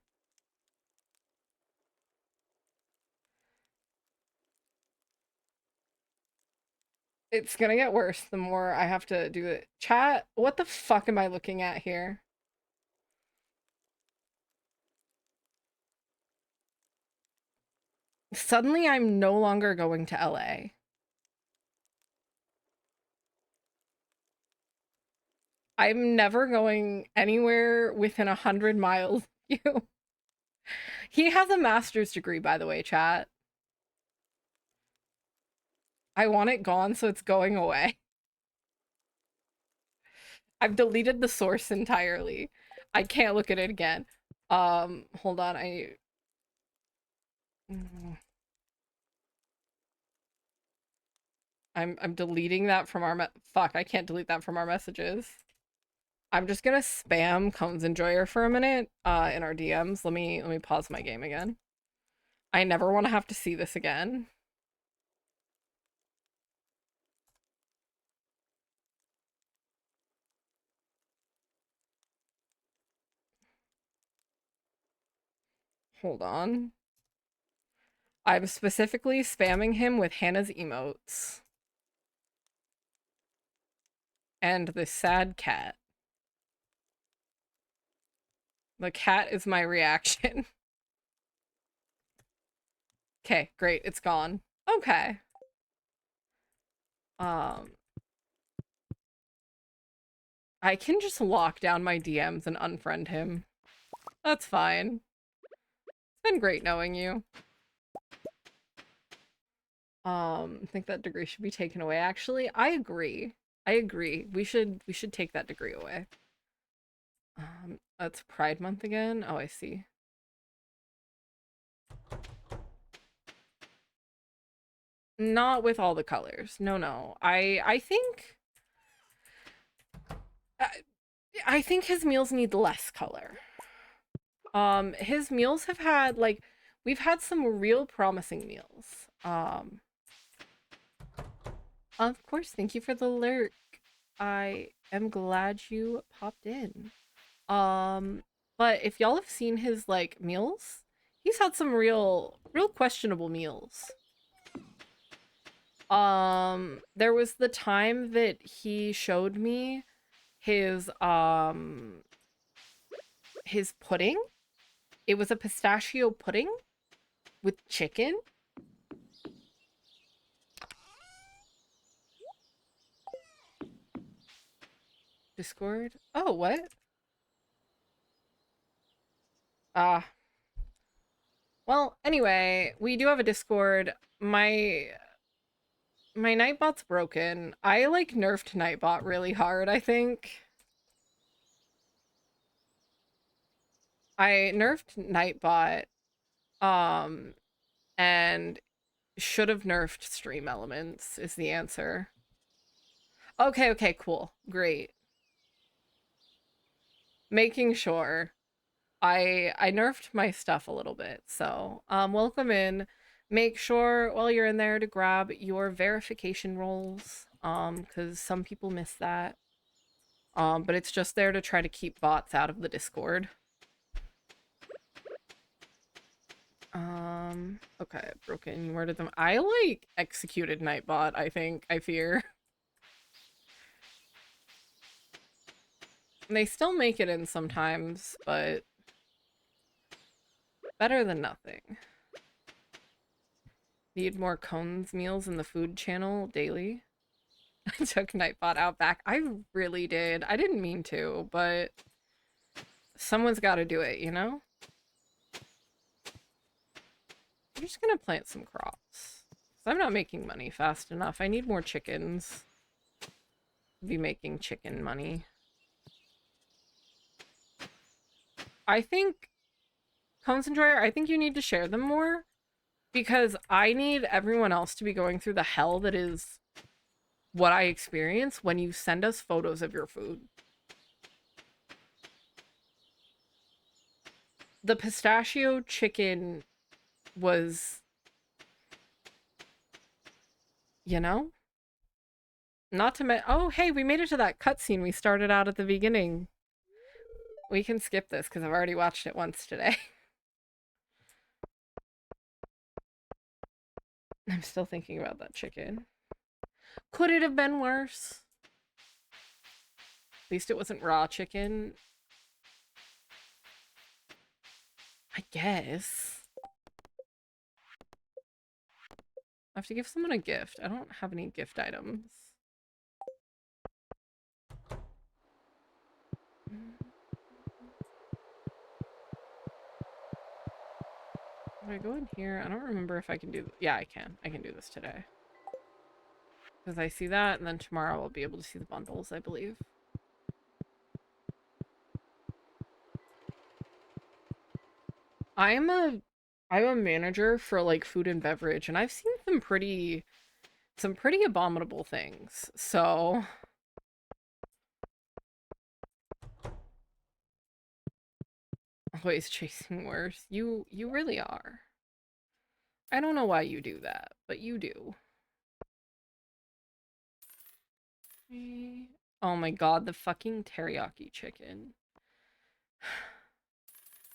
It's gonna get worse the more I have to do it. Chat, what the fuck am I looking at here? Suddenly I'm no longer going to LA. I'm never going anywhere within 100 miles of you. He has a master's degree, by the way, chat. I want it gone, so it's going away. I've deleted the source entirely. I can't look at it again. Hold on, I'm deleting that from our fuck, I can't delete that from our messages. I'm just gonna spam Cones Enjoyer for a minute, in our DMs. Let me pause my game again. I never want to have to see this again. Hold on. I'm specifically spamming him with Hannah's emotes. And the sad cat. The cat is my reaction. Okay, great, it's gone. Okay. I can just lock down my DMs and unfriend him. That's fine. It's been great knowing you. I think that degree should be taken away. Actually, I agree. I agree. We should take that degree away. That's Pride Month again. Oh, I see. Not with all the colors. No, no. I think I think his meals need less color. His meals have had like we've had some real promising meals. Of course, thank you for the lurk. I am glad you popped in. But if y'all have seen his like meals, he's had some real questionable meals. There was the time that he showed me his pudding. It was a pistachio pudding with chicken. Discord? Oh, what? Ah. Well, anyway, we do have a Discord. My Nightbot's broken. I like nerfed Nightbot really hard, I think. I nerfed Nightbot and should have nerfed Stream Elements is the answer. Okay, okay, cool. Great. Making sure. I nerfed my stuff a little bit. So, welcome in. Make sure while you're in there to grab your verification roles, because some people miss that. But it's just there to try to keep bots out of the Discord. Okay, broken. You murdered them. I like executed Nightbot, I think. I fear. And they still make it in sometimes, but better than nothing. Need more cones meals in the food channel daily. I took Nightbot out back. I really did. I didn't mean to, but someone's got to do it, you know? I'm just gonna plant some crops. I'm not making money fast enough. I need more chickens. Be making chicken money. I think, Cones and Dryer, I think you need to share them more. Because I need everyone else to be going through the hell that is what I experience when you send us photos of your food. The pistachio chicken was, you know? Not to oh, hey, we made it to that cutscene we started out at the beginning. We can skip this because I've already watched it once today. I'm still thinking about that chicken. Could it have been worse? At least it wasn't raw chicken. I guess. I have to give someone a gift. I don't have any gift items. If I go in here, I don't remember if I can do... Yeah, I can. I can do this today. Because I see that, and then tomorrow I'll be able to see the bundles, I believe. I'm a manager for like food and beverage, and I've seen some pretty abominable things. So always chasing worse. You really are. I don't know why you do that, but you do. Oh my god, the fucking teriyaki chicken.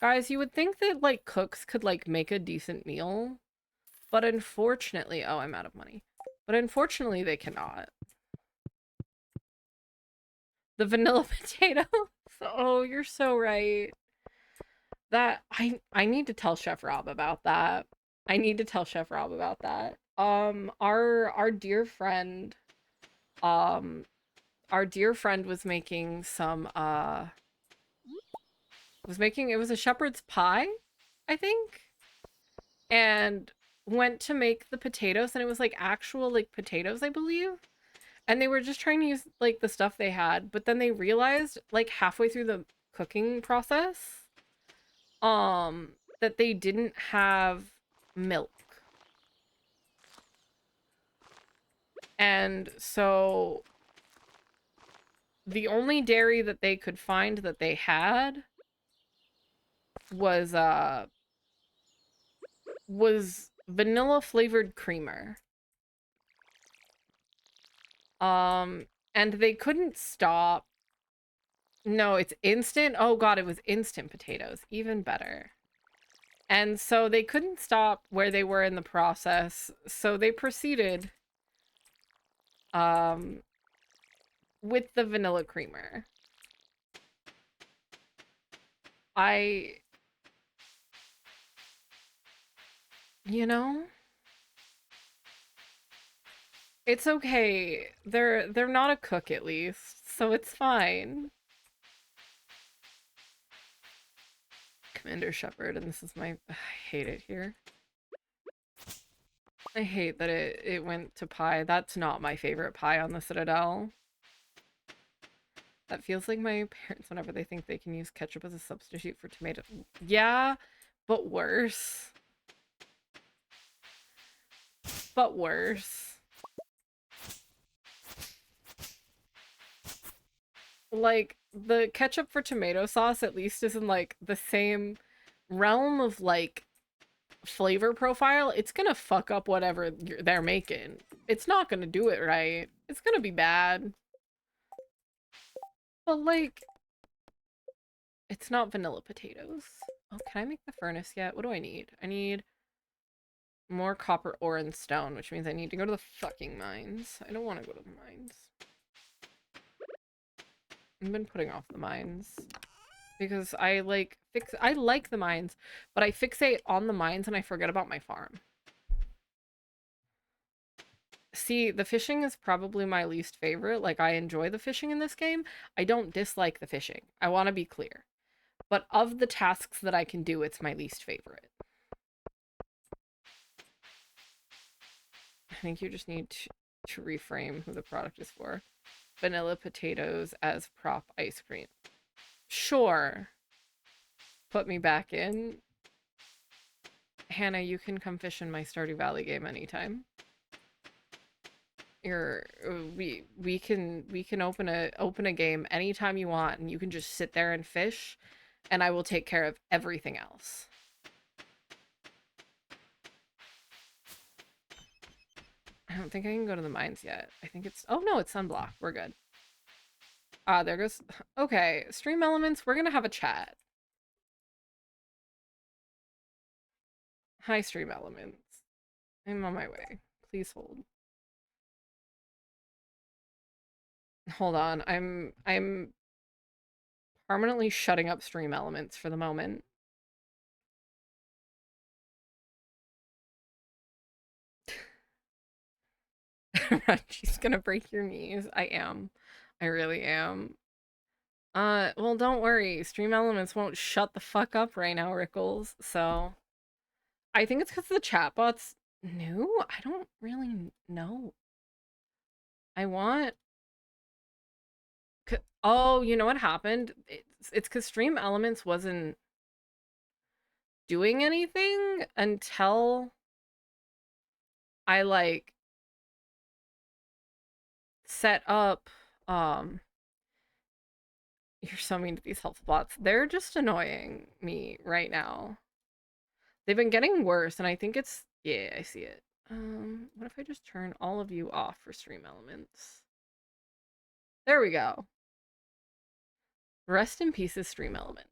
Guys, you would think that like cooks could like make a decent meal, but unfortunately, oh, I'm out of money. But unfortunately, they cannot. The vanilla potato. Oh, you're so right. That I need to tell Chef Rob about that. I need to tell Chef Rob about that. Our dear friend, um, was making some it was a shepherd's pie, I think, and went to make the potatoes, and it was like actual like potatoes, I believe. And they were just trying to use like the stuff they had, but then they realized like halfway through the cooking process that they didn't have milk. And so the only dairy that they could find that they had was vanilla flavored creamer. And they couldn't stop. No, it's instant. Oh god, it was instant potatoes. Even better. And so they couldn't stop where they were in the process. So they proceeded with the vanilla creamer. You know, it's okay. They're not a cook at least, so it's fine. Commander Shepard, and this is my... I hate it here. I hate that it went to pie. That's not my favorite pie on the Citadel. That feels like my parents whenever they think they can use ketchup as a substitute for tomato. Yeah, but worse. But worse. Like, the ketchup for tomato sauce at least isn't like the same realm of like flavor profile. It's gonna fuck up whatever they're making. It's not gonna do it right. It's gonna be bad. But, like, it's not vanilla potatoes. Oh, can I make the furnace yet? What do I need? I need more copper ore and stone, which means I need to go to the fucking mines. I don't want to go to the mines. I've been putting off the mines. Because I like the mines, but I fixate on the mines and I forget about my farm. See, the fishing is probably my least favorite. Like, I enjoy the fishing in this game. I don't dislike the fishing. I want to be clear. But of the tasks that I can do, it's my least favorite. I think you just need to reframe who the product is for. Vanilla potatoes as prop ice cream. Sure. Put me back in. Hannah, you can come fish in my Stardew Valley game anytime. We can open a game anytime you want, and you can just sit there and fish, and I will take care of everything else. I don't think I can go to the mines yet. I think it's... Oh, no, it's sunblock. We're good. There goes... Okay, Stream Elements, we're gonna have a chat. Hi, Stream Elements. I'm on my way. Please hold. Hold on. I'm permanently shutting up Stream Elements for the moment. She's gonna break your knees. I am. I really am. Well, don't worry. Stream Elements won't shut the fuck up right now, Rickles. So, I think it's because the chatbot's new. I don't really know. I want... Oh, you know what happened? It's because Stream Elements wasn't doing anything until I, like, set up, you're so mean to these health bots. They're just annoying me right now. They've been getting worse, and I think it's... Yeah, I see it. What if I just turn all of you off for Stream Elements? There we go. Rest in pieces, Stream Elements.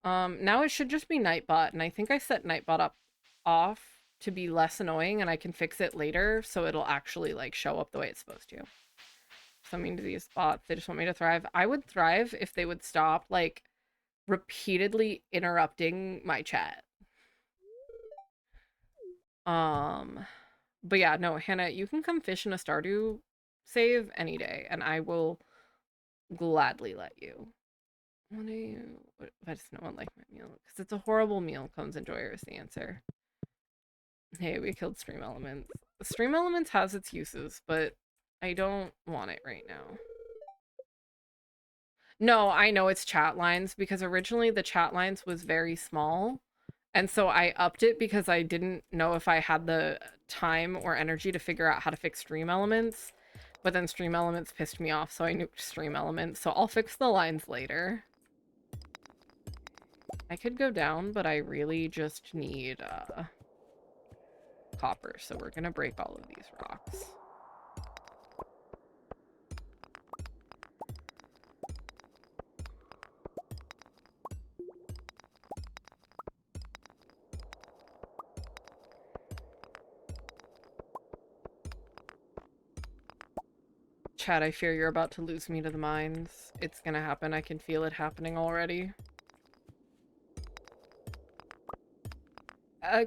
Now it should just be Nightbot, and I think I set Nightbot up off to be less annoying, and I can fix it later, so it'll actually, like, show up the way it's supposed to. So mean to these bots, they just want me to thrive. I would thrive if they would stop, like, repeatedly interrupting my chat. But yeah, no, Hannah, you can come fish in a Stardew save any day, and I will gladly let you. What do you... Why does no one like my meal? Because it's a horrible meal, Cones Enjoyer is the answer. Hey, we killed Stream Elements. Stream Elements has its uses, but I don't want it right now. No, I know it's chat lines, because originally the chat lines was very small. And so I upped it because I didn't know if I had the time or energy to figure out how to fix Stream Elements. But then Stream Elements pissed me off, so I nuked Stream Elements. So I'll fix the lines later. I could go down, but I really just need copper. So we're gonna break all of these rocks. Chad, I fear you're about to lose me to the mines. It's gonna happen. I can feel it happening already.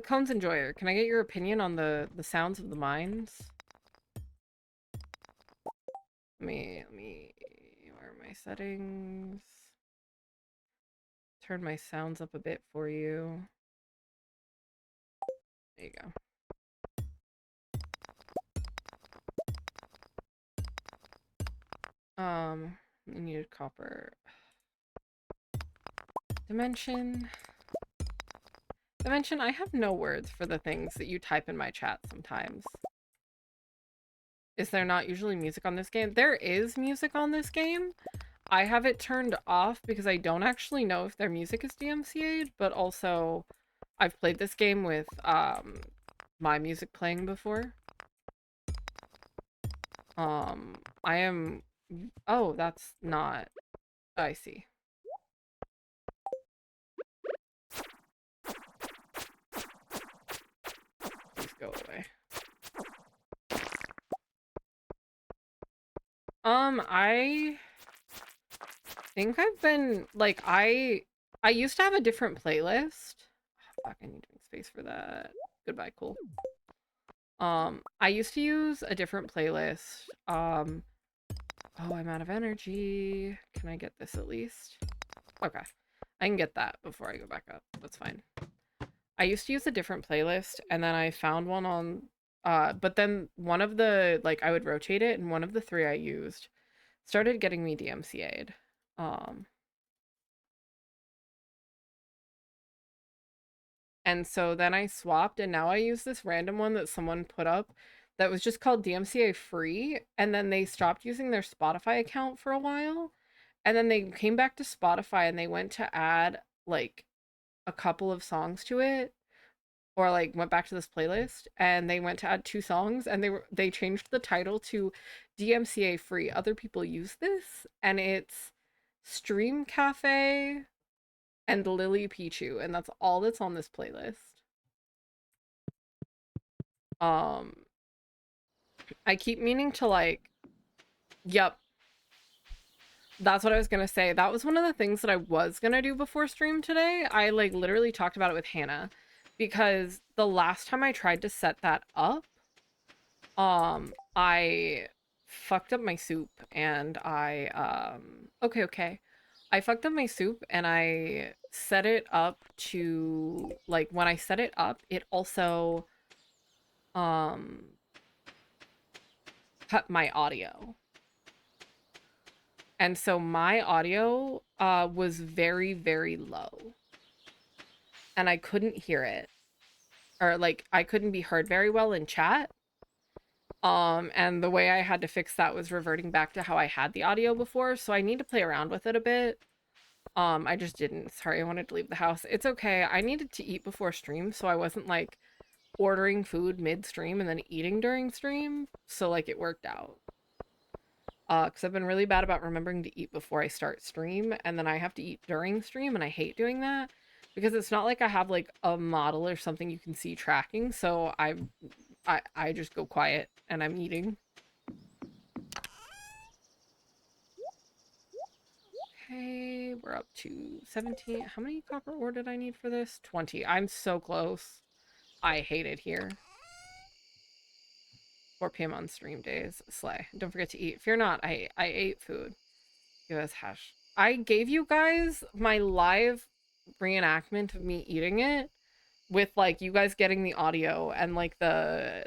Cones Enjoyer, can I get your opinion on the sounds of the mines? Let me, where are my settings? Turn my sounds up a bit for you. There you go. I needed copper. Dimension. Dimension, I have no words for the things that you type in my chat sometimes. Is there not usually music on this game? There is music on this game. I have it turned off because I don't actually know if their music is DMCA'd, but also I've played this game with my music playing before. I am... Oh, that's not... I see. Please go away. I think I've been, like, I used to have a different playlist. Oh, fuck, I need to make space for that. Goodbye, cool. I used to use a different playlist. Oh, I'm out of energy. Can I get this at least? Okay. I can get that before I go back up. That's fine. I used to use a different playlist and then I found one on but then one of the like I would rotate it and one of the three I used started getting me DMCA'd. Um and so then I swapped and now I use this random one that someone put up that was just called DMCA free and then they stopped using their Spotify account for a while and then they came back to Spotify and they went to add like a couple of songs to it or like went back to this playlist and they went to add two songs and they changed the title to DMCA free. Other people use this and it's Stream Cafe and Lily Pichu and that's all that's on this playlist. Um I keep meaning to like yep, that's what I was gonna say. That was one of the things that I was gonna do before stream today. I like literally talked about it with Hannah because the last time I tried to set that up, I fucked up my soup and okay. I fucked up my soup and I set it up to like when I set it up, it also um cut my audio. And so my audio was very, very low. And I couldn't hear it. Or like I couldn't be heard very well in chat. And the way I had to fix that was reverting back to how I had the audio before, so I need to play around with it a bit. I just didn't. Sorry, I wanted to leave the house. It's okay. I needed to eat before stream, so I wasn't like ordering food mid-stream and then eating during stream, so like it worked out. Because I've been really bad about remembering to eat before I start stream, and then I have to eat during stream, and I hate doing that because it's not like I have like a model or something you can see tracking, so I just go quiet and I'm eating. Okay, we're up to 17. How many copper ore did I need for this? 20. I'm so close. I hate it here. 4 p.m. on stream days. Slay. Don't forget to eat. Fear not, I ate food. Give us hash. I gave you guys my live reenactment of me eating it with like you guys getting the audio and like the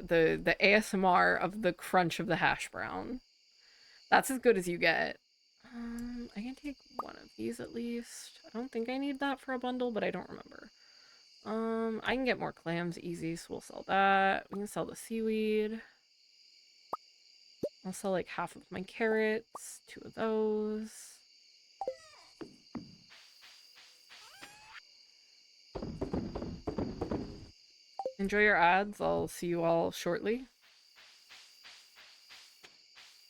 ASMR of the crunch of the hash brown. That's as good as you get. I can take one of these at least. I don't think I need that for a bundle, but I don't remember. I can get more clams easy, so we'll sell that. We can sell the seaweed. I'll sell like half of my carrots, 2 of those. Enjoy your ads. I'll see you all shortly.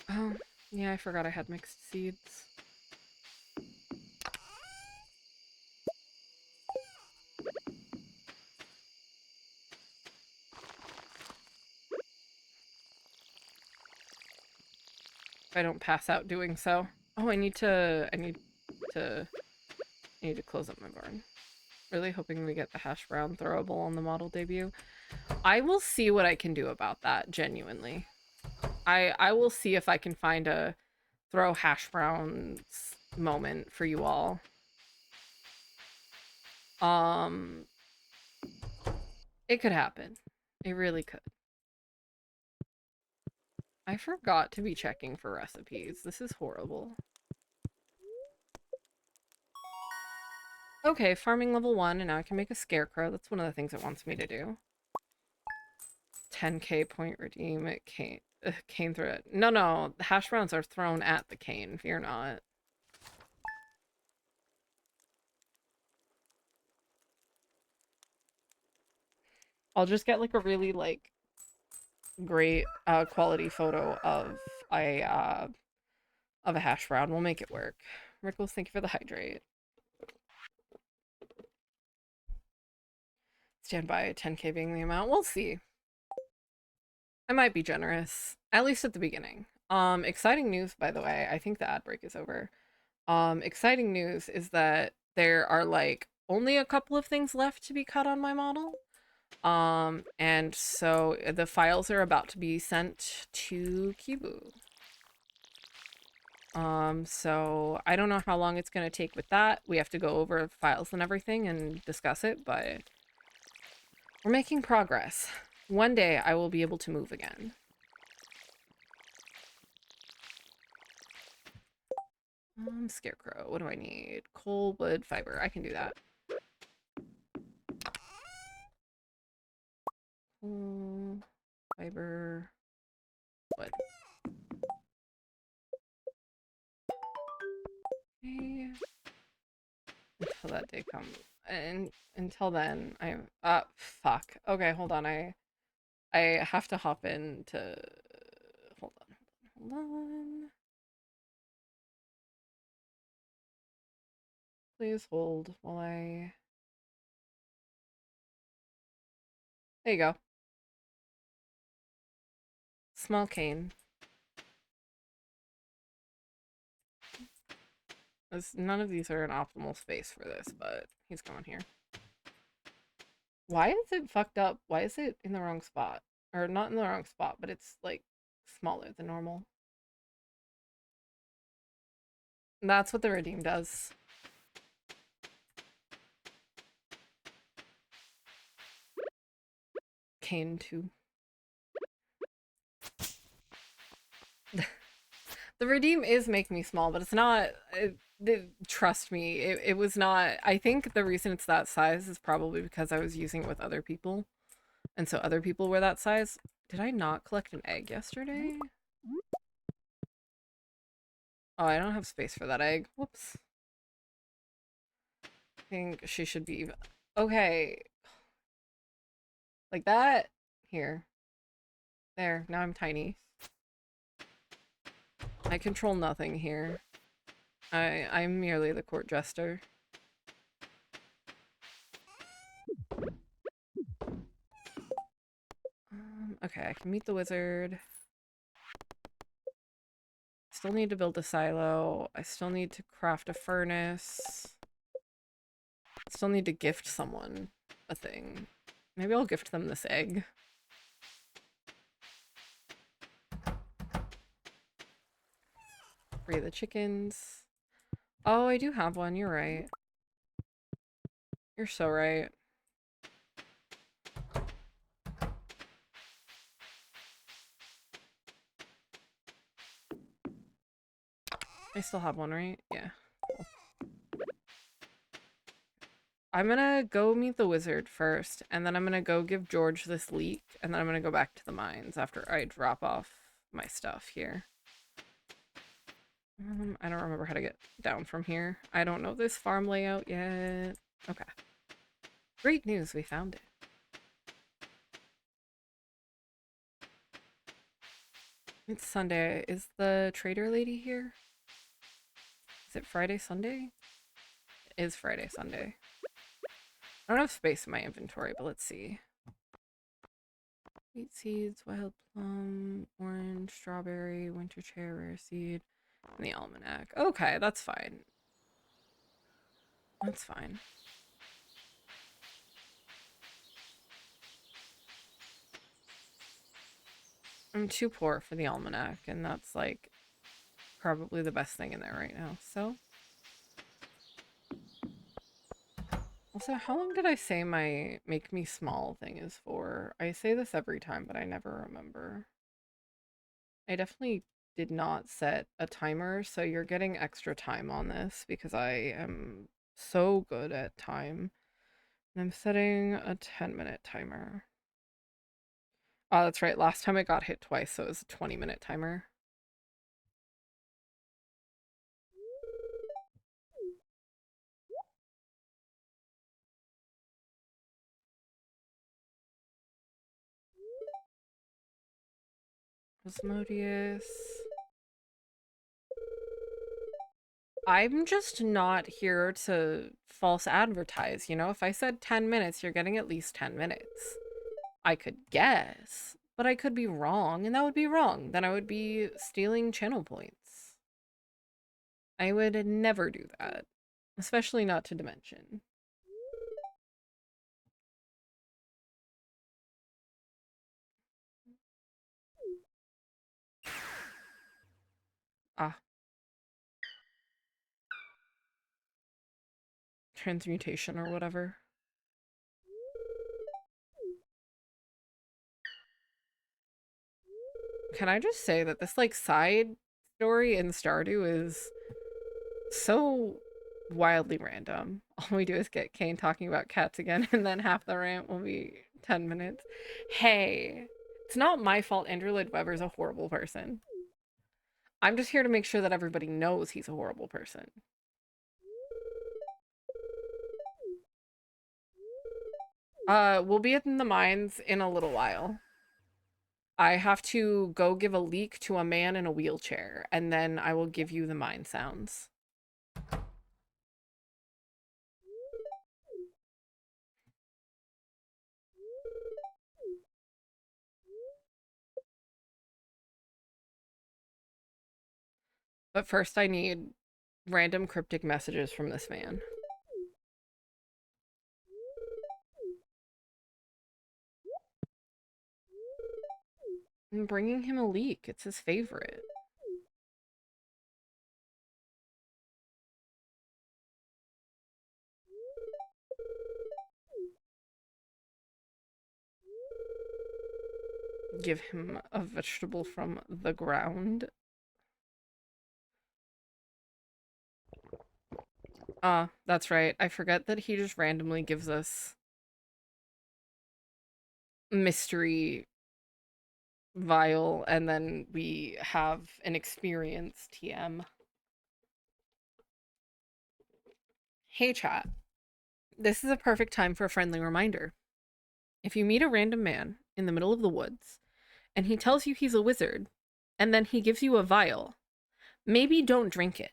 Oh, yeah, I forgot I had mixed seeds. If I don't pass out doing so. Oh, I need to close up my barn. Really hoping we get the hash brown throwable on the model debut. I will see what I can do about that, genuinely. I will see if I can find a throw hash browns moment for you all. It could happen. It really could. I forgot to be checking for recipes. This is horrible. Okay, farming level 1, and now I can make a scarecrow. That's one of the things it wants me to do. 10k point redeem. It cane through it. No, the hash browns are thrown at the cane. Fear not. I'll just get like a really like great quality photo of a hash brown. We'll make it work. Rickles, thank you for the hydrate. Stand by 10K being the amount. We'll see. I might be generous, at least at the beginning. Exciting news, by the way. I think the ad break is over. Exciting news is that there are like only a couple of things left to be cut on my model. And so the files are about to be sent to Kibu. So I don't know how long it's gonna take with that. We have to go over files and everything and discuss it, but we're making progress. One day I will be able to move again. Scarecrow, what do I need? Coal, wood, fiber. I can do that. Coal, fiber, wood. Okay. Until that day comes. And until then, fuck. Okay, hold on. I have to hop in to hold on. Please hold while I there you go. Small cane. None of these are an optimal space for this, but he's going here. Why is it fucked up? Why is it in the wrong spot? Or not in the wrong spot, but it's like smaller than normal. And that's what the redeem does. Cane too. The redeem is making me small, but it's not. Trust me, it was not. I think the reason it's that size is probably because I was using it with other people. And so other people were that size. Did I not collect an egg yesterday? Oh, I don't have space for that egg. Whoops. I think she should be... Okay. Like that. Here. There. Now I'm tiny. I control nothing here. I'm merely the court jester. Okay, I can meet the wizard. Still need to build a silo. I still need to craft a furnace. Still need to gift someone a thing. Maybe I'll gift them this egg. Free the chickens. Oh, I do have one. You're right. You're so right. I still have one, right? Yeah. Cool. I'm gonna go meet the wizard first, and then I'm gonna go give George this leek, and then I'm gonna go back to the mines after I drop off my stuff here. I don't remember how to get down from here. I don't know this farm layout yet. Okay. Great news, we found it. It's Sunday. Is the trader lady here? Is it Friday, Sunday? It is Friday, Sunday. I don't have space in my inventory, but let's see. Wheat seeds, wild plum, orange, strawberry, winter cherry, rare seed, and the almanac. Okay, that's fine. That's fine. I'm too poor for the almanac, and that's like probably the best thing in there right now, so. Also, how long did I say my make me small thing is for? I say this every time, but I never remember. I definitely did not set a timer, so you're getting extra time on this because I am so good at time. And I'm setting a 10-minute timer. Oh, that's right. Last time it got hit twice, so it was a 20-minute timer. Asmodeus. I'm just not here to false advertise, you know? If I said 10 minutes, you're getting at least 10 minutes. I could guess, but I could be wrong, and that would be wrong. Then I would be stealing channel points. I would never do that, especially not to Dimension. Ah. Transmutation or whatever. Can I just say that this, like, side story in Stardew is so wildly random. All we do is get Kane talking about cats again, and then half the rant will be 10 minutes. Hey, it's not my fault Andrew Lloyd Webber's a horrible person. I'm just here to make sure that everybody knows he's a horrible person. We'll be in the mines in a little while. I have to go give a leak to a man in a wheelchair, and then I will give you the mine sounds. But first I need random cryptic messages from this man. I'm bringing him a leek. It's his favorite. Give him a vegetable from the ground. That's right. I forget that he just randomly gives us mystery vial, and then we have an experience TM. Hey chat. This is a perfect time for a friendly reminder. If you meet a random man in the middle of the woods, and he tells you he's a wizard, and then he gives you a vial, maybe don't drink it.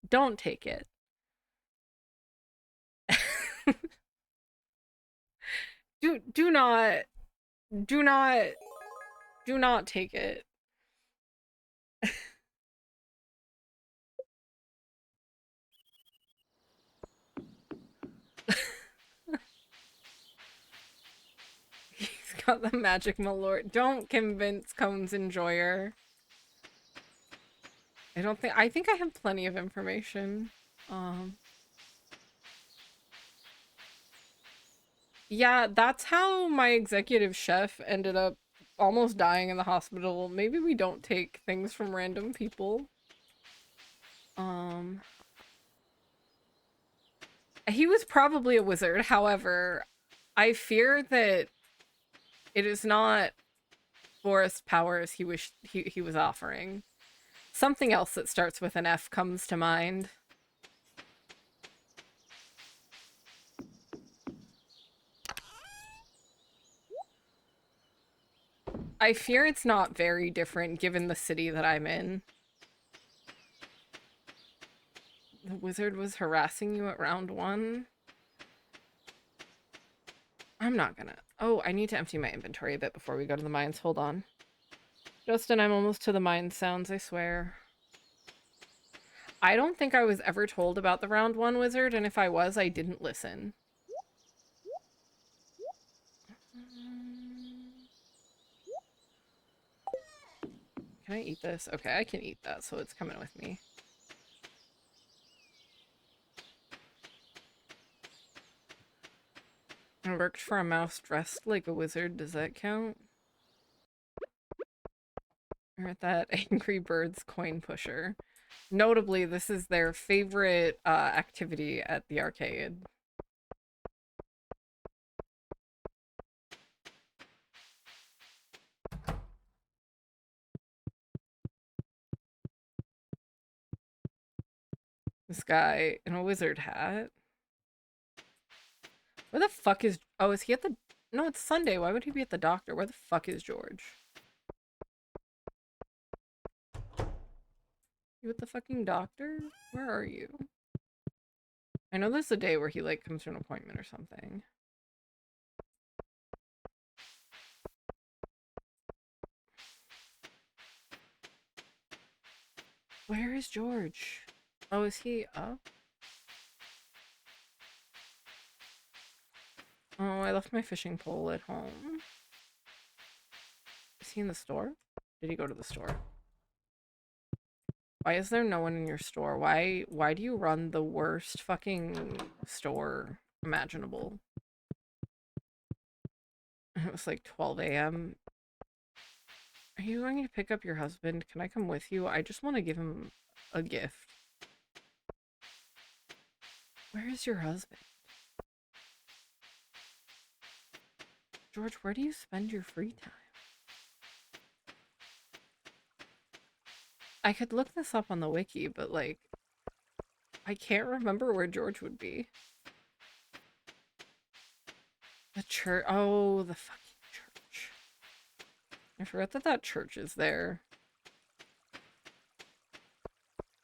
Don't take it. do not do not do not take it. He's got the magic malort. Don't convince Cone's Enjoyer. I think I have plenty of information. Yeah, that's how my executive chef ended up almost dying in the hospital. Maybe we don't take things from random people. He was probably a wizard. However, I fear that it is not forest powers he was offering. Something else that starts with an F comes to mind. I fear it's not very different given the city that I'm in. The wizard was harassing you at round 1? I'm not gonna... Oh, I need to empty my inventory a bit before we go to the mines. Hold on. Justin, I'm almost to the mine sounds, I swear. I don't think I was ever told about the round 1 wizard, and if I was, I didn't listen. Can I eat this? Okay, I can eat that, so it's coming with me. I worked for a mouse dressed like a wizard. Does that count? Or at that Angry Birds coin pusher. Notably, this is their favorite activity at the arcade. This guy in a wizard hat. Where the fuck is... Oh, is he at the... No, it's Sunday. Why would he be at the doctor? Where the fuck is George? You with the fucking doctor? Where are you? I know there's a day where he like comes to an appointment or something. Where is George? Oh, is he up? Oh, I left my fishing pole at home. Is he in the store? Did he go to the store? Why is there no one in your store? Why do you run the worst fucking store imaginable? It was like 12 a.m. Are you going to pick up your husband? Can I come with you? I just want to give him a gift. Where is your husband? George, where do you spend your free time? I could look this up on the wiki, but like, I can't remember where George would be. The church. Oh, the fucking church. I forgot that that church is there.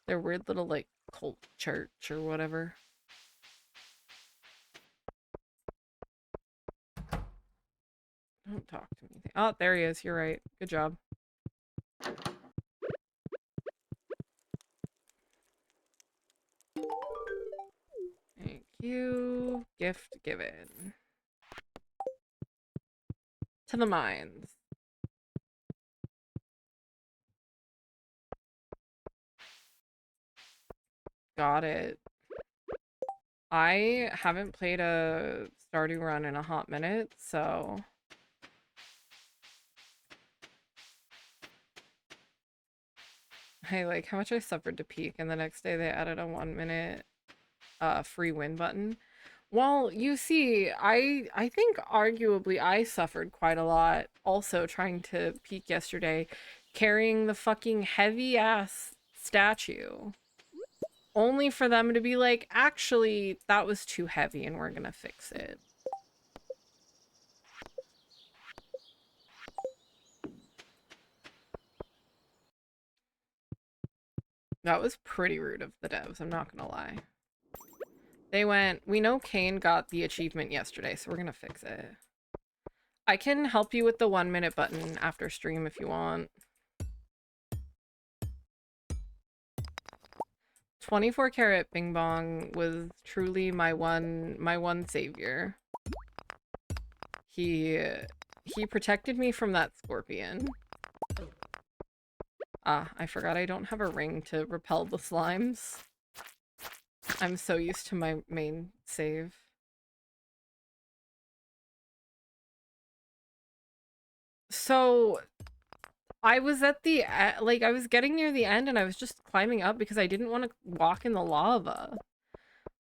Their weird little, like, cult church or whatever. Don't talk to me. Oh, there he is. You're right. Good job. Thank you. Gift given. To the mines. Got it. I haven't played a Stardew run in a hot minute, so... I like how much I suffered to peak, and the next day they added a 1 minute free win button. Well, you see, I think arguably I suffered quite a lot also trying to peak yesterday, carrying the fucking heavy ass statue. Only for them to be like, actually, that was too heavy and we're gonna fix it. That was pretty rude of the devs, I'm not gonna lie. They went, we know Kane got the achievement yesterday, so we're gonna fix it. I can help you with the 1 minute button after stream if you want. 24 karat Bing Bong was truly my one savior. He protected me from that scorpion. Ah, I forgot I don't have a ring to repel the slimes. I'm so used to my main save. So I was at the like I was getting near the end and I was just climbing up because I didn't want to walk in the lava.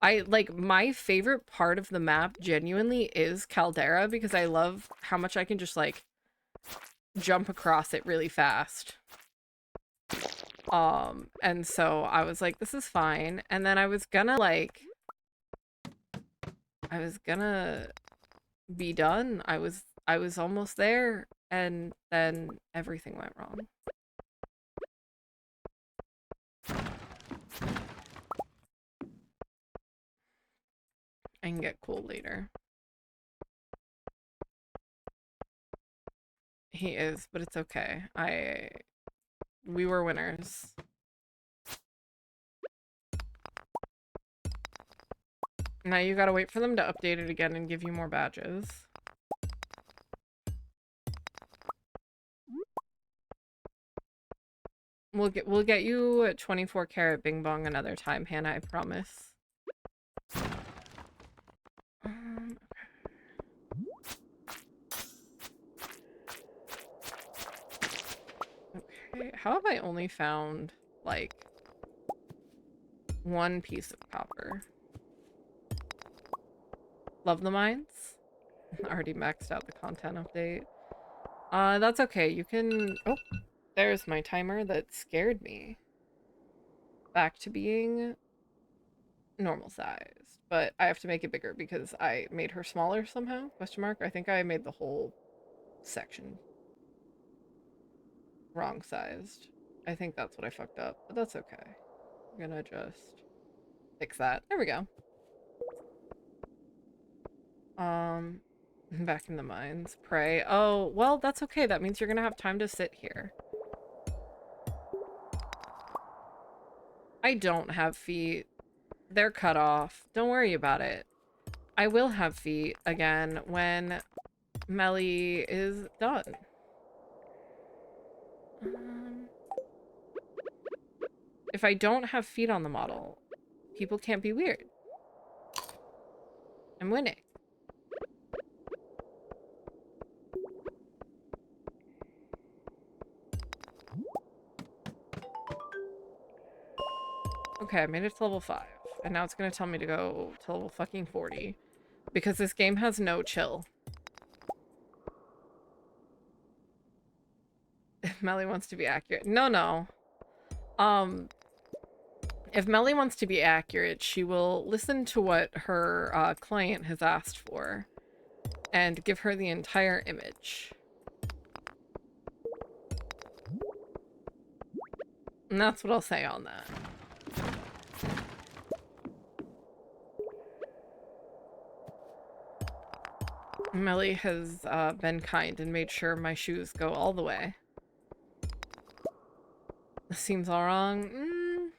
I like my favorite part of the map genuinely is Caldera because I love how much I can just like jump across it really fast. And so I was like, this is fine. And then I was gonna be done. I was almost there and then everything went wrong. I can get cool later. He is, but it's okay. We were winners. Now you gotta wait for them to update it again and give you more badges. We'll get you a 24 karat Bing Bong another time, Hannah, I promise. Okay, how have I only found like one piece of copper? Love the mines? Already maxed out the content update. That's okay. You can... Oh, there's my timer that scared me. Back to being normal sized. But I have to make it bigger because I made her smaller somehow? Question mark? I think I made the whole section wrong sized. I think that's what I fucked up, but that's okay. I'm gonna just fix that. There we go. Back in the mines. Pray. Oh, well, that's okay. That means you're gonna have time to sit here. I don't have feet. They're cut off. Don't worry about it. I will have feet again when Melly is done. If I don't have feet on the model, people can't be weird. I'm winning. Okay, I made it to level 5. And now it's gonna tell me to go to level fucking 40. Because this game has no chill. If Melly wants to be accurate. No. If Melly wants to be accurate, she will listen to what her client has asked for and give her the entire image. And that's what I'll say on that. Melly has been kind and made sure my shoes go all the way. This seems all wrong.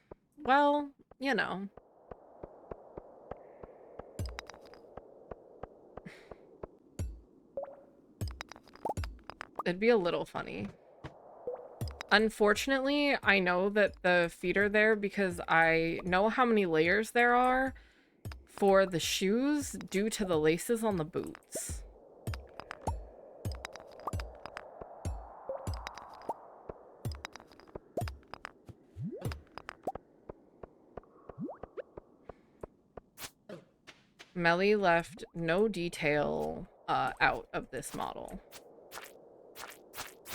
Well, you know. It'd be a little funny. Unfortunately, I know that the feet are there because I know how many layers there are for the shoes due to the laces on the boots. Melly left no detail out of this model.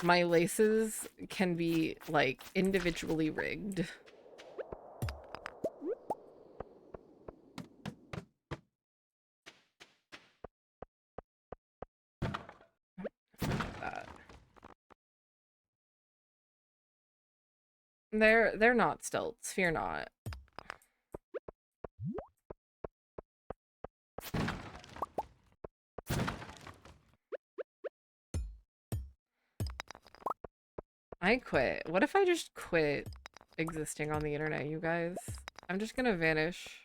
My laces can be, like, individually rigged. That. They're not stilts, fear not. I quit. What if I just quit existing on the internet, you guys? I'm just gonna vanish.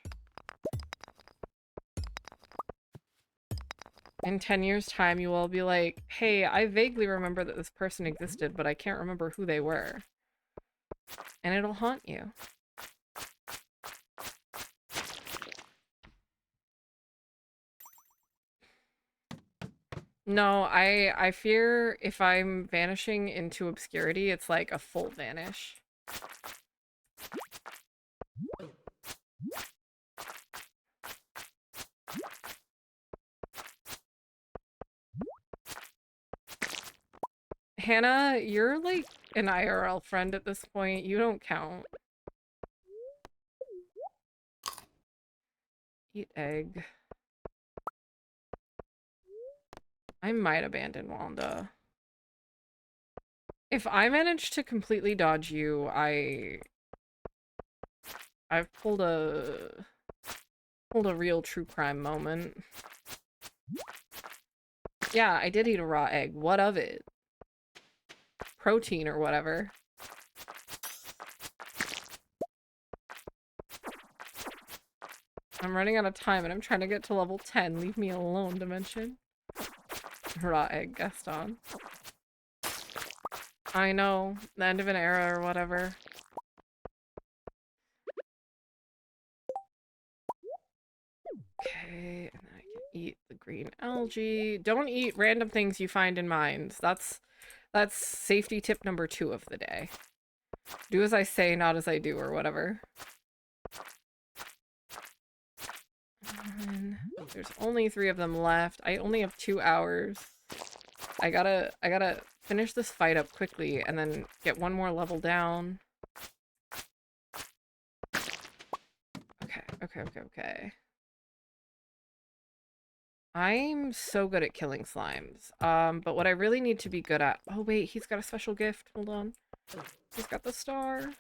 In 10 years' time, you will be like, hey, I vaguely remember that this person existed, but I can't remember who they were. And it'll haunt you. No, I fear if I'm vanishing into obscurity, it's like a full vanish. Hannah, you're like an IRL friend at this point. You don't count. Eat egg. I might abandon Wanda. If I manage to completely dodge you, I've pulled a real true crime moment. Yeah, I did eat a raw egg. What of it? Protein or whatever. I'm running out of time and I'm trying to get to level 10. Leave me alone, Dimension. Raw egg, Gaston. I know. The end of an era or whatever. Okay, and then I can eat the green algae. Don't eat random things you find in mines. That's safety tip number 2 of the day. Do as I say, not as I do, or whatever. And there's only 3 of them left. I only have 2 hours. I gotta finish this fight up quickly and then get one more level down. Okay. I'm so good at killing slimes. But what I really need to be good at... Oh, wait, he's got a special gift. Hold on. He's got the star.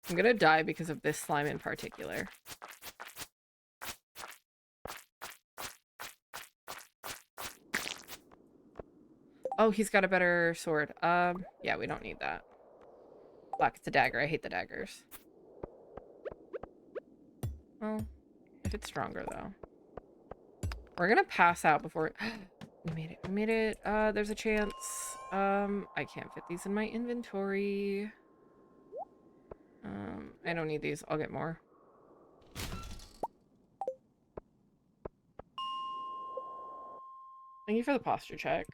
I'm gonna die because of this slime in particular. Oh, he's got a better sword. Yeah, we don't need that. Fuck, it's a dagger. I hate the daggers. Well, if it's stronger, though. We're gonna pass out before... We made it. We made it. There's a chance. I can't fit these in my inventory. I don't need these. I'll get more. Thank you for the posture check.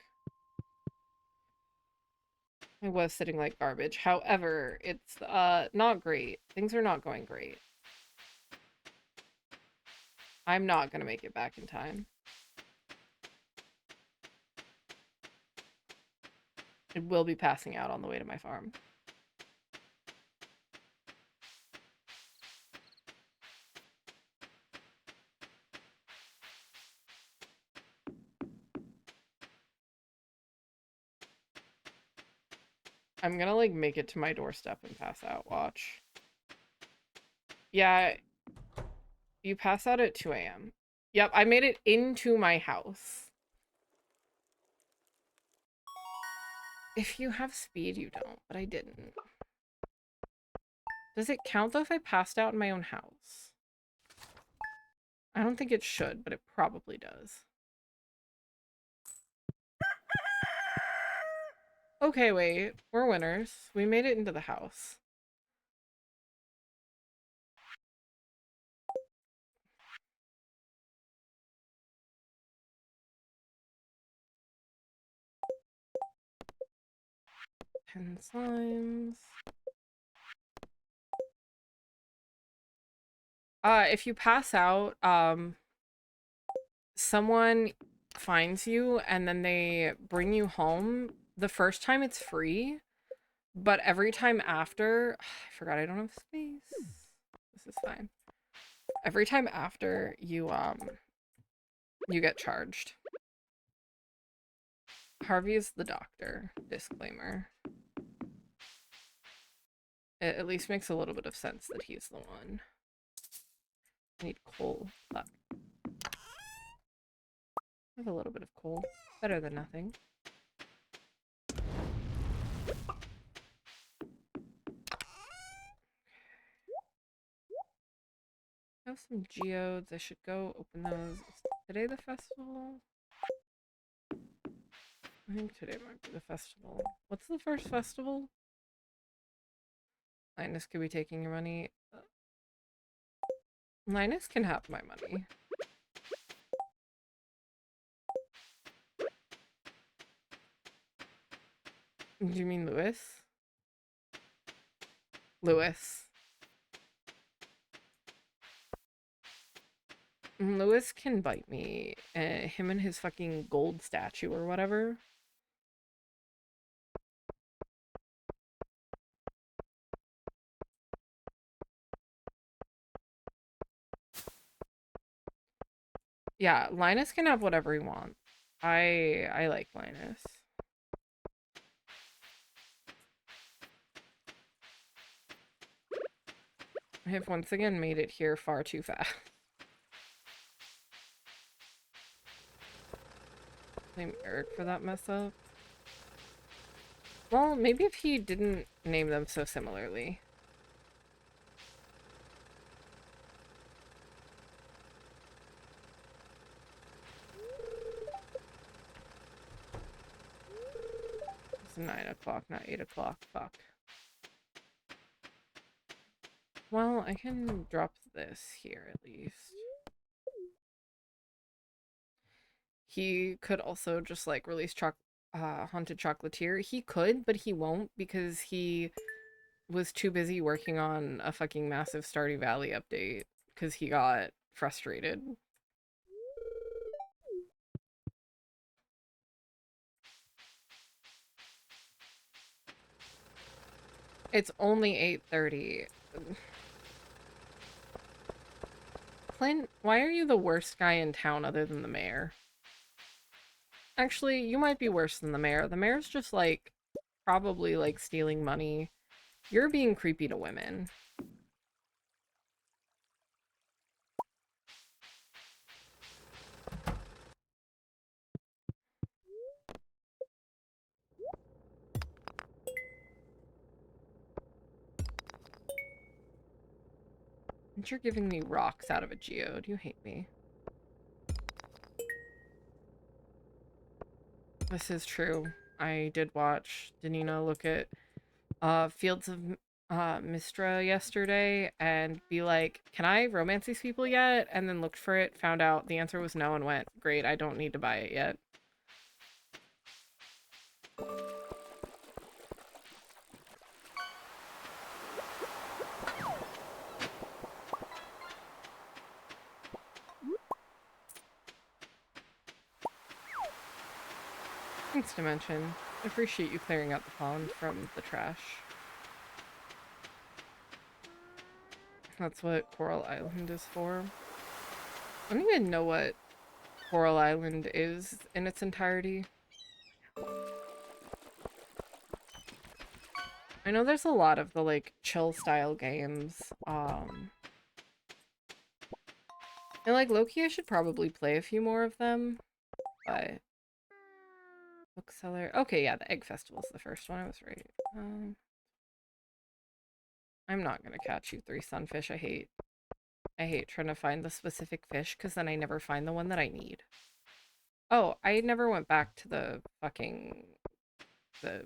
I was sitting like garbage. However, it's not great. Things are not going great. I'm not gonna make it back in time. I will be passing out on the way to my farm. I'm gonna like make it to my doorstep and pass out. Watch. Yeah, you pass out at 2 a.m. Yep, I made it into my house. If you have speed, you don't, but I didn't. Does it count though if I passed out in my own house? I don't think it should, but it probably does. Okay, wait. We're winners. We made it into the house. Ten slimes. If you pass out, someone finds you and then they bring you home. The first time it's free, but every time after, I forgot I don't have space. This is fine. Every time after you get charged. Harvey is the doctor. Disclaimer. It at least makes a little bit of sense that he's the one. I need coal. Fuck. I have a little bit of coal. Better than nothing. I have some geodes. I should go open those. Is today the festival? I think today might be the festival. What's the first festival? Linus could be taking your money. Linus can have my money. Do you mean Lewis? Lewis. Lewis can bite me. Him and his fucking gold statue or whatever. Yeah, Linus can have whatever he wants. I like Linus. I have once again made it here far too fast. Blame Eric for that mess up. Well, maybe if he didn't name them so similarly. It's 9 o'clock, not 8 o'clock. Fuck. Well, I can drop this here at least. He could also just like release Haunted Chocolatier. He could, but he won't because he was too busy working on a fucking massive Stardew Valley update because he got frustrated. It's only 8:30. Clint, why are you the worst guy in town other than the mayor? Actually, you might be worse than the mayor. The mayor's just like probably like stealing money. You're being creepy to women. And you're giving me rocks out of a geode. You hate me. This is true. I did watch Danina look at Fields of Mistra yesterday and be like, can I romance these people yet? And then looked for it, found out the answer was no, and went, great, I don't need to buy it yet. Thanks, Dimension. I appreciate you clearing out the pond from the trash. That's what Coral Island is for. I don't even know what Coral Island is in its entirety. I know there's a lot of the like chill style games. And like low-key I should probably play a few more of them. But bookseller. Okay, yeah, the Egg Festival's the first one. I was right. I'm not gonna catch you 3 sunfish. I hate trying to find the specific fish because then I never find the one that I need. Oh, I never went back to the fucking the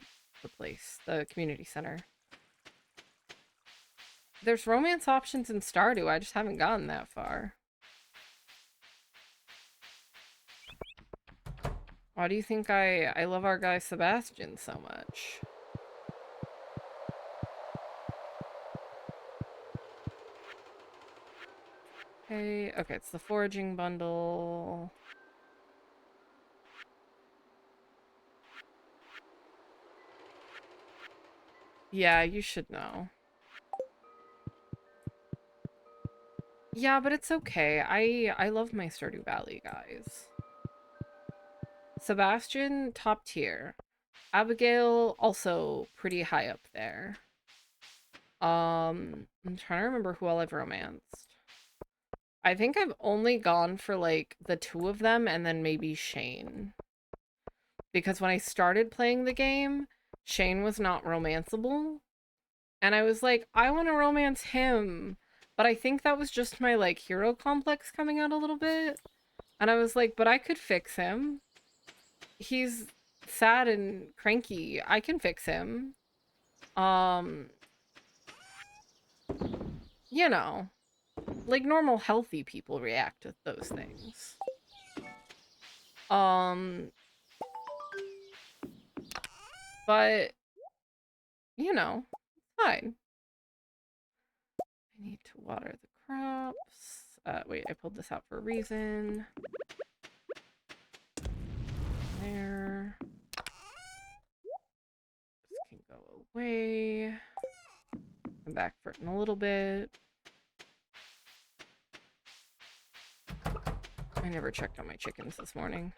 place, the community center. There's romance options in Stardew. I just haven't gotten that far. Why do you think I love our guy Sebastian so much? Okay, it's the foraging bundle. Yeah, you should know. Yeah, but it's okay. I love my Stardew Valley guys. Sebastian, top tier. Abigail, also pretty high up there. I'm trying to remember who all I've romanced. I think I've only gone for like the 2 of them and then maybe Shane. Because when I started playing the game, Shane was not romanceable. And I was like, I want to romance him. But I think that was just my like hero complex coming out a little bit. And I was like, but I could fix him. He's sad and cranky. I can fix him. Um, you know, like normal healthy people react to those things. Um, but you know, fine. I need to water the crops. Wait, I pulled this out for a reason. There. This can go away. Come back for it in a little bit. I never checked on my chickens this morning.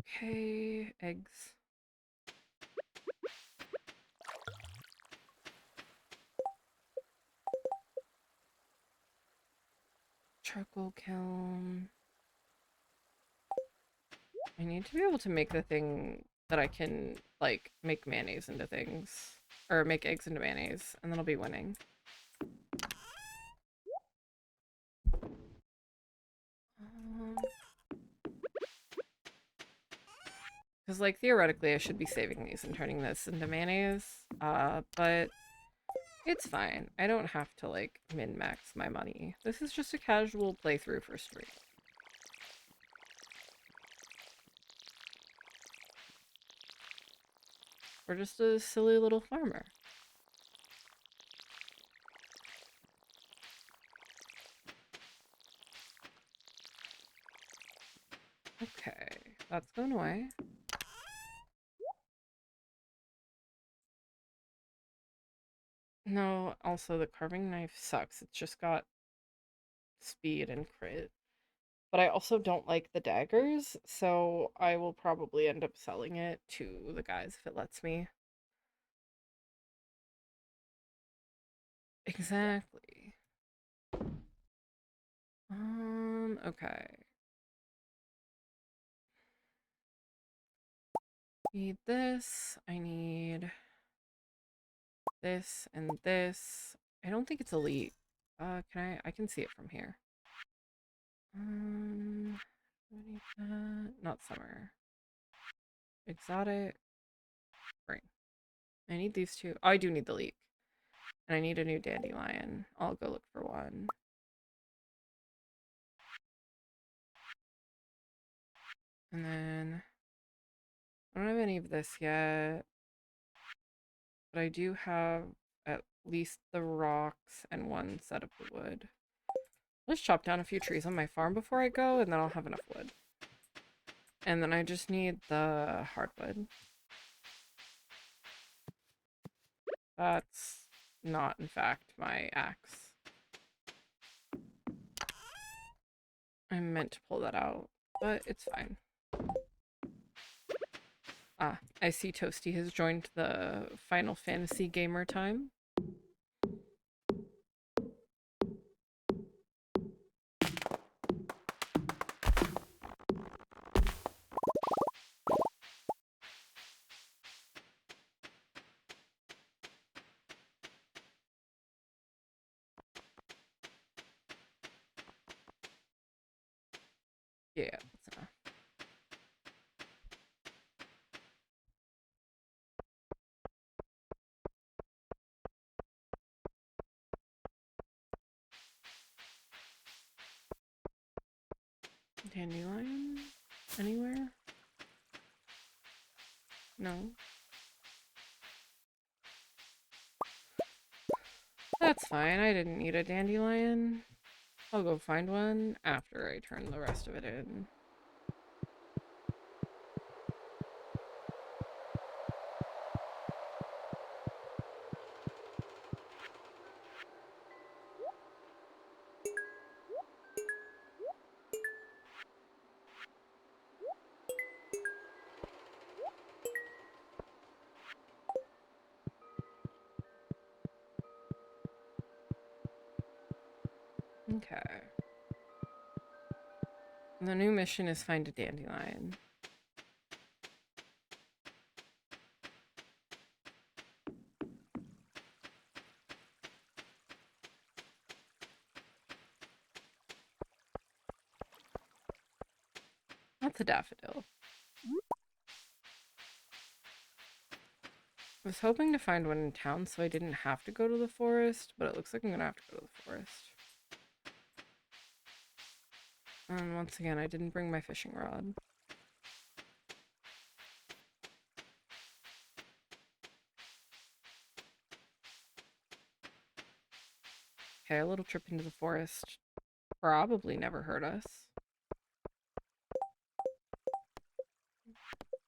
Okay, eggs. Charcoal kiln. I need to be able to make the thing that I can, like, make mayonnaise into things. Or make eggs into mayonnaise, and then I'll be winning. Because, like, theoretically I should be saving these and turning this into mayonnaise. But it's fine. I don't have to, like, min-max my money. This is just a casual playthrough for stream. We're just a silly little farmer. Okay, that's going away. No, also the carving knife sucks. It's just got speed and crit. but I also don't like the daggers, so I will probably end up selling it to the guys if it lets me. Exactly. Okay. Need this. I need this and this. I don't think it's elite. I can see it from here. What need that? Not summer. Exotic. Spring. I need these two. Oh, I do need the leek. And I need a new dandelion. I'll go look for one. And then I don't have any of this yet. But I do have at least the rocks and one set of the wood. Let's chop down a few trees on my farm before I go, and then I'll have enough wood. And then I just need the hardwood. That's not, in fact, my axe. I meant to pull that out, but it's fine. Ah, I see Toasty has joined the Final Fantasy gamer time. Yeah, that's enough. Dandelion? Anywhere? No. That's fine. I didn't need a dandelion. I'll go find one after I turn the rest of it in. Okay. The new mission is find a dandelion. That's a daffodil. I was hoping to find one in town so I didn't have to go to the forest, but it looks like I'm gonna have to go to the forest. And once again, I didn't bring my fishing rod. Okay, a little trip into the forest probably never hurt us.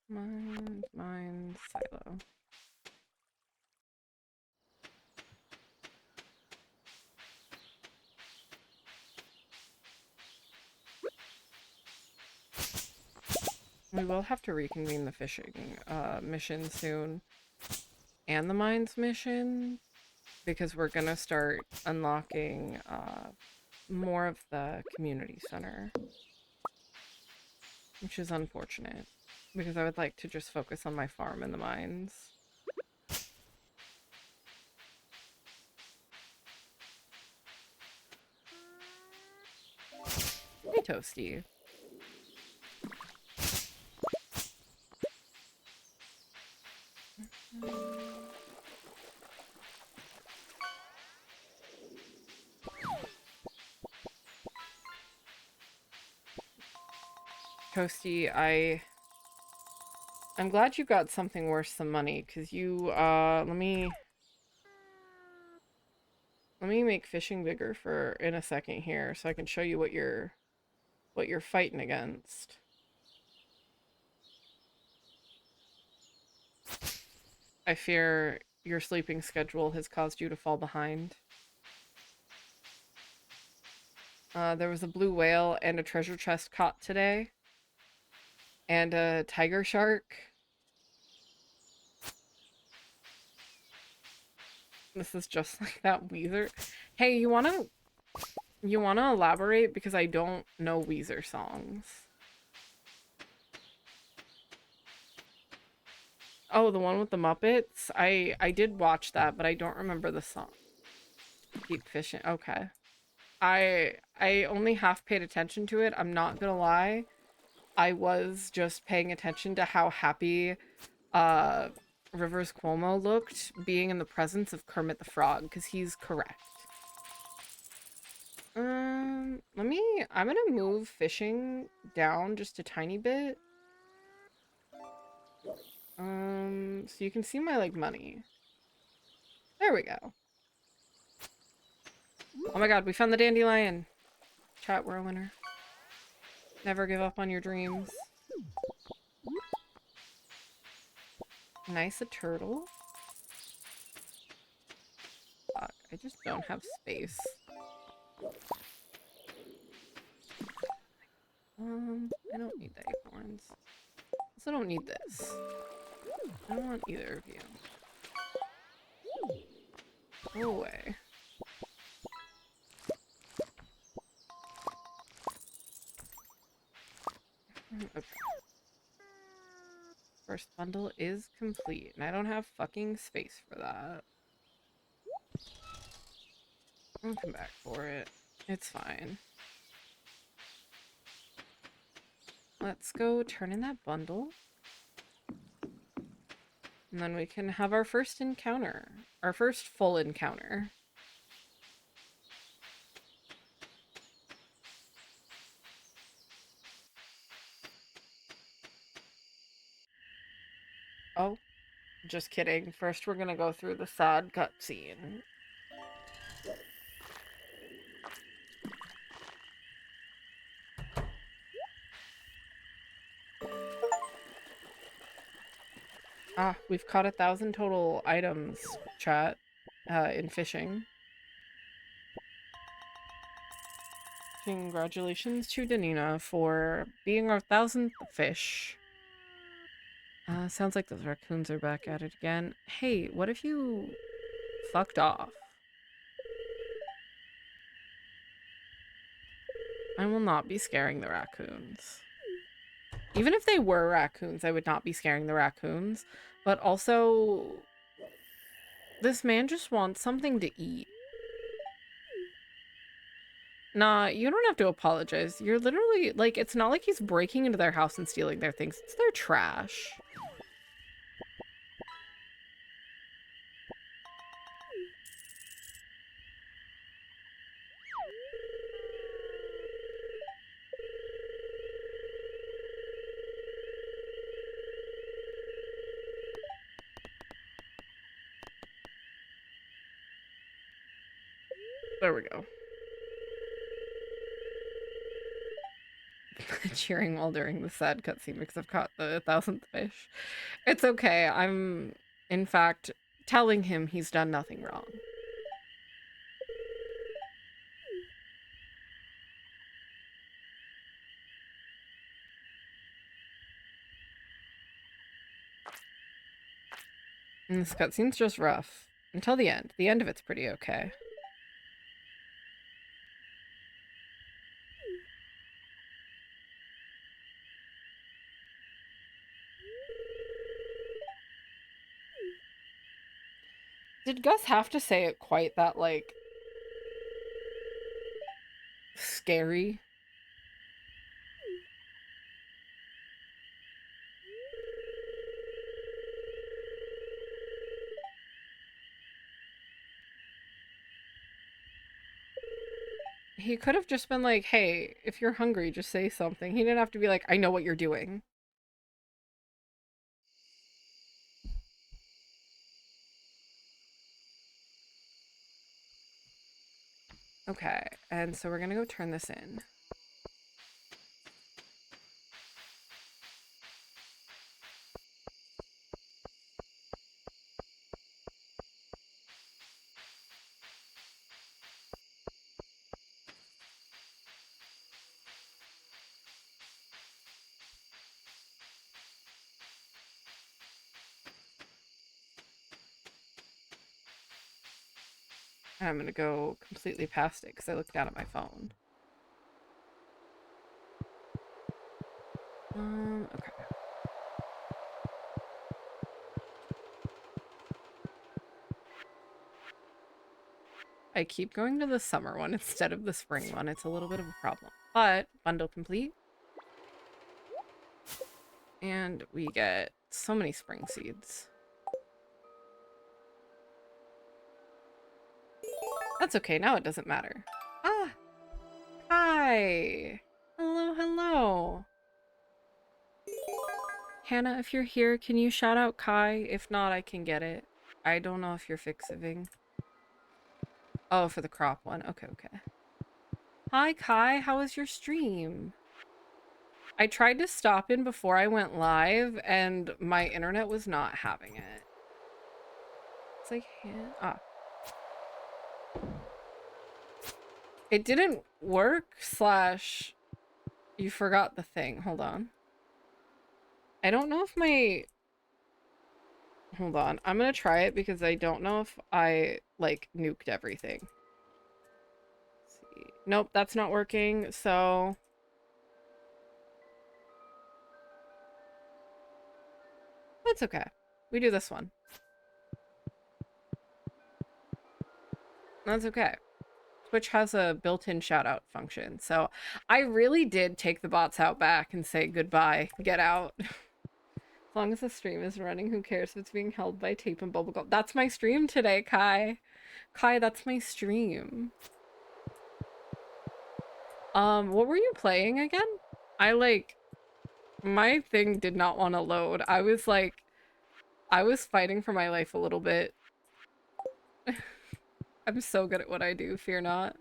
Mine, silo. We will have to reconvene the fishing mission soon. And the mines mission. Because we're gonna start unlocking more of the community center. Which is unfortunate. Because I would like to just focus on my farm and the mines. Hey, Toasty. Toasty, I'm glad you got something worse than money, because you, let me make fishing bigger for in a second here, so I can show you what you're fighting against. I fear your sleeping schedule has caused you to fall behind. There was a blue whale and a treasure chest caught today. And a tiger shark. This is just like that Weezer. Hey, you wanna elaborate? Because I don't know Weezer songs. Oh, the one with the Muppets? I did watch that, but I don't remember the song. Keep fishing. Okay. I only half paid attention to it. I'm not gonna lie. I was just paying attention to how happy uh Rivers Cuomo looked being in the presence of Kermit the Frog, because he's correct. I'm gonna move fishing down just a tiny bit. So you can see my, like, money. There we go. Oh my god, we found the dandelion. Chat, we're a winner. Never give up on your dreams. Nice, a turtle. Fuck, I just don't have space. I don't need the acorns. Also don't need this. I don't want either of you. Go away. Okay. First bundle is complete, and I don't have fucking space for that. I'll come back for it. It's fine. Let's go turn in that bundle. And then we can have our first encounter. Our first full encounter. Oh, just kidding. First we're gonna go through the sad cutscene. Ah, we've caught 1,000 total items, chat, in fishing. Congratulations to Danina for being our 1,000th fish. Sounds like those raccoons are back at it again. Hey, what if you fucked off? I will not be scaring the raccoons. Even if they were raccoons, I would not be scaring the raccoons. But also, this man just wants something to eat. Nah, you don't have to apologize. You're literally, like, it's not like he's breaking into their house and stealing their things. It's their trash. There we go. Cheering while during the sad cutscene because I've caught the 1,000th fish. It's okay. I'm, in fact, telling him he's done nothing wrong. And this cutscene's just rough. Until the end. The end of it's pretty okay. Did Gus have to say it quite that, like, scary? He could have just been like, hey, if you're hungry, just say something. He didn't have to be like, I know what you're doing. Okay, and so we're gonna go turn this in. And I'm gonna go completely past it because I looked down at my phone. Okay. I keep going to the summer one instead of the spring one. It's a little bit of a problem. But bundle complete. And we get so many spring seeds. That's okay. Now it doesn't matter. Ah! Hi! Hello, hello. Hannah, if you're here, can you shout out Kai? If not, I can get it. I don't know if you're fixing. Oh, for the crop one. Okay, okay. Hi, Kai. How was your stream? I tried to stop in before I went live, and my internet was not having it. It's like, ah. It didn't work slash you forgot the thing. Hold on. I don't know if my... Hold on. I'm gonna try it because I don't know if I, like, nuked everything. Let's see. Nope, that's not working, so... That's okay. We do this one. That's okay. Twitch has a built-in shout-out function, so I really did take the bots out back and say goodbye, get out. As long as the stream is running, who cares if it's being held by tape and bubblegum? That's my stream today, Kai. Kai, that's my stream. What were you playing again? My thing did not want to load. I was fighting for my life a little bit. I'm so good at what I do, fear not.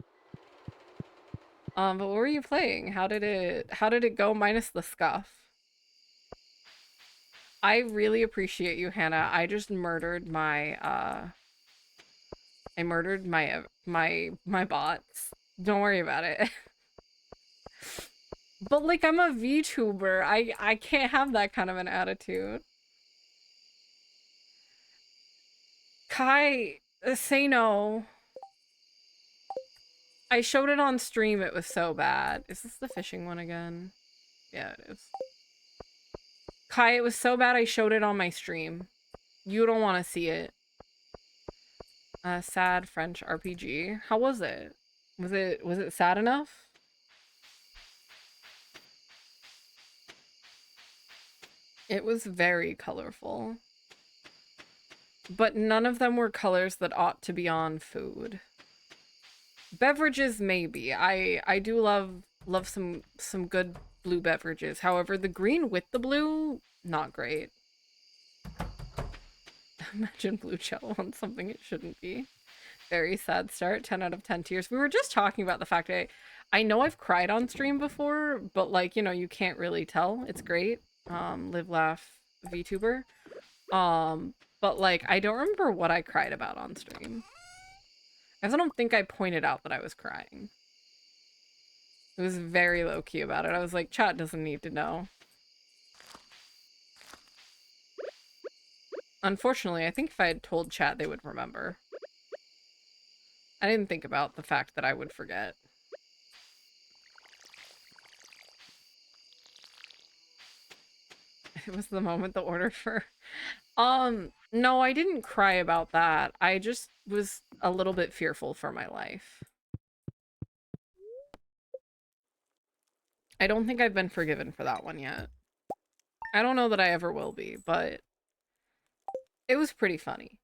But what were you playing? How did it go minus the scuff? I really appreciate you, Hannah. I just murdered my my bots. Don't worry about it. But like I'm a VTuber. I can't have that kind of an attitude. Kai, say no. I showed it on stream. It was so bad. Is this the fishing one again? Yeah, it is. Kai, it was so bad I showed it on my stream. You don't want to see it. Sad French RPG. How was it? Was it sad enough? It was very colorful. But none of them were colors that ought to be on food. Beverages, maybe. I do love some good blue beverages. However, the green with the blue, not great. Imagine blue gel on something it shouldn't be. Very sad start. 10 out of 10 tears. We were just talking about the fact that I know I've cried on stream before, but like, you know, you can't really tell. It's great. Live Laugh VTuber. But like, I don't remember what I cried about on stream. I don't think I pointed out that I was crying. It was very low-key about it. I was like, chat doesn't need to know. Unfortunately, I think if I had told chat, they would remember. I didn't think about the fact that I would forget. It was the moment the order for... No, I didn't cry about that. I just was a little bit fearful for my life. I don't think I've been forgiven for that one yet. I don't know that I ever will be, but it was pretty funny.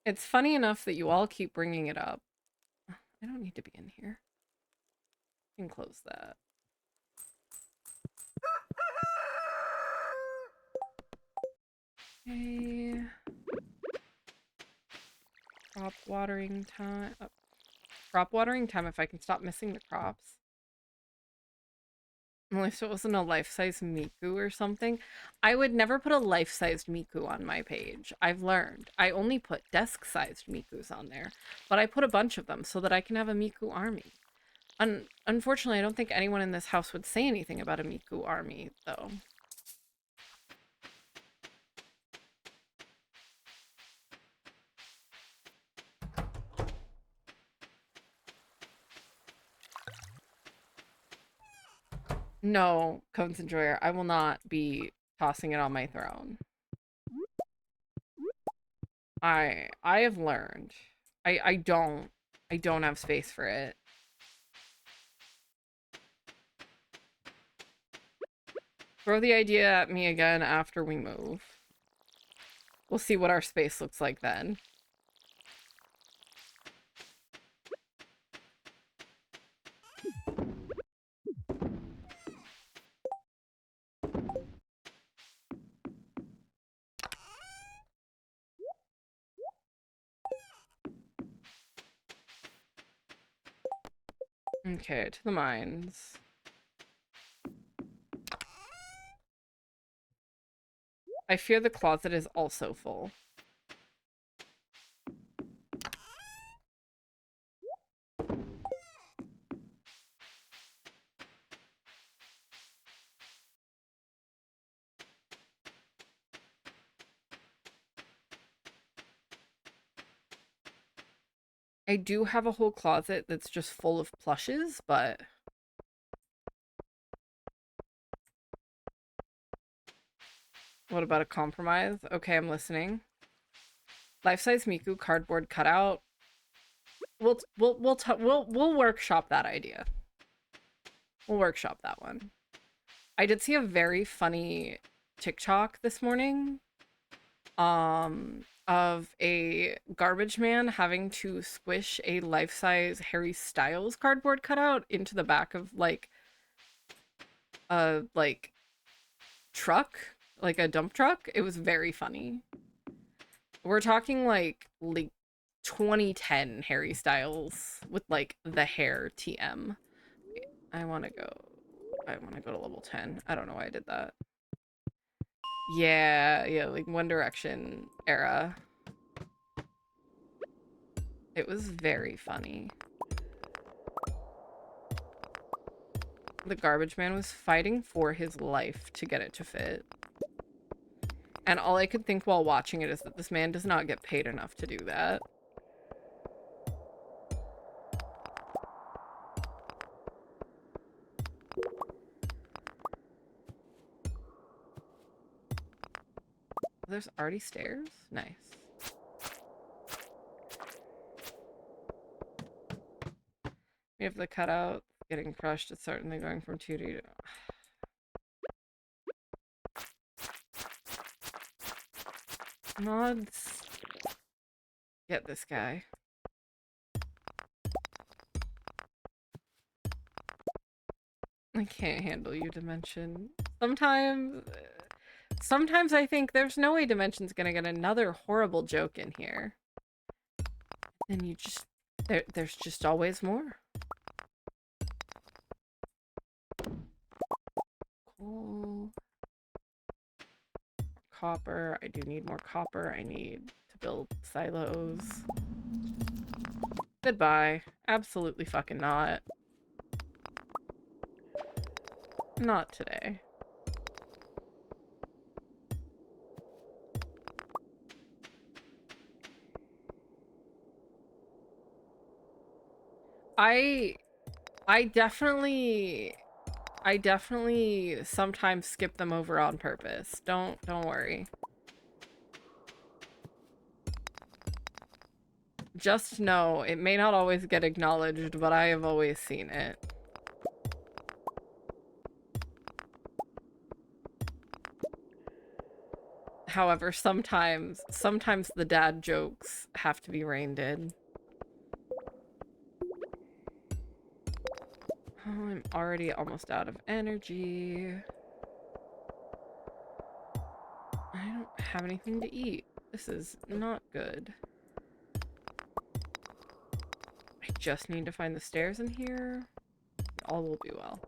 It's funny enough that you all keep bringing it up. I don't need to be in here. I can close that. Okay. Crop watering time. Oh. Crop watering time if I can stop missing the crops. Unless it wasn't a life-size Miku or something. I would never put a life-sized Miku on my page. I've learned. I only put desk-sized Mikus on there. But I put a bunch of them so that I can have a Miku army. Unfortunately, I don't think anyone in this house would say anything about a Miku army, though. No, Cones Enjoyer, I will not be tossing it on my throne. I have learned. I don't have space for it. Throw the idea at me again after we move. We'll see what our space looks like then. Okay, to the mines. I fear the closet is also full. I do have a whole closet that's just full of plushes, but what about a compromise? Okay, I'm listening. Life-size Miku cardboard cutout. We'll workshop that idea. We'll workshop that one. I did see a very funny TikTok this morning of a garbage man having to squish a life-size Harry Styles cardboard cutout into the back of like a truck, like a dump truck. It was very funny. We're talking like 2010 Harry Styles with like the hair TM. I want to go to level 10. I don't know why I did that. Yeah, like One Direction era. It was very funny. The garbage man was fighting for his life to get it to fit. And all I could think while watching it is that this man does not get paid enough to do that. There's already stairs? Nice. We have the cutout getting crushed. It's certainly going from 2D to... Mods. Get this guy. I can't handle you, Dimension. Sometimes I think there's no way Dimension's gonna get another horrible joke in here. And you just... There's just always more. Cool. Copper. I do need more copper. I need to build silos. Goodbye. Absolutely fucking not. Not today. I definitely sometimes skip them over on purpose. Don't worry. Just know it may not always get acknowledged, but I have always seen it. However, sometimes the dad jokes have to be reined in. Oh, I'm already almost out of energy. I don't have anything to eat. This is not good. I just need to find the stairs in here. All will be well.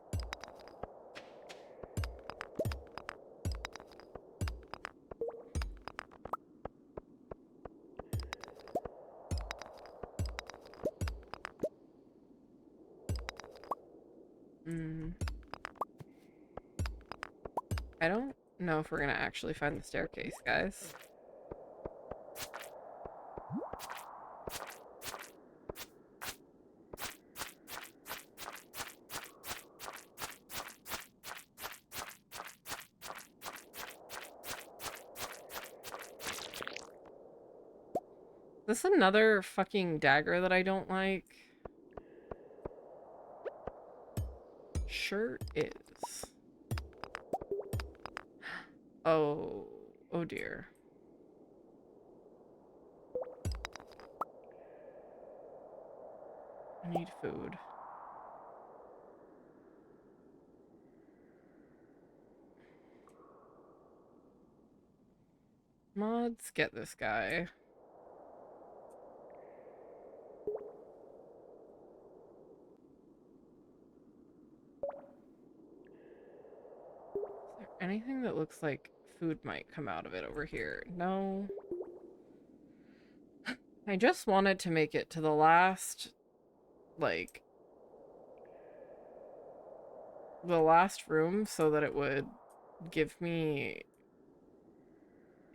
I don't know if we're gonna actually find the staircase, guys. This another fucking dagger that I don't like? Sure is. Oh, oh dear. I need food. Mods, get this guy. Is there anything that looks like food might come out of it over here? No. I just wanted to make it to the last, like, the last room so that it would give me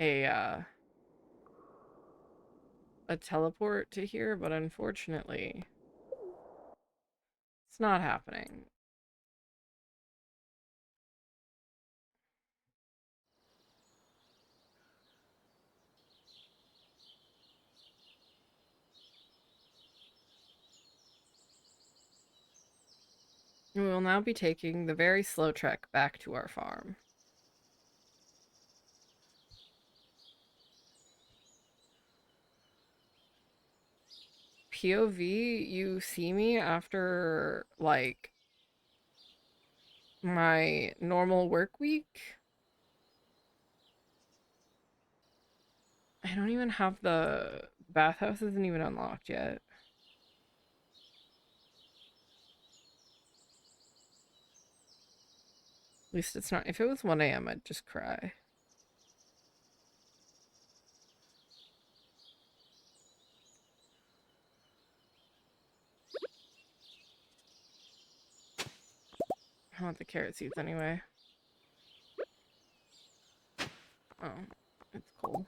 a teleport to here, but unfortunately, it's not happening. We will now be taking the very slow trek back to our farm. POV, you see me after, like, my normal work week. I don't even have the bathhouse isn't even unlocked yet. At least it's not. If it was 1 a.m., I'd just cry. I want the carrot seeds anyway. Oh, it's cool.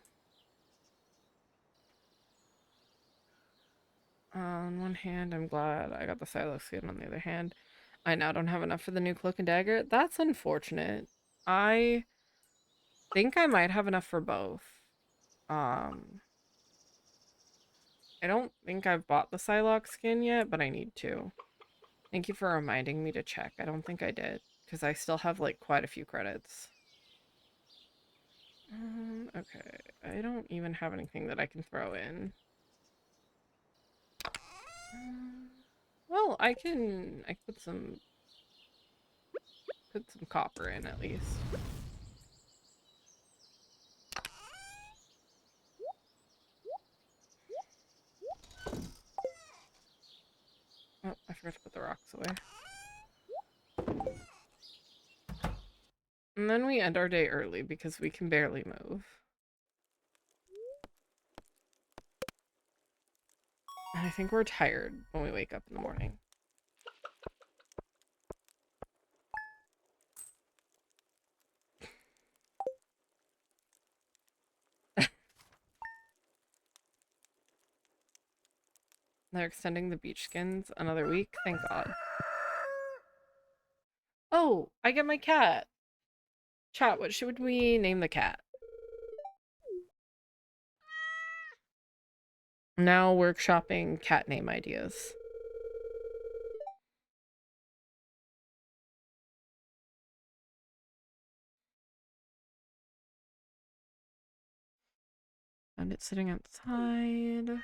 On one hand, I'm glad I got the silo skin. On the other hand, I now don't have enough for the new cloak and dagger. That's unfortunate. I think I might have enough for both. Um, I don't think I've bought the Psylocke skin yet, but I need to. Thank you for reminding me to check. I don't think I did, because I still have, like, quite a few credits. Okay. I don't even have anything that I can throw in. Well, I put some copper in at least. Oh, I forgot to put the rocks away. And then we end our day early because we can barely move. And I think we're tired when we wake up in the morning. They're extending the beach skins another week. Thank God. Oh, I get my cat. Chat, what should we name the cat? Now workshopping cat name ideas. And it's sitting outside.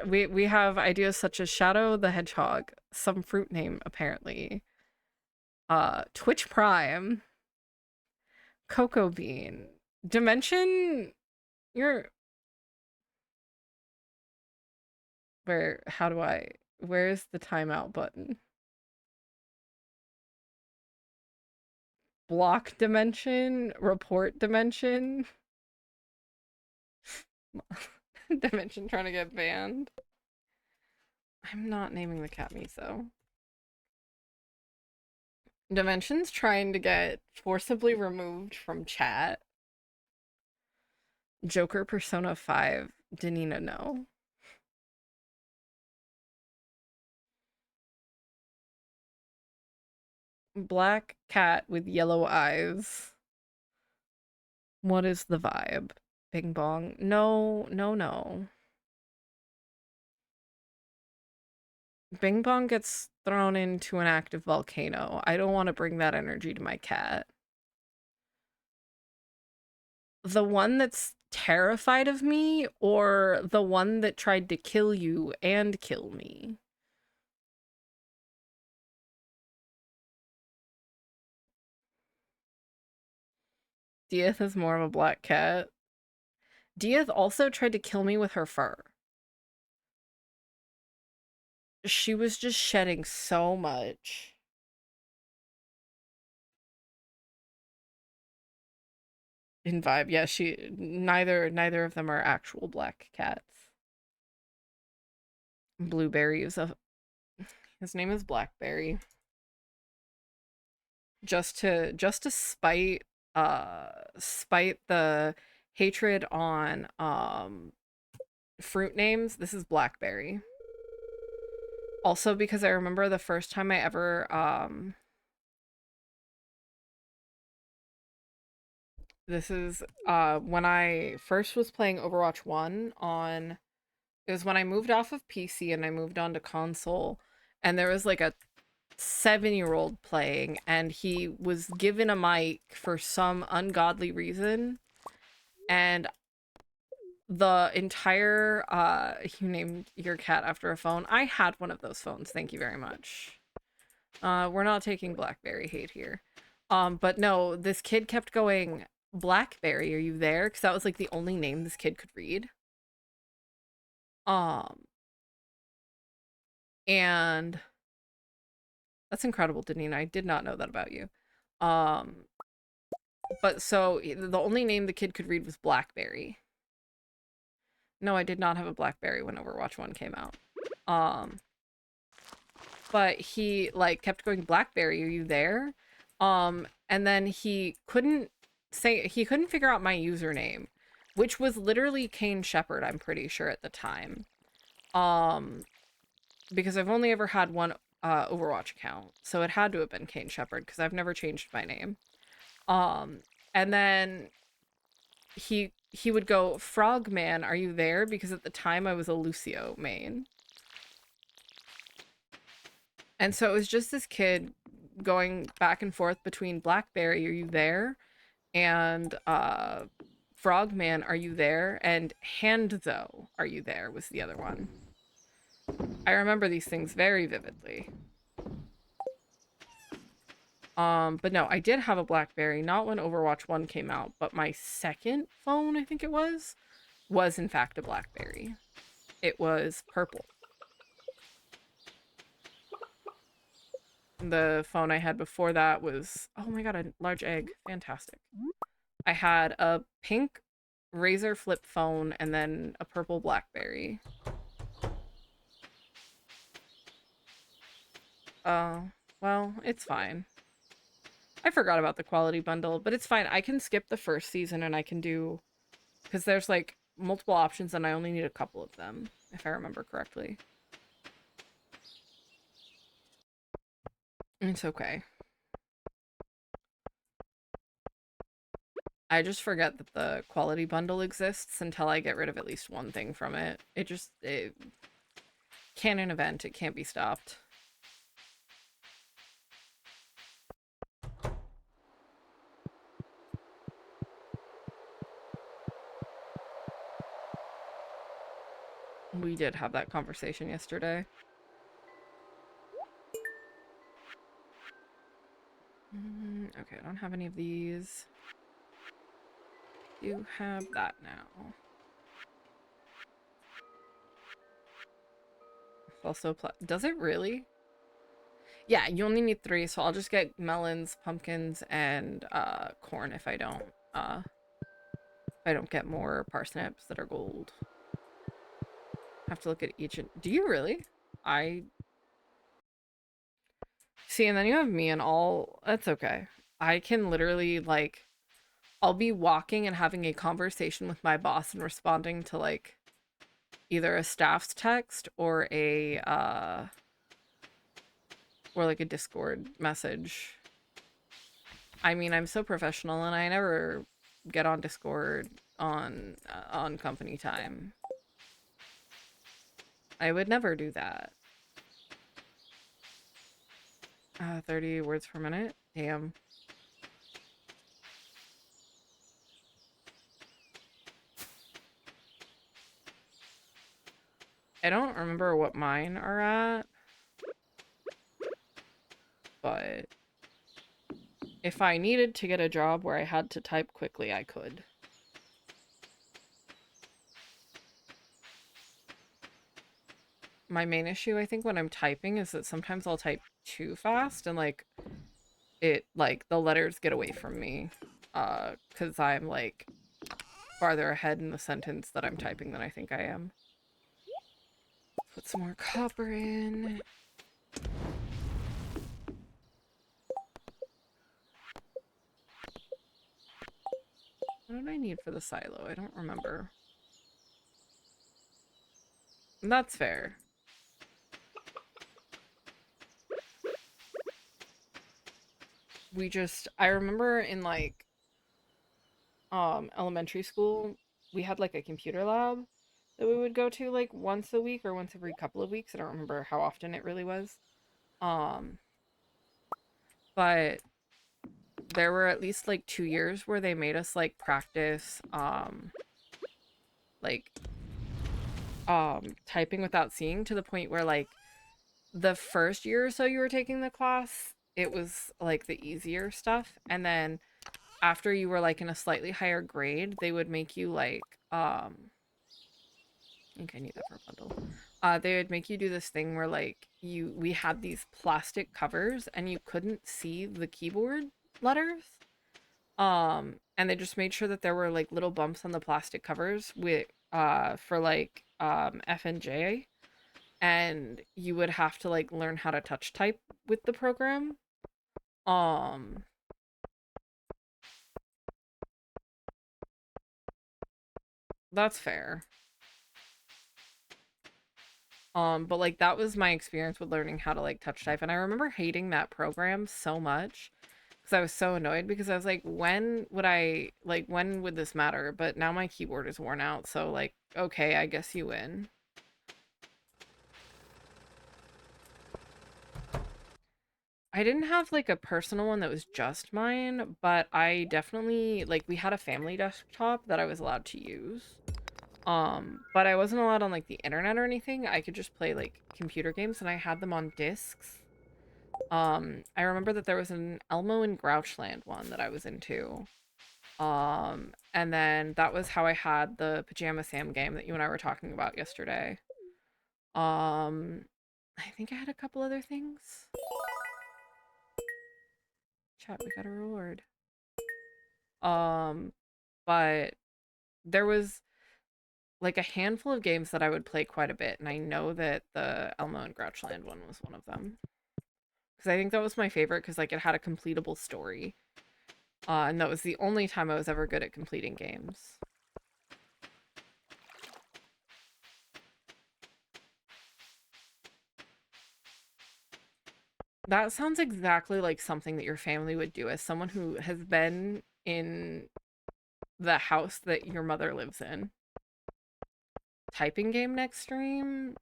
We have ideas such as Shadow the Hedgehog, some fruit name apparently. Twitch Prime, Cocoa Bean, Dimension. You're where? How do I? Where's the timeout button? Block Dimension, Report Dimension. Dimension trying to get banned. I'm not naming the cat Miso. Dimension's trying to get forcibly removed from chat. Joker Persona 5, Danina no. Black cat with yellow eyes. What is the vibe? Bing bong. No, no, no. Bing bong gets thrown into an active volcano. I don't want to bring that energy to my cat. The one that's terrified of me or the one that tried to kill you and kill me? Dieth is more of a black cat. Dieth also tried to kill me with her fur. She was just shedding so much. In vibe, yeah, neither of them are actual black cats. Blueberry is a his name is Blackberry. Just to spite the hatred on fruit names, this is Blackberry. Also because I remember the first time I ever this is when I first was playing Overwatch 1 on it was when I moved off of PC and I moved on to console, and there was like a 7-year-old playing, and he was given a mic for some ungodly reason, and the entire you named your cat after a phone. I had one of those phones, thank you very much. We're not taking Blackberry hate here. But no, this kid kept going, Blackberry, are you there? Because that was like the only name this kid could read. Um, and that's incredible, Deneen. I did not know that about you. Um, but so the only name the kid could read was Blackberry. No, I did not have a Blackberry when Overwatch 1 came out. Um, but he like kept going, Blackberry, are you there? And then he couldn't figure out my username, which was literally Kane Shepherd, I'm pretty sure at the time. Because I've only ever had one Overwatch account, so it had to have been Kane Shepherd because I've never changed my name. And then he would go, Frogman, are you there? Because at the time I was a Lucio main. And so it was just this kid going back and forth between Blackberry, are you there? And Frogman, are you there? And Handzo, are you there? Was the other one. I remember these things very vividly. But no, I did have a Blackberry, not when Overwatch 1 came out, but my second phone, I think it was in fact a Blackberry. It was purple. The phone I had before that was, oh my god, a large egg. Fantastic. I had a pink Razor flip phone and then a purple Blackberry. Well, it's fine. I forgot about the quality bundle, but it's fine. I can skip the first season and I can do, because there's like multiple options and I only need a couple of them, if I remember correctly. It's okay. I just forget that the quality bundle exists until I get rid of at least one thing from it. It canon event, it can't be stopped. We did have that conversation yesterday. Okay, I don't have any of these. You have that now. Also, does it really? Yeah, you only need 3, so I'll just get melons, pumpkins, and corn if I don't get more parsnips that are gold. Have to look at each. Do you really? I see, and then you have me and all. That's okay. I can literally like, I'll be walking and having a conversation with my boss and responding to like either a staff's text or like a Discord message. I mean, I'm so professional and I never get on Discord on company time. I would never do that. 30 words per minute? Damn. I don't remember what mine are at, but if I needed to get a job where I had to type quickly, I could. My main issue, I think, when I'm typing is that sometimes I'll type too fast and like the letters get away from me because I'm like farther ahead in the sentence that I'm typing than I think I am. Put some more copper in. What did I need for the silo? I don't remember. That's fair. I remember in like elementary school, we had like a computer lab that we would go to like once a week or once every couple of weeks. I don't remember how often it really was. Um but there were at least like 2 years where they made us like practice like typing without seeing, to the point where like the first year or so you were taking the class, it was like the easier stuff, and then after you were like in a slightly higher grade, they would make you like I think I need that for a bundle. They would make you do this thing where like we had these plastic covers and you couldn't see the keyboard letters. And they just made sure that there were like little bumps on the plastic covers with for like F and J, and you would have to like learn how to touch type with the program. Um that's fair. But like that was my experience with learning how to like touch type, and I remember hating that program so much because I was so annoyed, because I was like, when would this matter? But now my keyboard is worn out, so like, okay, I guess you win. I didn't have like a personal one that was just mine, but I definitely like we had a family desktop that I was allowed to use. But I wasn't allowed on like the internet or anything. I could just play like computer games, and I had them on discs. I remember that there was an Elmo and Grouchland one that I was into. And then that was how I had the Pajama Sam game that you and I were talking about yesterday. Um, I think I had a couple other things. Chat, we got a reward. Um, but there was like a handful of games that I would play quite a bit, and I know that the Elmo and Grouchland one was one of them. Because I think that was my favorite, because like it had a completable story. And that was the only time I was ever good at completing games. That sounds exactly like something that your family would do, as someone who has been in the house that your mother lives in. Typing game next stream?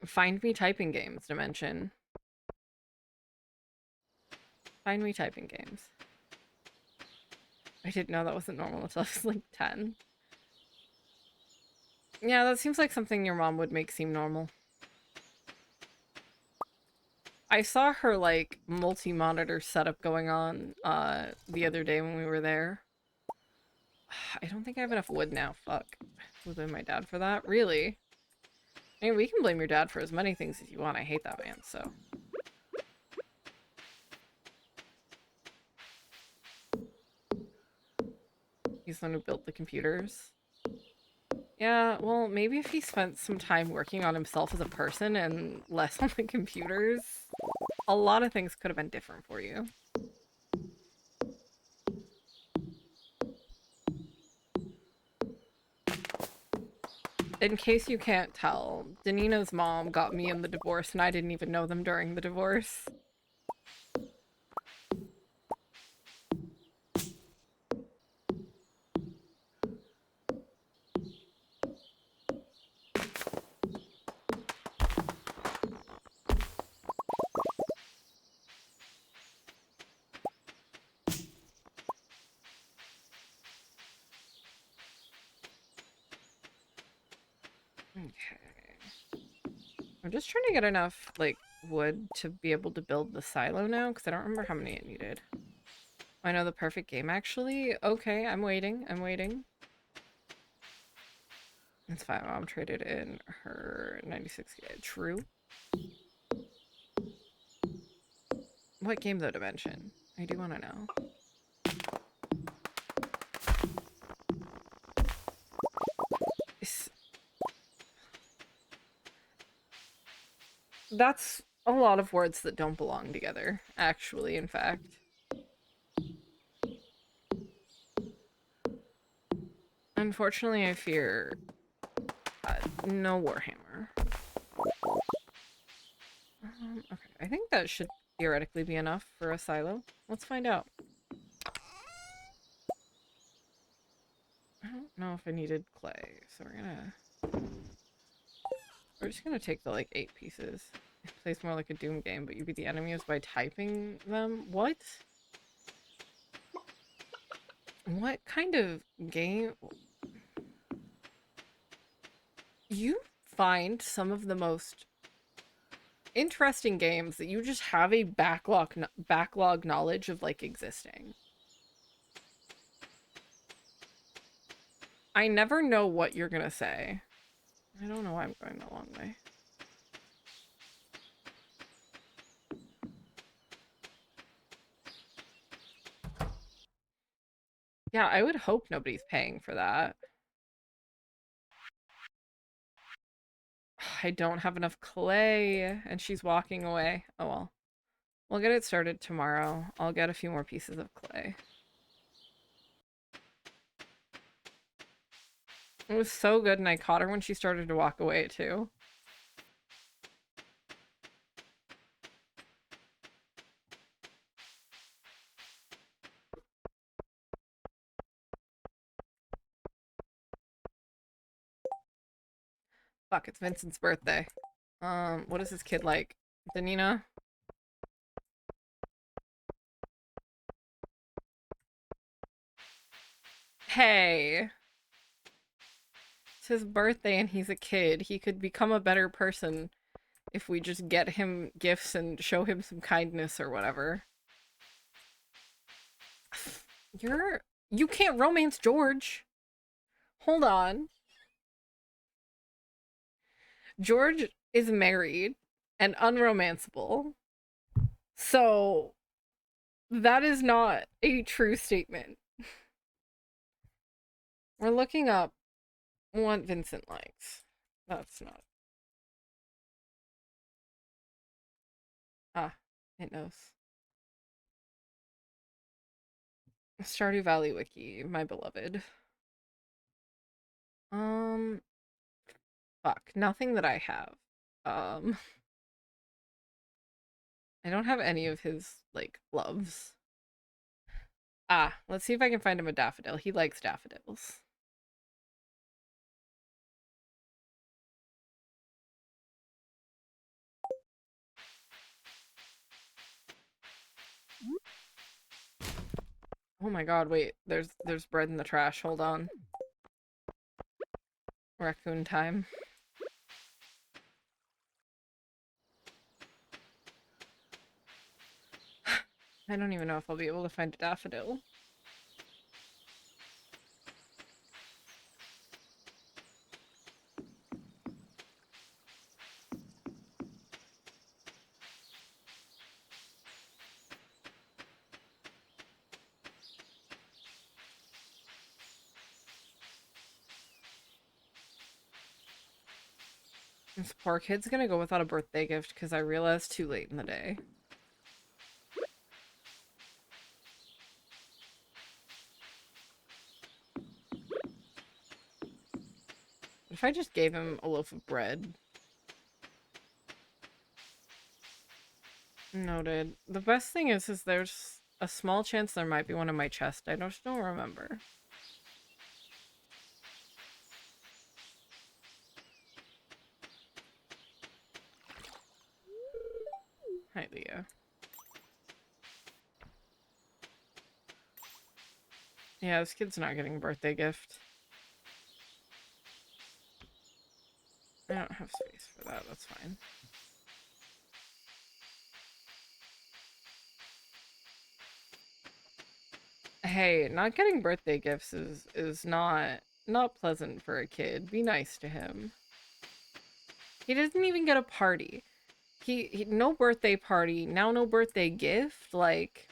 Find me typing games, Dimension. Find me typing games. I didn't know that wasn't normal until I was like 10. Yeah, that seems like something your mom would make seem normal. I saw her like multi-monitor setup going on the other day when we were there. I don't think I have enough wood now. Fuck. I blame my dad for that. Really? I mean, we can blame your dad for as many things as you want. I hate that man, so. He's the one who built the computers. Yeah, well, maybe if he spent some time working on himself as a person and less on the computers, a lot of things could have been different for you. In case you can't tell, Danina's mom got me in the divorce, and I didn't even know them during the divorce. I'm just trying to get enough, like, wood to be able to build the silo now, because I don't remember how many it needed. I know the perfect game, actually. Okay, I'm waiting. I'm waiting. It's fine. Mom traded in her 96. True. What game, though, to mention? I do want to know. That's a lot of words that don't belong together, actually, in fact. Unfortunately, I fear no Warhammer. Okay, I think that should theoretically be enough for a silo. Let's find out. I don't know if I needed clay, so we're just gonna take the, like, 8 pieces. It plays more like a Doom game, but you beat the enemies by typing them? What? What kind of game? You find some of the most interesting games that you just have a backlog knowledge of, like, existing. I never know what you're gonna say. I don't know why I'm going the long way. Yeah, I would hope nobody's paying for that. I don't have enough clay, and she's walking away. Oh well. We'll get it started tomorrow. I'll get a few more pieces of clay. It was so good, and I caught her when she started to walk away, too. Fuck, it's Vincent's birthday. What is this kid like? Danina? Hey! It's his birthday and he's a kid. He could become a better person if we just get him gifts and show him some kindness or whatever. You can't romance George. Hold on. George is married and unromanceable. So that is not a true statement. We're looking up what Vincent likes. That's not. Ah, it knows. Stardew Valley Wiki, my beloved. Um, fuck, nothing that I have. Um, I don't have any of his, like, loves. Ah, let's see if I can find him a daffodil. He likes daffodils. Oh my god, wait, there's bread in the trash. Hold on. Raccoon time. I don't even know if I'll be able to find a daffodil. This poor kid's gonna go without a birthday gift because I realized too late in the day. What if I just gave him a loaf of bread? Noted. The best thing is there's a small chance there might be one in my chest. I just don't remember. Hi, Leah. Yeah, this kid's not getting a birthday gift. I don't have space for that, that's fine. Hey, not getting birthday gifts is not pleasant for a kid. Be nice to him. He doesn't even get a party. He no birthday party, now no birthday gift, like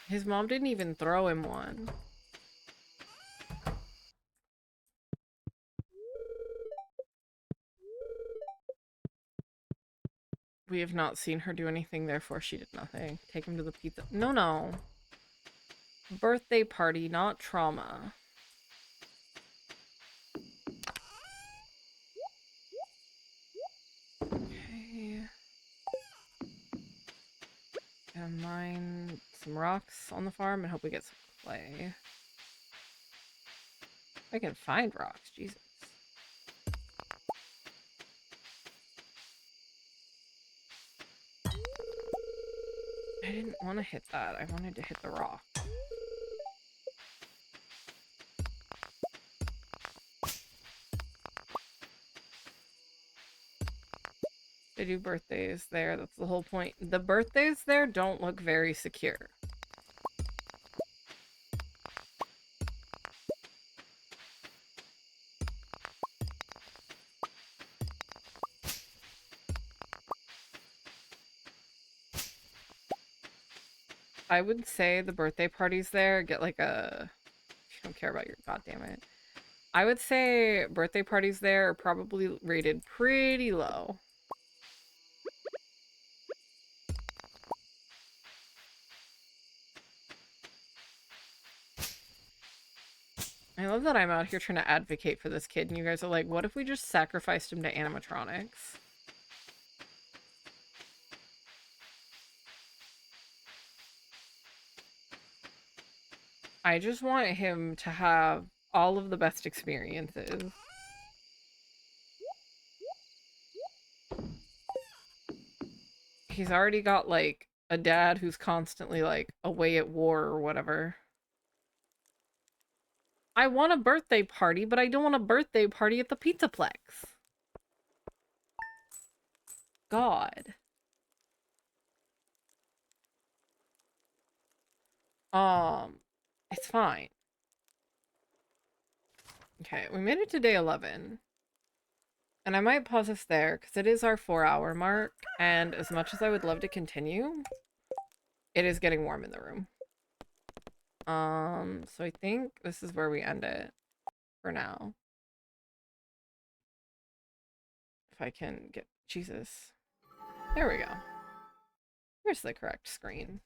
his mom didn't even throw him one. We have not seen her do anything, therefore she did nothing. Take him to the pizza. No, no. Birthday party, not trauma. Okay. And mine some rocks on the farm and hope we get some clay. I can find rocks, Jesus. I didn't want to hit that. I wanted to hit the rock. They do birthdays there. That's the whole point. The birthdays there don't look very secure. I would say the birthday parties there get like a... I don't care about your... God damn it. I would say birthday parties there are probably rated pretty low. I love that I'm out here trying to advocate for this kid and you guys are like, what if we just sacrificed him to animatronics? I just want him to have all of the best experiences. He's already got, like, a dad who's constantly, like, away at war or whatever. I want a birthday party, but I don't want a birthday party at the Pizzaplex. God. It's fine. Okay, we made it to day 11. And I might pause us there, because it is our 4-hour mark, and as much as I would love to continue, it is getting warm in the room. So I think this is where we end it for now. If I can get... Jesus. There we go. Here's the correct screen.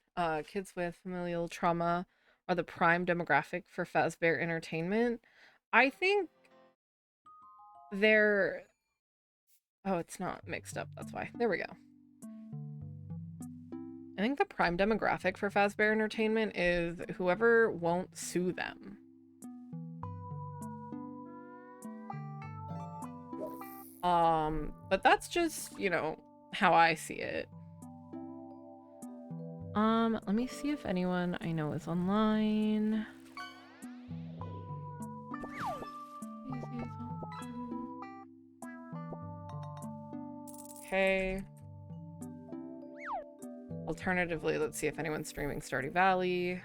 Kids with familial trauma are the prime demographic for Fazbear Entertainment. I think they're... Oh, it's not mixed up. That's why. There we go. I think the prime demographic for Fazbear Entertainment is whoever won't sue them. But that's just, you know, how I see it. Let me see if anyone I know is online. Okay. Alternatively, let's see if anyone's streaming Stardew Valley.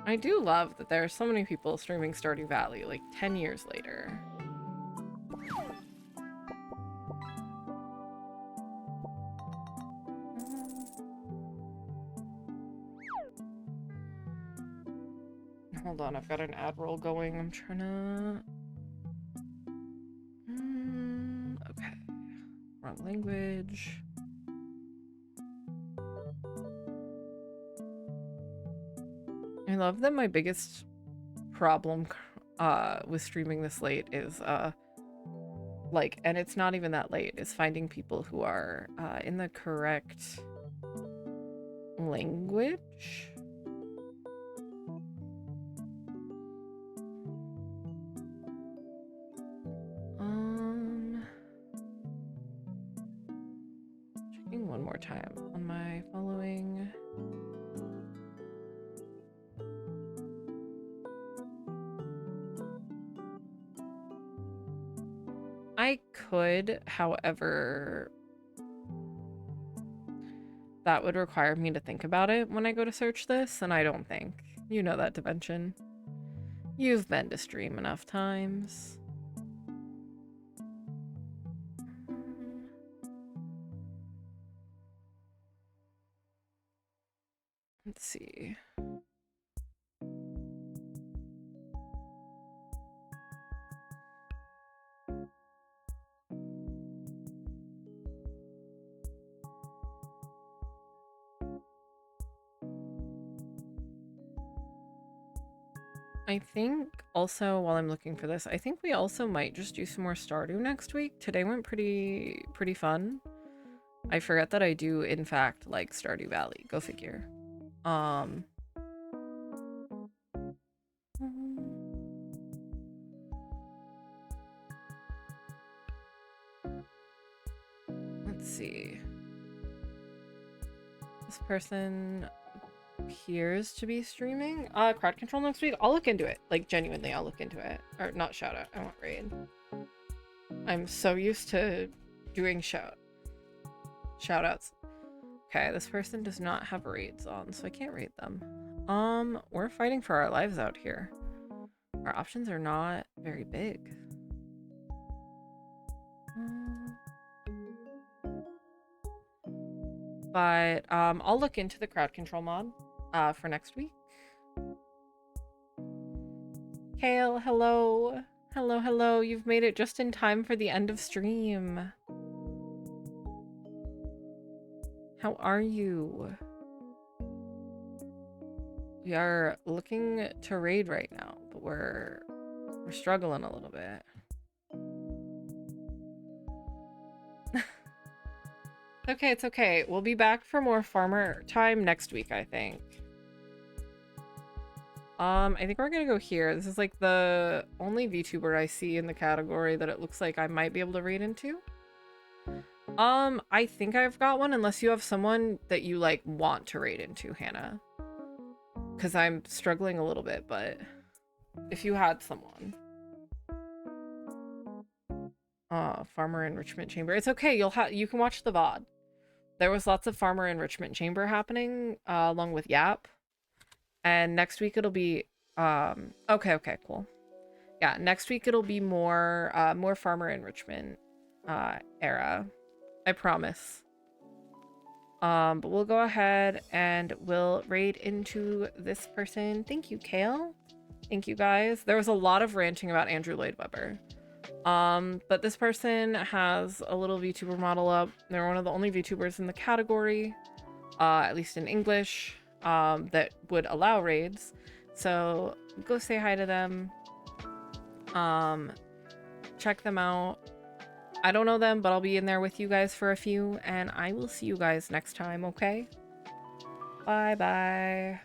I do love that there are so many people streaming Stardew Valley, like 10 years later. Hold on, I've got an ad roll going. I'm trying to... Okay. Wrong language. I love that my biggest problem with streaming this late is like, and it's not even that late, is finding people who are in the correct language. Checking one more time on my following. I could, however, that would require me to think about it when I go to search this, and I don't think. You know that, Dimension. You've been to stream enough times. Let's see. I think also, while I'm looking for this, I think we also might just do some more Stardew next week. Today went pretty fun. I forget that I do, in fact, like Stardew Valley. Go figure. Let's see. This person appears to be streaming crowd control next week. I'll look into it. Like, genuinely, I'll look into it. Or not shout out. I want raid. I'm so used to doing shout outs. Okay, this person does not have raids on, so I can't raid them. We're fighting for our lives out here. Our options are not very big. But I'll look into the crowd control mod for next week. Kale, hello. Hello. You've made it just in time for the end of stream. How are you? We are looking to raid right now, but we're struggling a little bit. Okay, it's okay. We'll be back for more farmer time next week, I think. I think we're gonna go here. This is like the only VTuber I see in the category that it looks like I might be able to raid into. I think I've got one, unless you have someone that you like want to raid into, Hannah. Because I'm struggling a little bit, but if you had someone. Farmer Enrichment Chamber. It's okay. You can watch the VOD. There was lots of Farmer Enrichment Chamber happening along with Yap. And next week it'll be okay, cool. Yeah, next week it'll be more Farmer Enrichment era. I promise. But we'll go ahead and we'll raid into this person. Thank you, Kale. Thank you, guys. There was a lot of ranting about Andrew Lloyd Webber. But this person has a little VTuber model up. They're one of the only VTubers in the category, at least in English, that would allow raids. So go say hi to them. Check them out. I don't know them, but I'll be in there with you guys for a few, and I will see you guys next time, okay? Bye-bye.